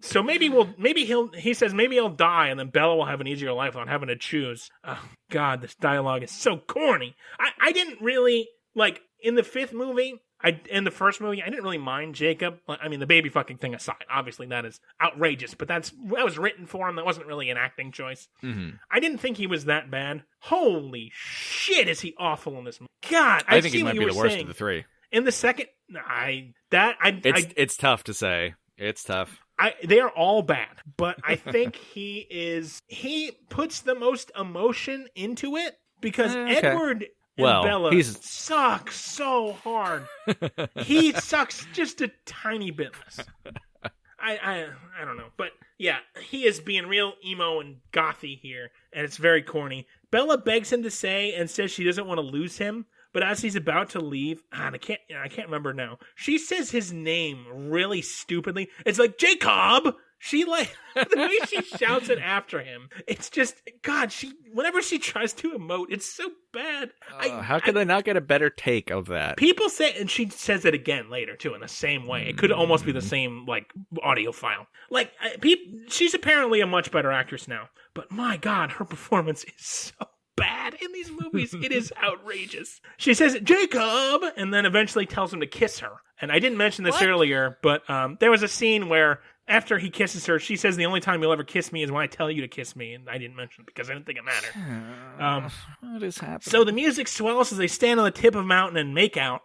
Speaker 2: So he says maybe he'll die and then Bella will have an easier life without having to choose. Oh God, this dialogue is so corny. I didn't really, like, in the first movie, I didn't really mind Jacob. I mean, the baby fucking thing aside, obviously that is outrageous, but that was written for him. That wasn't really an acting choice. Mm-hmm. I didn't think he was that bad. Holy shit, is he awful in this movie? God,
Speaker 1: I think he might be the worst of the three.
Speaker 2: In the second,
Speaker 1: it's tough to say. It's tough.
Speaker 2: They are all bad, but I think he puts the most emotion into it because Edward and Bella sucks so hard. He sucks just a tiny bit less. I don't know, but yeah, he is being real emo and gothy here, and it's very corny. Bella begs him to stay and says she doesn't want to lose him. But as he's about to leave, I can't remember now. She says his name really stupidly. It's like, Jacob! She the way she shouts it after him, it's just, God, whenever she tries to emote, it's so bad.
Speaker 1: How could they not get a better take of that?
Speaker 2: People say, and she says it again later, too, in the same way. It could almost be the same, like, audio file. Like, she's apparently a much better actress now. But my God, her performance is so bad in these movies. It is outrageous. She says, Jacob, and then eventually tells him to kiss her. And I didn't mention this earlier, but there was a scene where after he kisses her, she says the only time you'll ever kiss me is when I tell you to kiss me, and I didn't mention it because I didn't think it mattered.
Speaker 1: What is happening?
Speaker 2: So the music swells as they stand on the tip of a mountain and make out.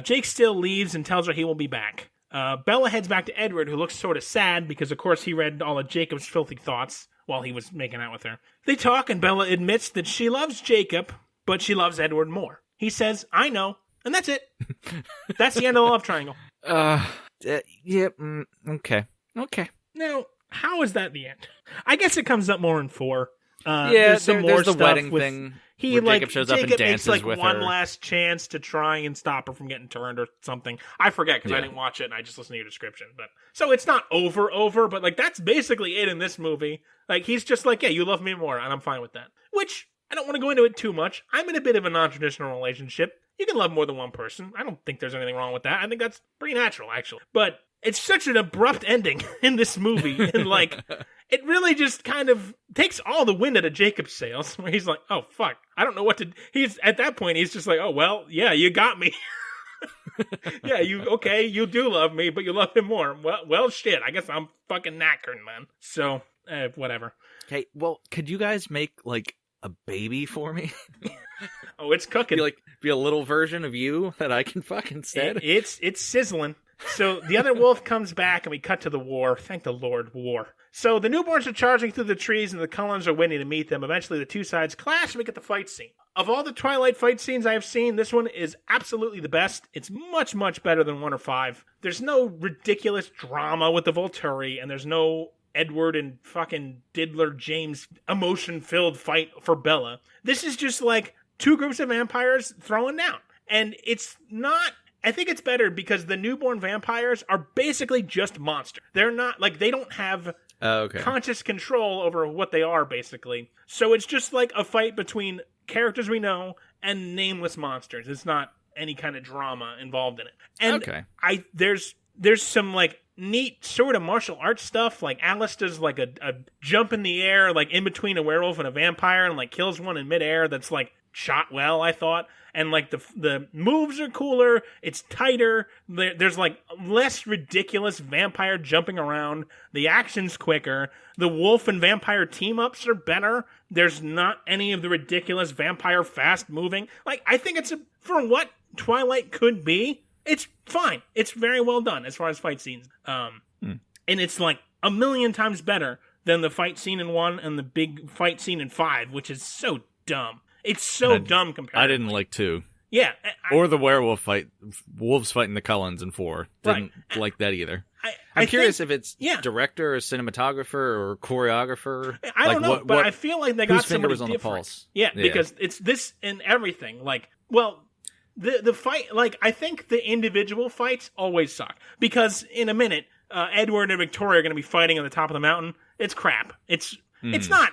Speaker 2: Jake still leaves and tells her he will be back. Bella heads back to Edward, who looks sort of sad because, of course, he read all of Jacob's filthy thoughts while he was making out with her. They talk, and Bella admits that she loves Jacob, but she loves Edward more. He says, I know, and that's it. That's the end of the love triangle.
Speaker 1: Okay.
Speaker 2: Now, how is that the end? I guess it comes up more in 4.
Speaker 1: There's the wedding thing. Jacob shows up and dances
Speaker 2: makes,
Speaker 1: with
Speaker 2: one
Speaker 1: her.
Speaker 2: last chance to try and stop her from getting turned or something. I forget because I didn't watch it and I just listened to your description. But so it's not over, but like that's basically it in this movie. Like he's just like, yeah, you love me more, and I'm fine with that. Which I don't want to go into it too much. I'm in a bit of a non-traditional relationship. You can love more than one person. I don't think there's anything wrong with that. I think that's pretty natural, actually. But it's such an abrupt ending in this movie, and like it really just kind of takes all the wind out of Jacob's sails, where he's like, oh, fuck, I don't know what to... At that point, he's just like, oh, well, yeah, you got me. Yeah, you do love me, but you love him more. Well, shit, I guess I'm fucking knackered, man. So, whatever.
Speaker 1: Okay, well, could you guys make, like, a baby for me?
Speaker 2: Oh, it's cooking.
Speaker 1: Be a little version of you that I can fuck instead?
Speaker 2: It's sizzling. So the other wolf comes back and we cut to the war. Thank the Lord, war. So the newborns are charging through the trees and the Cullens are waiting to meet them. Eventually the two sides clash and we get the fight scene. Of all the Twilight fight scenes I have seen, this one is absolutely the best. It's much, much better than 1 or 5. There's no ridiculous drama with the Volturi, and there's no Edward and fucking Diddler James emotion-filled fight for Bella. This is just like 2 groups of vampires throwing down. And it's not... I think it's better because the newborn vampires are basically just monsters. They're not, like, they don't have conscious control over what they are, basically. So it's just like a fight between characters we know and nameless monsters. It's not any kind of drama involved in it. And there's some, like, neat sort of martial arts stuff. Like, Alice does, like, a jump in the air, like, in between a werewolf and a vampire and, like, kills one in midair that's, like, shot well, I thought. And, like, the moves are cooler, it's tighter, there's, like, less ridiculous vampire jumping around, the action's quicker, the wolf and vampire team-ups are better, there's not any of the ridiculous vampire fast-moving. Like, I think for what Twilight could be, it's fine. It's very well done as far as fight scenes. And it's, like, a million times better than the fight scene in 1 and the big fight scene in 5, which is so dumb. It's so dumb compared.
Speaker 1: I didn't like 2.
Speaker 2: Yeah.
Speaker 1: Or the werewolf fight, wolves fighting the Cullens in 4. Didn't like that either. I'm curious if it's director or cinematographer or choreographer.
Speaker 2: I don't know, but I feel like they got somebody
Speaker 1: was on
Speaker 2: different.
Speaker 1: The pulse.
Speaker 2: Yeah, because it's this and everything. Like, well, the fight, like, I think the individual fights always suck. Because in a minute, Edward and Victoria are going to be fighting on the top of the mountain. It's crap. It's not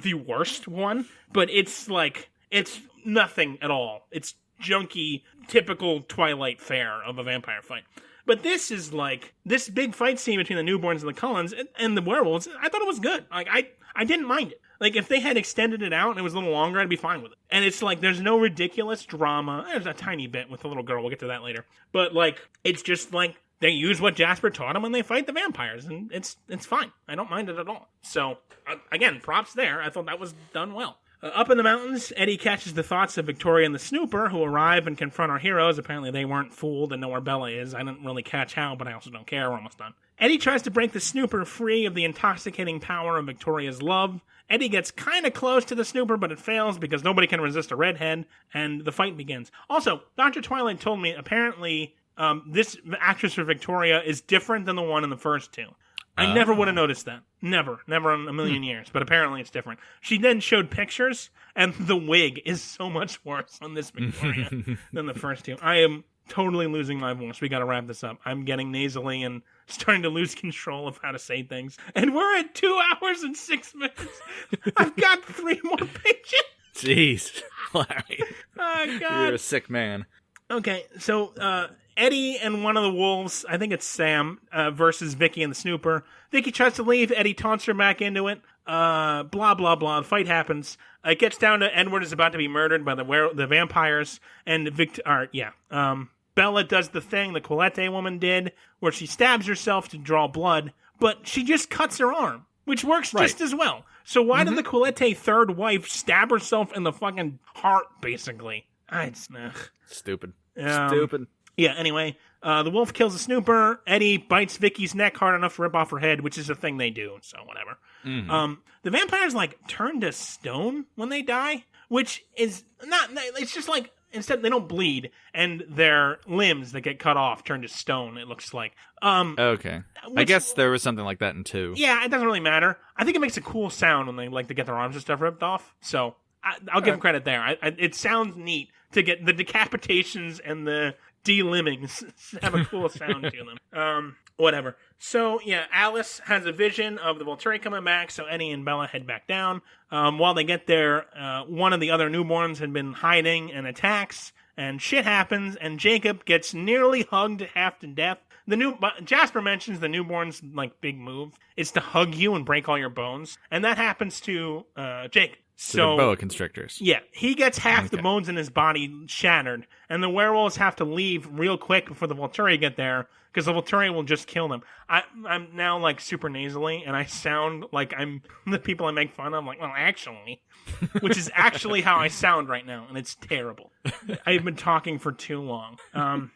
Speaker 2: the worst one, but it's like, it's nothing at all. It's junky, typical Twilight fare of a vampire fight. But this is like, this big fight scene between the newborns and the Cullens and the werewolves, I thought it was good. Like, I didn't mind it. Like, if they had extended it out and it was a little longer, I'd be fine with it. And it's like, there's no ridiculous drama. There's a tiny bit with the little girl. We'll get to that later. But, like, it's just like, they use what Jasper taught them when they fight the vampires. And it's fine. I don't mind it at all. So, again, props there. I thought that was done well. Up in the mountains, Eddie catches the thoughts of Victoria and the Snooper, who arrive and confront our heroes. Apparently they weren't fooled and know where Bella is. I didn't really catch how, but I also don't care. We're almost done. Eddie tries to break the Snooper free of the intoxicating power of Victoria's love. Eddie gets kind of close to the Snooper, but it fails because nobody can resist a redhead, and the fight begins. Also, Dr. Twilight told me, apparently, this actress for Victoria is different than the one in the first 2. I never would have noticed that. Never in a million years. But apparently it's different. She then showed pictures, and the wig is so much worse on this Victoria than the first 2. I am totally losing my voice. We got to wrap this up. I'm getting nasally and starting to lose control of how to say things. And we're at 2 hours and 6 minutes. I've got 3 more pages.
Speaker 1: Jeez, Larry.
Speaker 2: Oh, God.
Speaker 1: You're a sick man.
Speaker 2: Okay, so Eddie and one of the wolves, I think it's Sam, versus Vicky and the Snooper. Vicky tries to leave. Eddie taunts her back into it. Blah, blah, blah. The fight happens. It gets down to Edward is about to be murdered by the vampires. And Bella does the thing the Colette woman did, where she stabs herself to draw blood, but she just cuts her arm, which works just as well. So why did the Colette third wife stab herself in the fucking heart, basically?
Speaker 1: Stupid. Stupid.
Speaker 2: Yeah, anyway, the wolf kills the Snooper. Eddie bites Vicky's neck hard enough to rip off her head, which is a thing they do, so whatever. The vampires, like, turn to stone when they die, which is not... It's just like, instead, they don't bleed, and their limbs that get cut off turn to stone, it looks like.
Speaker 1: Okay. I guess there was something like that in 2.
Speaker 2: Yeah, it doesn't really matter. I think it makes a cool sound when they like to get their arms and stuff ripped off, so I'll give them credit there. It sounds neat to get the decapitations and the delimbings have a cool sound to them. Whatever. So, yeah, Alice has a vision of the Volturi coming back, so Eddie and Bella head back down. While they get there, one of the other newborns had been hiding and attacks, and shit happens, and Jacob gets nearly hugged half to death. Jasper mentions the newborn's, like, big move is to hug you and break all your bones, and that happens to Jacob.
Speaker 1: So boa constrictors.
Speaker 2: Yeah, he gets half the bones in his body shattered, and the werewolves have to leave real quick before the Volturi get there, because the Volturi will just kill them. I'm now, like, super nasally, and I sound like I'm the people I make fun of. I'm like, well, actually, which is actually how I sound right now, and it's terrible. I've been talking for too long. So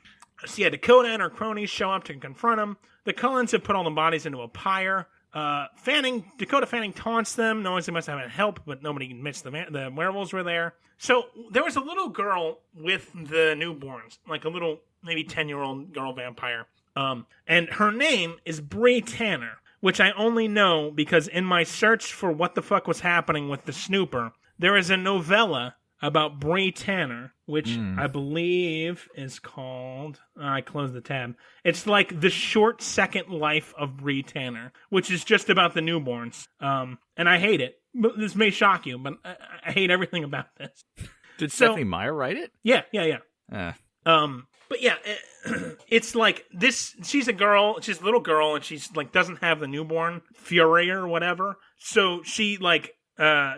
Speaker 2: yeah, Dakota and her cronies show up to confront him. The Cullens have put all the bodies into a pyre. Dakota Fanning taunts them, knowing they must have had help, but nobody admits the werewolves were there. So there was a little girl with the newborns, like a little, maybe 10-year-old girl vampire. And her name is Bree Tanner, which I only know because in my search for what the fuck was happening with the Snooper, there is a novella about Bree Tanner, which I believe is called... I closed the tab. It's like The Short Second Life of Bree Tanner, which is just about the newborns. And I hate it. This may shock you, but I hate everything about this.
Speaker 1: Did Stephanie Meyer write it?
Speaker 2: Yeah. But yeah, it's like this. She's a girl. She's a little girl, and she's like doesn't have the newborn fury or whatever. So she like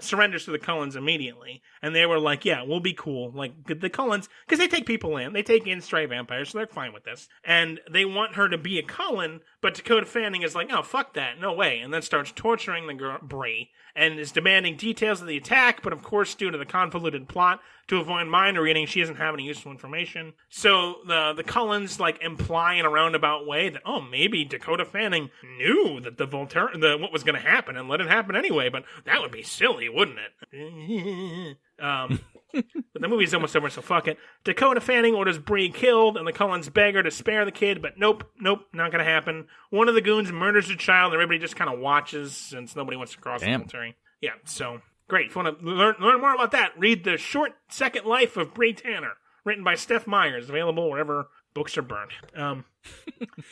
Speaker 2: surrenders to the Cullens immediately, and they were like, "Yeah, we'll be cool." Like the Cullens, because they take people in, they take in stray vampires, so they're fine with this. And they want her to be a Cullen, But Dakota Fanning is like, oh, fuck that, no way, and then starts torturing the girl, Bree, and is demanding details of the attack, but of course, due to the convoluted plot, to avoid mind reading, she doesn't have any useful information. So the Cullens like imply in a roundabout way that, oh, maybe Dakota Fanning knew that what was going to happen and let it happen anyway, but that would be silly, wouldn't it? But the movie's almost over, so fuck it. Dakota Fanning orders Bree killed, and the Cullens beg her to spare the kid, but nope, not gonna happen. One of the goons murders the child, and everybody just kind of watches since nobody wants to cross the military. Yeah, so great. If you want to learn more about that, read The Short Second Life of Bree Tanner, written by Steph Myers, available wherever books are burned.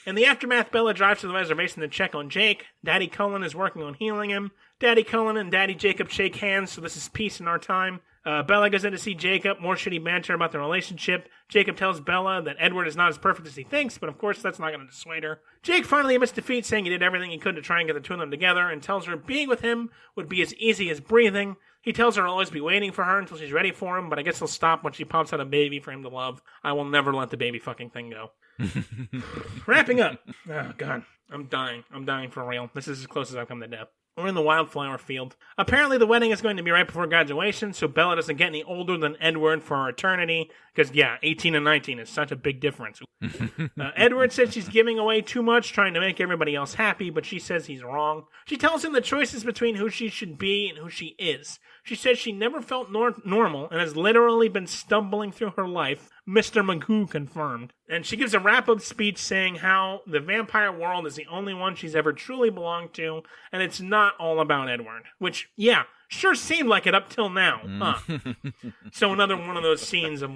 Speaker 2: In the aftermath, Bella drives to the reservation to check on Jake. Daddy Cullen is working on healing him. Daddy Cullen and Daddy Jacob shake hands, so this is peace in our time. Bella goes in to see Jacob, more shitty banter about their relationship. Jacob tells Bella that Edward is not as perfect as he thinks, but of course that's not going to dissuade her. Jake finally admits defeat, saying he did everything he could to try and get the two of them together, and tells her being with him would be as easy as breathing. He tells her he'll always be waiting for her until she's ready for him, but I guess he'll stop when she pops out a baby for him to love. I will never let the baby fucking thing go. Wrapping up. Oh, God. I'm dying. I'm dying for real. This is as close as I've come to death. We're in the wildflower field. Apparently the wedding is going to be right before graduation, so Bella doesn't get any older than Edward for eternity, because, 18 and 19 is such a big difference. Edward says she's giving away too much, trying to make everybody else happy, but she says he's wrong. She tells him the choices between who she should be and who she is. She says she never felt normal and has literally been stumbling through her life. Mr. Magoo confirmed. And she gives a wrap-up speech saying how the vampire world is the only one she's ever truly belonged to, and it's not all about Edward. Which, sure seemed like it up till now, huh? So another one of those scenes of,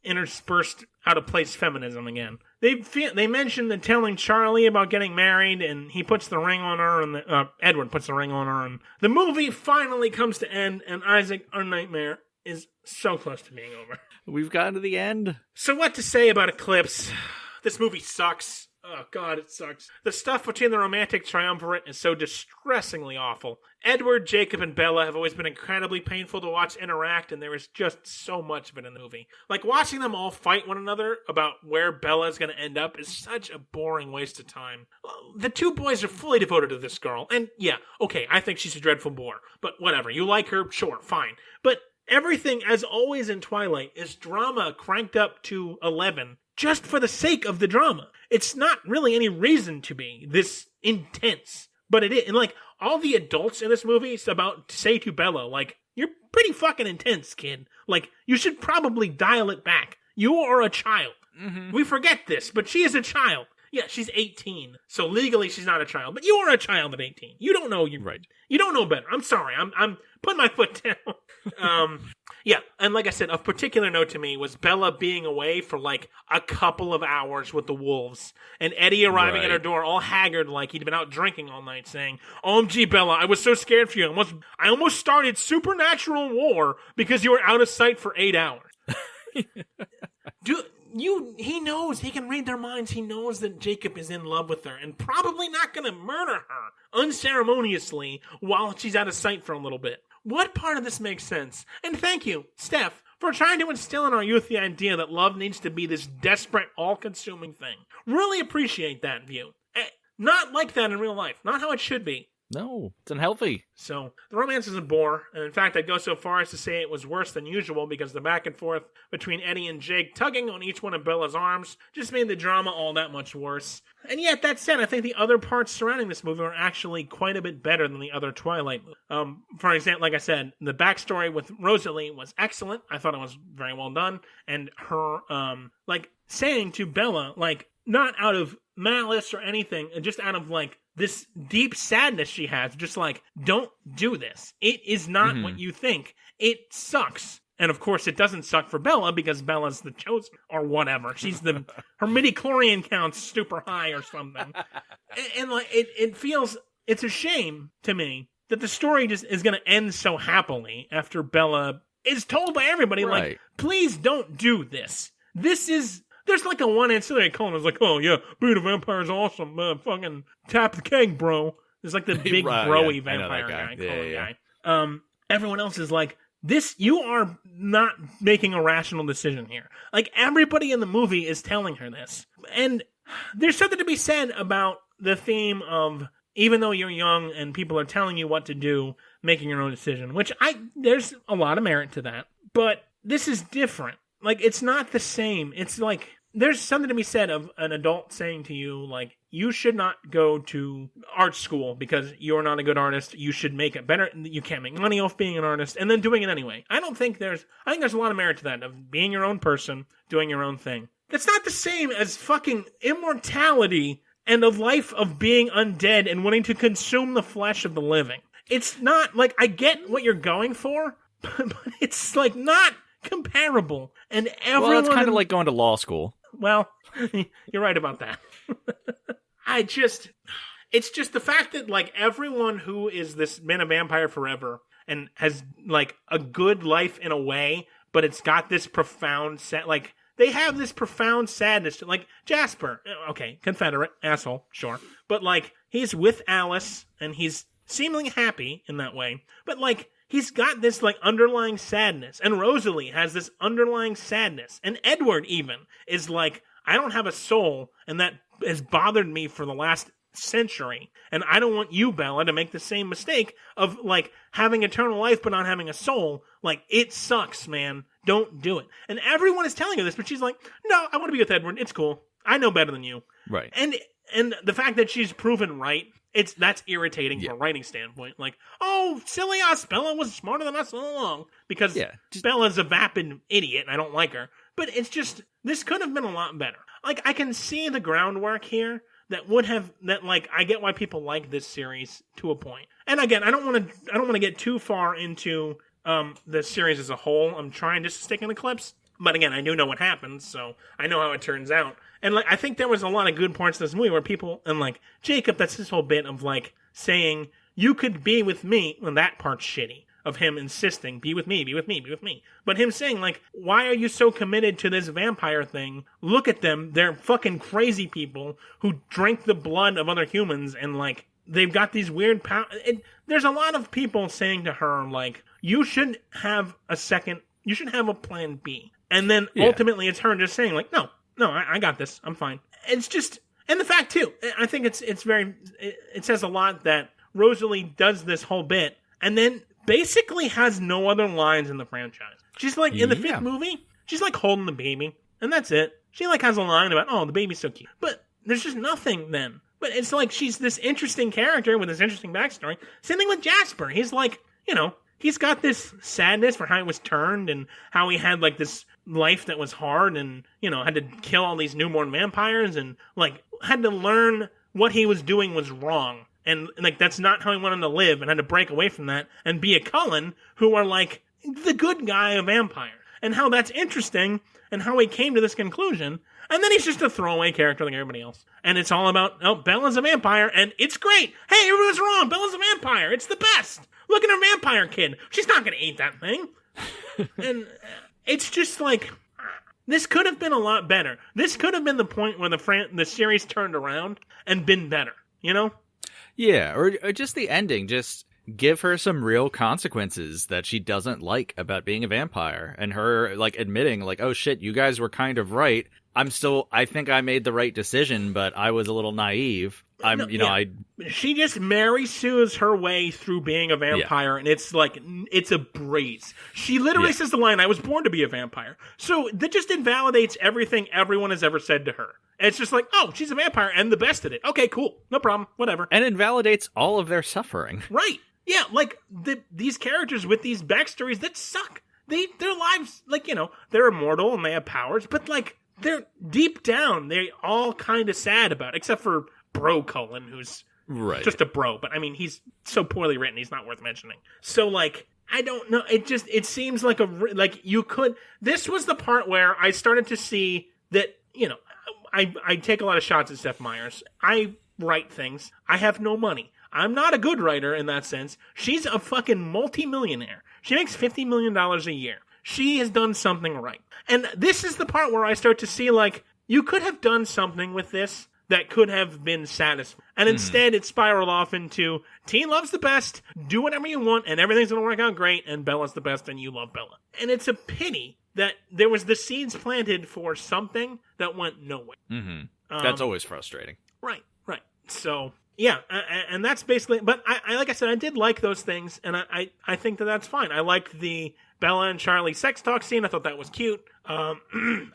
Speaker 2: interspersed out-of-place feminism again. They mentioned the telling Charlie about getting married, and he puts the ring on her, and Edward puts the ring on her, and the movie finally comes to end, and Isaac, our nightmare, is so close to being over.
Speaker 1: We've gotten to the end.
Speaker 2: So what to say about Eclipse? This movie sucks. Oh, God, it sucks. The stuff between the romantic triumvirate is so distressingly awful. Edward, Jacob, and Bella have always been incredibly painful to watch interact, and there is just so much of it in the movie. Watching them all fight one another about where Bella is going to end up is such a boring waste of time. The two boys are fully devoted to this girl, and I think she's a dreadful bore. But whatever, you like her, sure, fine. But everything, as always in Twilight, is drama cranked up to 11 just for the sake of the drama. It's not really any reason to be this intense, but it is. And all the adults in this movie is about to say to Bella, you're pretty fucking intense, kid. You should probably dial it back. You are a child. Mm-hmm. We forget this, but she is a child. Yeah, she's 18, so legally she's not a child, but you are a child at 18. You don't know you're right. You don't know better. I'm sorry. I'm putting my foot down. And like I said, of particular note to me was Bella being away for a couple of hours with the wolves, and Eddie arriving at her door all haggard like he'd been out drinking all night, saying, "OMG, Bella, I was so scared for you. I almost started supernatural war because you were out of sight for 8 hours." He knows, he can read their minds. He knows that Jacob is in love with her and probably not going to murder her unceremoniously while she's out of sight for a little bit. What part of this makes sense? And thank you, Steph, for trying to instill in our youth the idea that love needs to be this desperate, all-consuming thing. Really appreciate that view. Not like that in real life. Not how it should be.
Speaker 1: No, it's unhealthy.
Speaker 2: So, the romance is a bore, and in fact, I'd go so far as to say it was worse than usual because the back and forth between Eddie and Jake tugging on each one of Bella's arms just made the drama all that much worse. And yet, that said, I think the other parts surrounding this movie are actually quite a bit better than the other Twilight movies. For example, like I said, the backstory with Rosalie was excellent. I thought it was very well done, and her, saying to Bella, not out of malice or anything, just out of, this deep sadness she has, just don't do this. It is not what you think. It sucks. And of course it doesn't suck for Bella because Bella's the chosen, or whatever. She's her midichlorian count's super high or something. and it feels, it's a shame to me that the story just is going to end so happily after Bella is told by everybody, please don't do this. There's a one ancillary column that's oh yeah, being a vampire is awesome, fucking tap the keg, bro. There's the big bro-y vampire guy. Everyone else is this, you are not making a rational decision here. Everybody in the movie is telling her this. And there's something to be said about the theme of, even though you're young and people are telling you what to do, making your own decision, which there's a lot of merit to that. But this is different. Like, it's not the same. It's like, there's something to be said of an adult saying to you, like, you should not go to art school because you're not a good artist. You should make it better. You can't make money off being an artist, and then doing it anyway. I think there's a lot of merit to that, of being your own person, doing your own thing. That's not the same as fucking immortality and a life of being undead and wanting to consume the flesh of the living. It's not, like, I get what you're going for, but it's, like, not comparable. And everyone...
Speaker 1: Well, it's kind of like going to law school.
Speaker 2: Well, you're right about that. It's just the fact that, like, everyone who is been a vampire forever and has, like, a good life in a way, but it's got this profound like, they have this profound sadness. Like, Jasper, okay, Confederate, asshole, sure. But, like, he's with Alice, and he's seemingly happy in that way. But, like, he's got this, like, underlying sadness. And Rosalie has this underlying sadness. And Edward, even, is like, I don't have a soul, and that has bothered me for the last century. And I don't want you, Bella, to make the same mistake of, like, having eternal life but not having a soul. Like, it sucks, man. Don't do it. And everyone is telling her this, but she's like, no, I want to be with Edward. It's cool. I know better than you.
Speaker 1: Right.
Speaker 2: And the fact that she's proven right, that's irritating from a writing standpoint. Like, oh, silly us, Bella was smarter than us all along. Because Bella's a vapid idiot, and I don't like her. But it's just, this could have been a lot better. Like, I can see the groundwork here I get why people like this series to a point. And again, I don't want to get too far into the series as a whole. I'm trying just to stick in Eclipse. But again, I do know what happens, so I know how it turns out. And, like, I think there was a lot of good parts of this movie where people, and, like, Jacob, that's this whole bit of, like, saying, you could be with me, and that part's shitty, of him insisting, be with me, be with me, be with me. But him saying, like, why are you so committed to this vampire thing? Look at them, they're fucking crazy people who drink the blood of other humans, and, like, they've got these weird there's a lot of people saying to her, like, you should have a plan B. And then ultimately it's her just saying, like, no, I got this. I'm fine. It's just, and the fact too, I think it says a lot that Rosalie does this whole bit and then basically has no other lines in the franchise. She's like, in the fifth movie, she's like holding the baby and that's it. She like has a line about, oh, the baby's so cute. But there's just nothing then. But it's like she's this interesting character with this interesting backstory. Same thing with Jasper. He's like, he's got this sadness for how he was turned and how he had like this life that was hard and, had to kill all these newborn vampires and like had to learn what he was doing was wrong. And like, that's not how he wanted to live and had to break away from that and be a Cullen who are like the good guy of vampire and how that's interesting and how he came to this conclusion. And then he's just a throwaway character like everybody else. And it's all about, oh, Bella's a vampire and it's great. Hey, everyone's wrong. Bella's a vampire. It's the best. Look at her vampire kid. She's not going to eat that thing. And it's just like, this could have been a lot better. This could have been the point where the series turned around and been better,
Speaker 1: Yeah, or just the ending. Just give her some real consequences that she doesn't like about being a vampire. And her, like, admitting, like, oh shit, you guys were kind of right. I think I made the right decision, but I was a little naive. She just Mary Sue's her way through being a vampire, and it's like, it's a breeze. She literally says the line, I was born to be a vampire. So that just invalidates everything everyone has ever said to her. And it's just like, oh, she's a vampire and the best at it. Okay, cool. No problem. Whatever. And invalidates all of their suffering.
Speaker 2: Right. Yeah, like, these characters with these backstories that suck. Their lives, like, they're immortal and they have powers, but, like, they're deep down, they all kind of sad about it, except for Bro Cullen, who's just a bro. But, I mean, he's so poorly written, he's not worth mentioning. So, like, I don't know. It seems like this was the part where I started to see that, I take a lot of shots at Steph Myers. I write things. I have no money. I'm not a good writer in that sense. She's a fucking multimillionaire. She makes $50 million a year. She has done something right. And this is the part where I start to see, like, you could have done something with this that could have been satisfying. And instead, it spiraled off into, Teen loves the best, do whatever you want, and everything's going to work out great, and Bella's the best, and you love Bella. And it's a pity that there was the seeds planted for something that went nowhere.
Speaker 1: Mm-hmm. That's always frustrating.
Speaker 2: Right. So yeah, and that's basically. But I like I said, I did like those things, and I think that's fine. I liked the Bella and Charlie sex talk scene. I thought that was cute. I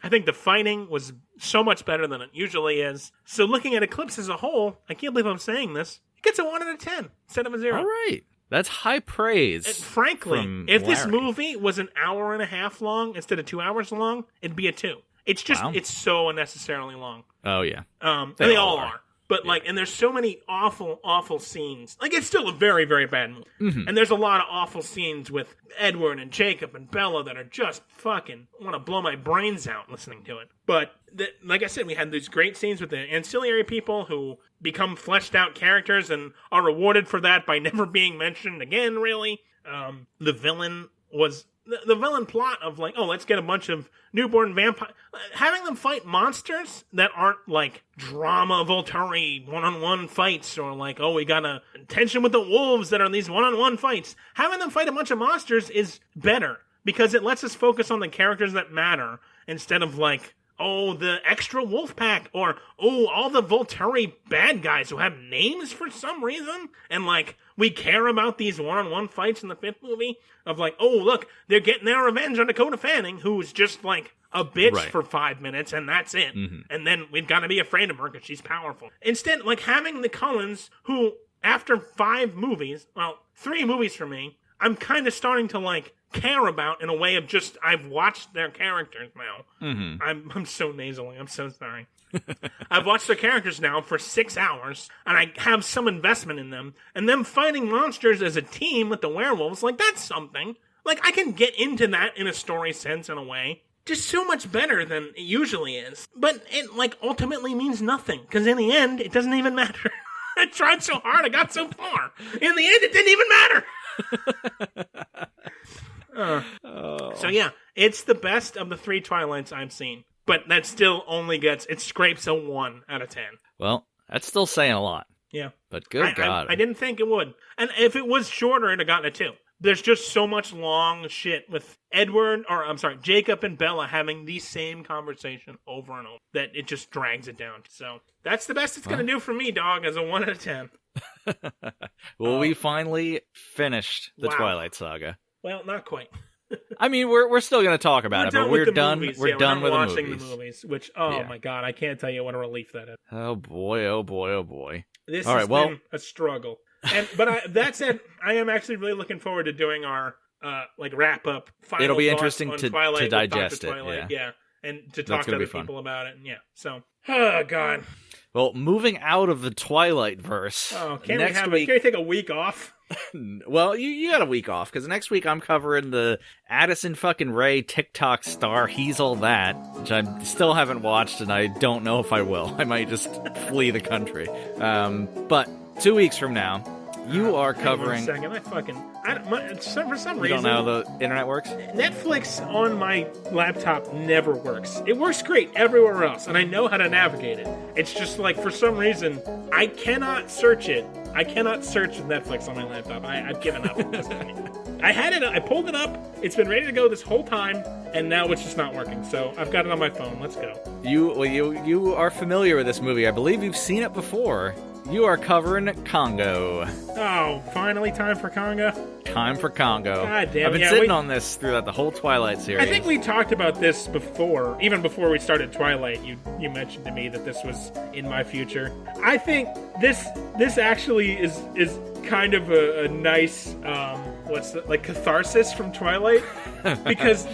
Speaker 2: think the fighting was so much better than it usually is. So looking at Eclipse as a whole, I can't believe I'm saying this. It gets a 1 out of 10 instead of a 0.
Speaker 1: All right. That's high praise.
Speaker 2: And frankly, if this movie was an hour and a half long instead of 2 hours long, it'd be a 2. It's just, it's so unnecessarily long.
Speaker 1: Oh, yeah.
Speaker 2: And they all are. But, and there's so many awful, awful scenes. Like, it's still a very, very bad movie. Mm-hmm. And there's a lot of awful scenes with Edward and Jacob and Bella that are just fucking want to blow my brains out listening to it. But, like I said, we had these great scenes with the ancillary people who become fleshed out characters and are rewarded for that by never being mentioned again, really. The villain was... The villain plot of, let's get a bunch of newborn vampires... Having them fight monsters that aren't, drama Volturi one-on-one fights, or, we got a tension with the wolves that are these one-on-one fights. Having them fight a bunch of monsters is better, because it lets us focus on the characters that matter, instead of, the extra wolf pack, or, all the Volturi bad guys who have names for some reason, and, we care about these one-on-one fights in the 5th movie, of look, they're getting their revenge on Dakota Fanning, who's just, a bitch for 5 minutes, and that's it. Mm-hmm. And then we've got to be afraid of her because she's powerful. Instead, having the Cullens, who, after 5 movies, 3 movies for me, I'm kind of starting to, care about in a way of just, I've watched their characters now. Mm-hmm. I'm so nasally. I'm so sorry. I've watched their characters now for 6 hours, and I have some investment in them, and them fighting monsters as a team with the werewolves, that's something. I can get into that in a story sense in a way. Just so much better than it usually is. But it, ultimately means nothing, because in the end, it doesn't even matter. I tried so hard, I got so far. In the end, it didn't even matter. So yeah, it's the best of the 3 Twilights I've seen. But that still only it scrapes a 1 out of 10.
Speaker 1: Well, that's still saying a lot.
Speaker 2: Yeah.
Speaker 1: But good God.
Speaker 2: I didn't think it would. And if it was shorter, it'd have gotten a 2. There's just so much long shit with Jacob and Bella having the same conversation over and over that it just drags it down. So that's the best it's going to do for me, dog, as a 1 out of 10.
Speaker 1: Well, we finally finished the Twilight Saga.
Speaker 2: Well, not quite.
Speaker 1: I mean, we're still going to talk about it, but we're done.
Speaker 2: Movies.
Speaker 1: We're done with
Speaker 2: watching the movies. Which, my God, I can't tell you what a relief that is.
Speaker 1: Oh boy, oh boy, oh boy.
Speaker 2: This has been a struggle. But that said, I am actually really looking forward to doing our wrap up.
Speaker 1: It'll be interesting to digest it.
Speaker 2: Twilight, yeah, and to talk to other people about it. And so, oh God.
Speaker 1: Well, moving out of the Twilight verse.
Speaker 2: Oh, can we take a week off?
Speaker 1: Well, you got a week off, because next week I'm covering the Addison fucking Rae TikTok star He's All That, which I still haven't watched, and I don't know if I will. I might just flee the country. But 2 weeks from now, you are covering...
Speaker 2: Hang on a second. For some reason...
Speaker 1: You don't know how the internet works?
Speaker 2: Netflix on my laptop never works. It works great everywhere else, and I know how to navigate it. It's just for some reason, I cannot search it. I cannot search Netflix on my laptop. I've given up at this point. I had it, I pulled it up, it's been ready to go this whole time, and now it's just not working. So I've got it on my phone. Let's go.
Speaker 1: You are familiar with this movie. I believe you've seen it before. You are covering Congo.
Speaker 2: Oh, finally time for Congo?
Speaker 1: Time for Congo.
Speaker 2: God damn it.
Speaker 1: I've been sitting on this throughout the whole Twilight series.
Speaker 2: I think we talked about this before. Even before we started Twilight, you mentioned to me that this was in my future. I think this actually is kind of a nice catharsis from Twilight, because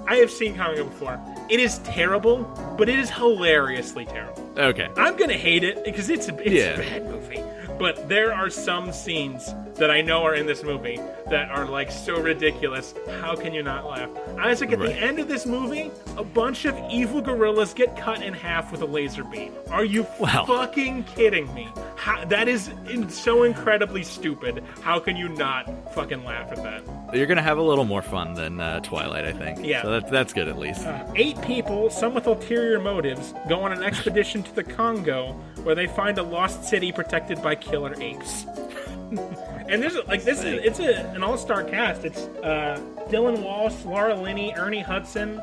Speaker 2: I have seen Congo before. It is terrible, but it is hilariously terrible.
Speaker 1: Okay.
Speaker 2: I'm gonna hate it because it's a bad movie. But there are some scenes that I know are in this movie that are so ridiculous. How can you not laugh? Isaac, at the end of this movie, a bunch of evil gorillas get cut in half with a laser beam. Are you fucking kidding me? That is so incredibly stupid. How can you not fucking laugh at that?
Speaker 1: You're gonna have a little more fun than Twilight, I think.
Speaker 2: Yeah.
Speaker 1: So that's good at least.
Speaker 2: 8 people, some with ulterior motives, go on an expedition to the Congo where they find a lost city protected by killer apes. And it's an all-star cast. It's Dylan Walsh, Laura Linney, Ernie Hudson,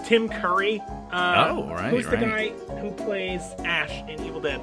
Speaker 2: Tim Curry. Who's the guy who plays Ash in Evil Dead?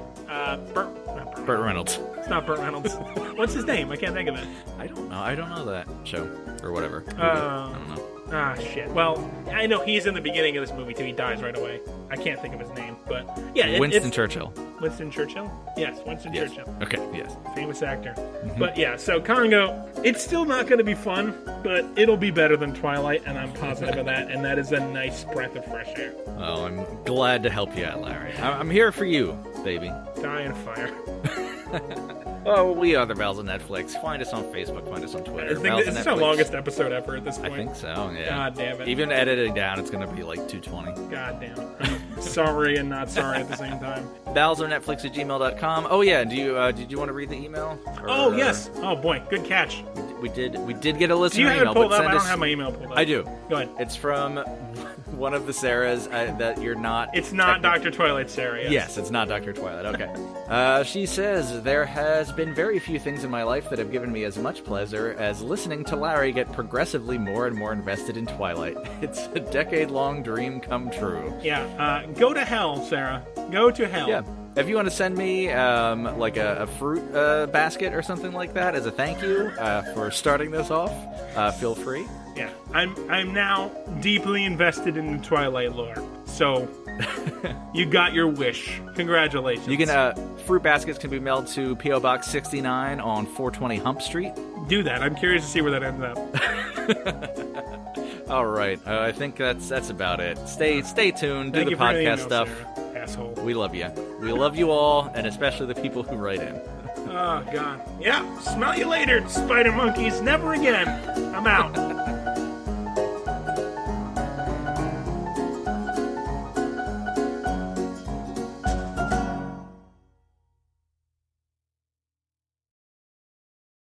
Speaker 1: Burt Reynolds.
Speaker 2: It's not Burt Reynolds. What's his name? I can't think of it.
Speaker 1: I don't know. I don't know that show or whatever. I don't know.
Speaker 2: Ah, shit. Well, I know he's in the beginning of this movie, too. He dies right away. I can't think of his name, but yeah.
Speaker 1: Winston Churchill.
Speaker 2: Winston Churchill? Yes, Winston Churchill.
Speaker 1: Okay, yes.
Speaker 2: Famous actor. But yeah, so Congo, it's still not going to be fun, but it'll be better than Twilight, and I'm positive of that, and that is a nice breath of fresh air.
Speaker 1: Oh, I'm glad to help you out, Larry. I'm here for you, baby.
Speaker 2: Die in a fire.
Speaker 1: Oh, we are the Bells of Netflix. Find us on Facebook. Find us on Twitter.
Speaker 2: This is our longest episode ever at this point.
Speaker 1: I think so, yeah.
Speaker 2: God damn it.
Speaker 1: Even editing down, it's going to be like 220.
Speaker 2: God damn it. I'm sorry and not sorry at the same time.
Speaker 1: bowsernetflix@gmail.com. Oh, yeah. Did you want to read the email?
Speaker 2: Oh, yes. Oh, boy. Good catch.
Speaker 1: We did get a listener email.
Speaker 2: Do you have it pulled up? I don't have my email pulled up.
Speaker 1: I do.
Speaker 2: Go ahead.
Speaker 1: It's from one of the Sarahs that you're not...
Speaker 2: It's not Dr. Twilight Sarah, yes.
Speaker 1: Yes, it's not Dr. Twilight. Okay. She says, there has been very few things in my life that have given me as much pleasure as listening to Larry get progressively more and more invested in Twilight. It's a decade-long dream come true.
Speaker 2: Yeah. Go to hell, Sarah. Go to hell.
Speaker 1: Yeah. If you want to send me like a fruit basket or something like that as a thank you for starting this off, feel free.
Speaker 2: Yeah, I'm now deeply invested in the Twilight lore, so you got your wish. Congratulations.
Speaker 1: You can fruit baskets can be mailed to P.O. Box 69 on 420 Hump Street.
Speaker 2: Do that. I'm curious to see where that ends up.
Speaker 1: All right, I think that's about it. Stay tuned. Do the podcast stuff.
Speaker 2: Sarah. Asshole.
Speaker 1: We love you. We love you all, and especially the people who write in.
Speaker 2: Oh, God. Yeah, smell you later, spider monkeys. Never again. I'm out.